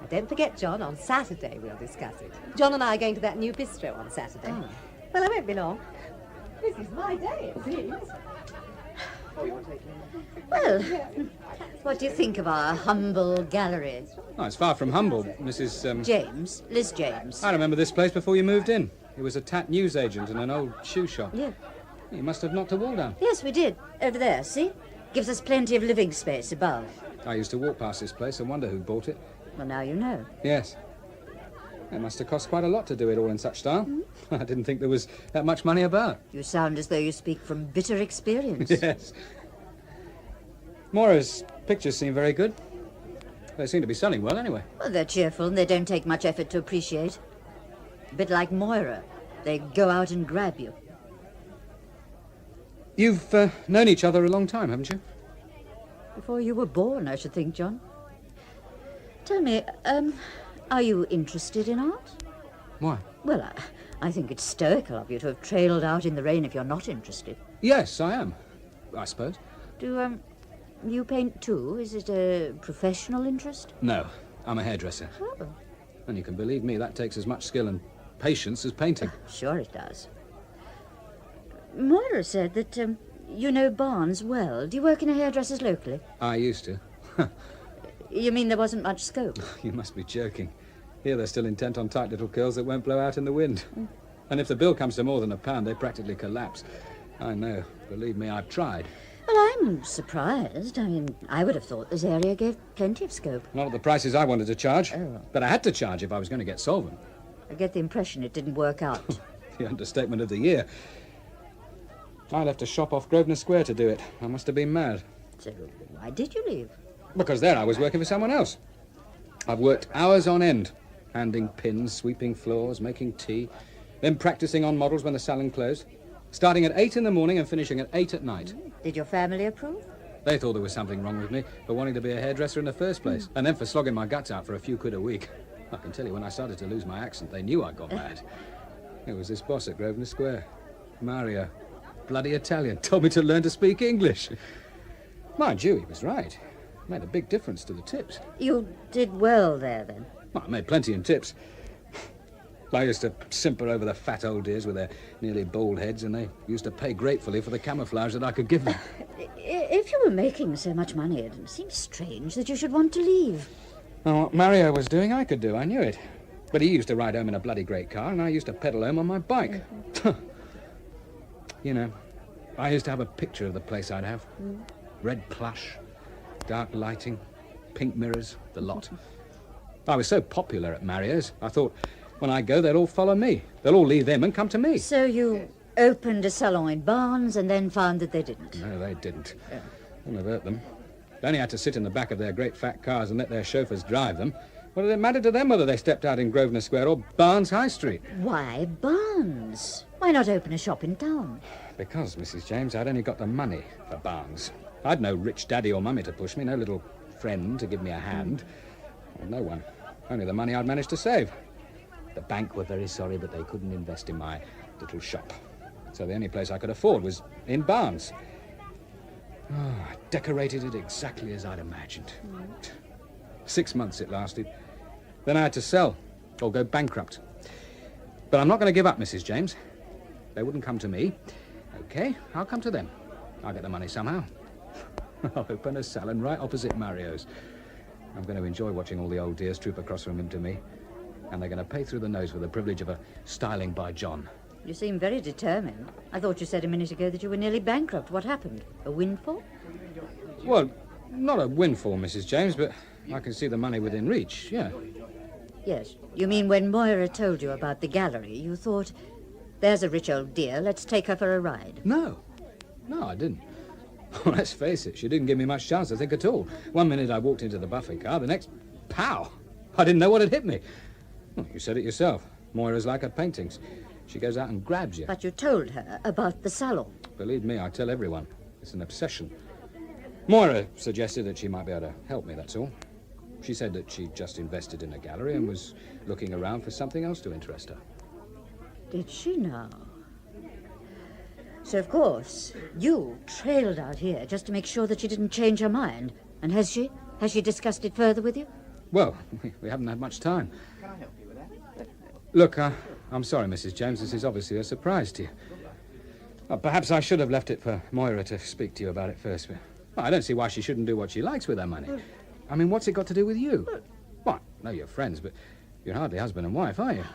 Now, don't forget, John, on Saturday we'll discuss it. John and I are going to that new bistro on Saturday.
Oh.
Well, I won't be long. This is my day, it seems.
Well, what do you think of our humble gallery?
Oh, it's far from humble, Mrs.
James, Liz James.
I remember this place before you moved in. It was a tat newsagent and an old shoe shop.
Yeah.
You must have knocked a wall down.
Yes, we did. Over there, see? Gives us plenty of living space above.
I used to walk past this place and wonder who bought it.
Well, now you know.
Yes. It must have cost quite a lot to do it all in such style. I didn't think there was that much money about.
You sound as though you speak from bitter experience.
Yes. Moira's pictures seem very good. They seem to be selling well anyway.
Well, they're cheerful and they don't take much effort to appreciate. A bit like Moira. They go out and grab you.
You've known each other a long time, haven't you?
Before you were born, I should think, John. Tell me, are you interested in art?
Why?
Well, I think it's stoical of you to have trailed out in the rain if you're not interested.
Yes, I am, I suppose.
Do, you paint too? Is it a professional interest?
No, I'm a hairdresser.
Oh.
And you can believe me, that takes as much skill and patience as painting.
Sure it does. Moira said that, you know Barnes well. Do you work in a hairdresser's locally?
I used to.
You mean there wasn't much scope?
You must be joking.
Here they're still intent on tight little curls that won't blow out in the wind. And if the bill comes to more than £1, they practically collapse. I know. Believe me, I've tried.
Well, I'm surprised. I mean, I would have thought this area gave plenty of scope.
Not at the prices I wanted to charge. But I had to charge if I was going to get solvent.
I get the impression it didn't work out.
The understatement of the year. I left a shop off Grosvenor Square to do it. I must have been mad.
So why did you leave?
Because there I was working for someone else. I've worked hours on end, handing pins, sweeping floors, making tea, then practicing on models when the salon closed, starting at 8 in the morning and finishing at 8 at night.
Did your family approve?
They thought there was something wrong with me for wanting to be a hairdresser in the first place, and then for slogging my guts out for a few quid a week. I can tell you, when I started to lose my accent, they knew I'd gone mad. It was this boss at Grosvenor Square, Mario. Bloody Italian, told me to learn to speak English. Mind you, he was right. It made a big difference to the tips.
You did well there, then.
Well, I made plenty in tips. I used to simper over the fat old dears with their nearly bald heads, and they used to pay gratefully for the camouflage that I could give them.
If you were making so much money, it seems strange that you should want to leave.
Well, what Mario was doing, I could do. I knew it. But he used to ride home in a bloody great car, and I used to pedal home on my bike. You know, I used to have a picture of the place I'd have. Red plush, dark lighting, pink mirrors, the lot. I was so popular at Mario's, I thought, when I go, they'll all follow me. They'll all leave them and come to me.
So you opened a salon in Barnes and then found that they didn't?
No, they didn't. Wouldn't have hurt them. They only had to sit in the back of their great fat cars and let their chauffeurs drive them. What did it matter to them whether they stepped out in Grosvenor Square or Barnes High Street?
Why Barnes? Why not open a shop in town?
Because, Mrs. James, I'd only got the money for Barnes. I'd no rich daddy or mummy to push me, no little friend to give me a hand. No one. Only the money I'd managed to save. The bank were very sorry, but they couldn't invest in my little shop. So the only place I could afford was in Barnes. Oh, I decorated it exactly as I'd imagined. 6 months it lasted. Then I had to sell or go bankrupt. But I'm not going to give up, Mrs. James. They wouldn't come to me. Okay, I'll come to them. I'll get the money somehow. I'll open a salon right opposite Mario's. I'm going to enjoy watching all the old dears troop across from him to me. And they're going to pay through the nose for the privilege of a styling by John.
You seem very determined. I thought you said a minute ago that you were nearly bankrupt. What happened? A windfall?
Well, not a windfall, Mrs. James, but I can see the money within reach, yeah.
Yes. You mean when Moira told you about the gallery, you thought, there's a rich old dear, let's take her for a ride?
No, I didn't. Well, let's face it, she didn't give me much chance to think at all. One minute I walked into the buffet car, the next, pow! I didn't know what had hit me. Well, you said it yourself. Moira's like her paintings. She goes out and grabs you.
But you told her about the salon.
Believe me, I tell everyone. It's an obsession. Moira suggested that she might be able to help me, that's all. She said that she'd just invested in a gallery and was looking around for something else to interest her.
Did she now? So, of course, you trailed out here just to make sure that she didn't change her mind. And has she? Has she discussed it further with you?
Well, we haven't had much time.
Can I help you with that?
Look, I'm sorry, Mrs. James. This is obviously a surprise to you. Perhaps I should have left it for Moira to speak to you about it first. But I don't see why she shouldn't do what she likes with her money. I mean, what's it got to do with you? Well, I know you're friends, but you're hardly husband and wife, are you?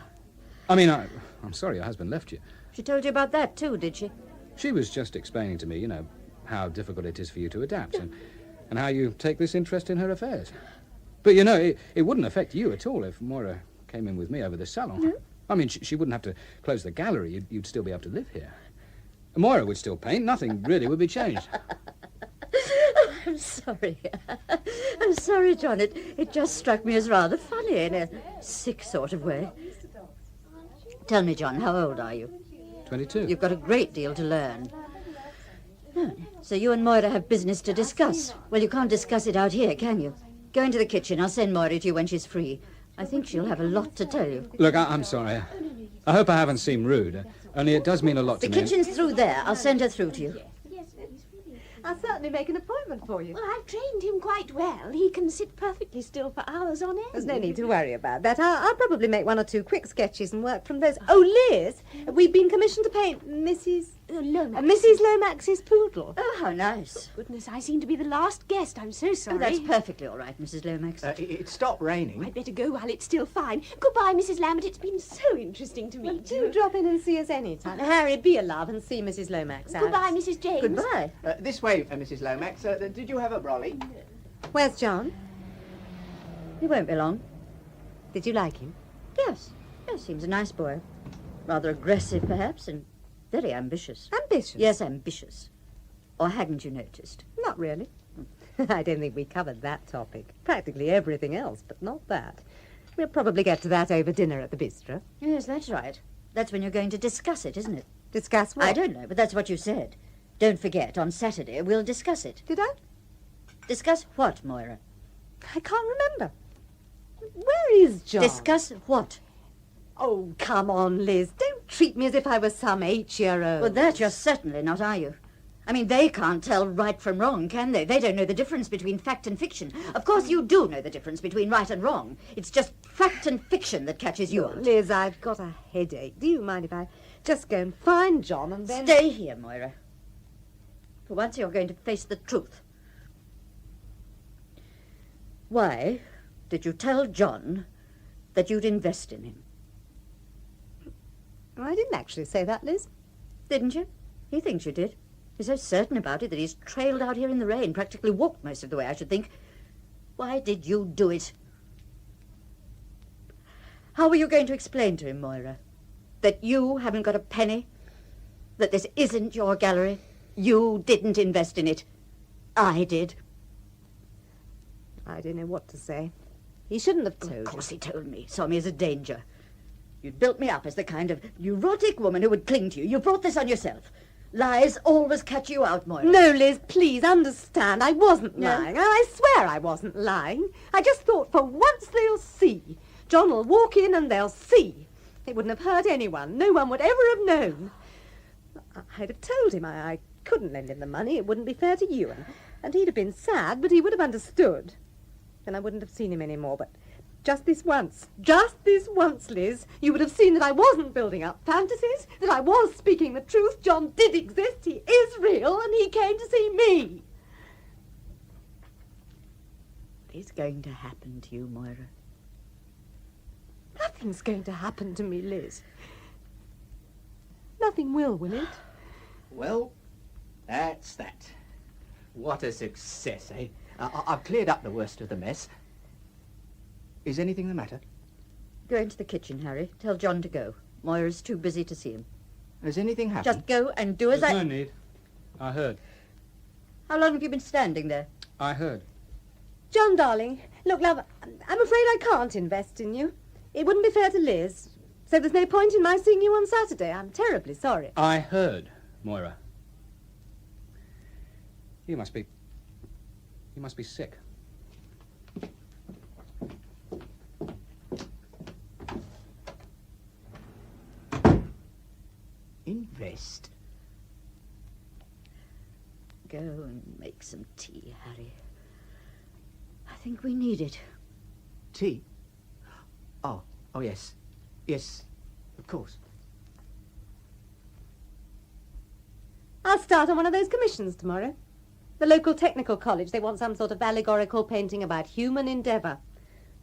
I mean, I'm sorry your husband left you.
She told you about that too, did she?
She was just explaining to me, you know, how difficult it is for you to adapt and how you take this interest in her affairs. But, you know, it wouldn't affect you at all if Moira came in with me over the salon.
No.
I mean, she wouldn't have to close the gallery. You'd still be able to live here. Moira would still paint. Nothing really would be changed.
I'm sorry. I'm sorry, John. It just struck me as rather funny in a sick sort of way. Tell me, John, how old are you?
22.
You've got a great deal to learn. So you and Moira have business to discuss. Well, you can't discuss it out here, can you? Go into the kitchen. I'll send Moira to you when she's free. I think she'll have a lot to tell you.
Look, I'm sorry. I hope I haven't seemed rude. Only it does mean a lot to
The
me.
kitchen's through there. I'll send her through to you.
I'll certainly make an appointment for you.
Well, I've trained him quite well. He can sit perfectly still for hours on end.
There's no need to worry about that. I'll probably make 1 or 2 quick sketches and work from those. Oh, Liz, we've been commissioned to paint Mrs. Lomax. Mrs. Lomax's poodle.
Oh, how nice.
Goodness, I seem to be the last guest. I'm so sorry.
Oh, that's perfectly all right, Mrs. Lomax.
It stopped raining.
I'd better go while it's still fine. Goodbye, Mrs. Lambert. It's been so interesting to meet you.
do
drop in and see us any time. Harry, be a love and see Mrs. Lomax out. Goodbye, Mrs. James.
Goodbye.
This way, Mrs. Lomax. Did you have a brolly?
Where's John?
He won't be long.
Did you like him?
Yes. Yes, seems a nice boy. Rather aggressive, perhaps, and very ambitious.
Ambitious?
Yes, ambitious. Or hadn't you noticed?
Not really. I don't think we covered that topic. Practically everything else, but not that. We'll probably get to that over dinner at the bistro.
Yes, that's right. That's when you're going to discuss it, isn't it?
Discuss what?
I don't know, but that's what you said. Don't forget, on Saturday we'll discuss it.
Did I?
Discuss what, Moira?
I can't remember. Where is John?
Discuss what?
Oh, come on, Liz. Don't treat me as if I was some 8-year-old.
Well, that you're certainly not, are you? I mean, they can't tell right from wrong, can they? They don't know the difference between fact and fiction. Of course, you do know the difference between right and wrong. It's just fact and fiction that catches you out.
Liz, I've got a headache. Do you mind if I just go and find John and then...
Stay here, Moira. For once, you're going to face the truth. Why did you tell John that you'd invest in him?
I didn't actually say that, Liz.
Didn't you? He thinks you did. He's so certain about it that he's trailed out here in the rain, practically walked most of the way, I should think. Why did you do it? How are you going to explain to him, Moira, that you haven't got a penny? That this isn't your gallery? You didn't invest in it. I did.
I don't know what to say. He shouldn't have told you.
Of course he told me. Saw me as a danger. You'd built me up as the kind of neurotic woman who would cling to you. You brought this on yourself. Lies always catch you out, Moira.
No, Liz, please understand. I wasn't
No?
lying. I swear I wasn't lying. I just thought for once they'll see. John will walk in and they'll see. It wouldn't have hurt anyone. No one would ever have known. I'd have told him I couldn't lend him the money. It wouldn't be fair to you. And he'd have been sad, but he would have understood. Then I wouldn't have seen him any more, but... just this once, Liz, you would have seen that I wasn't building up fantasies, that I was speaking the truth. John did exist, he is real, and he came to see me.
What is going to happen to you, Moira?
Nothing's going to happen to me, Liz. Nothing will it?
Well, that's that. What a success, eh? I've cleared up the worst of the mess. Is anything the matter?
Go into the kitchen, Harry. Tell John to go. Moira's too busy to see him.
Has anything happened?
Just go and do as
There's no need. I heard.
How long have you been standing there?
I heard.
John, darling, look, love, I'm afraid I can't invest in you. It wouldn't be fair to Liz. So there's no point in my seeing you on Saturday. I'm terribly sorry.
I heard, Moira. You must be sick.
Invest?
Go and make some tea, Harry. I think we need it.
Tea? Oh, yes. Yes, of course.
I'll start on one of those commissions tomorrow. The local technical college, they want some sort of allegorical painting about human endeavour.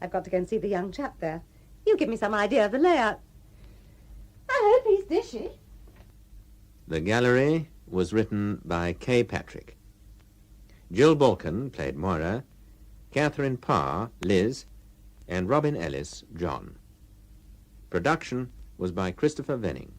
I've got to go and see the young chap there. He'll give me some idea of the layout. I hope he's dishy.
The Gallery was written by Kay Patrick. Jill Balkan played Moira, Catherine Parr, Liz, and Robin Ellis, John. Production was by Christopher Venning.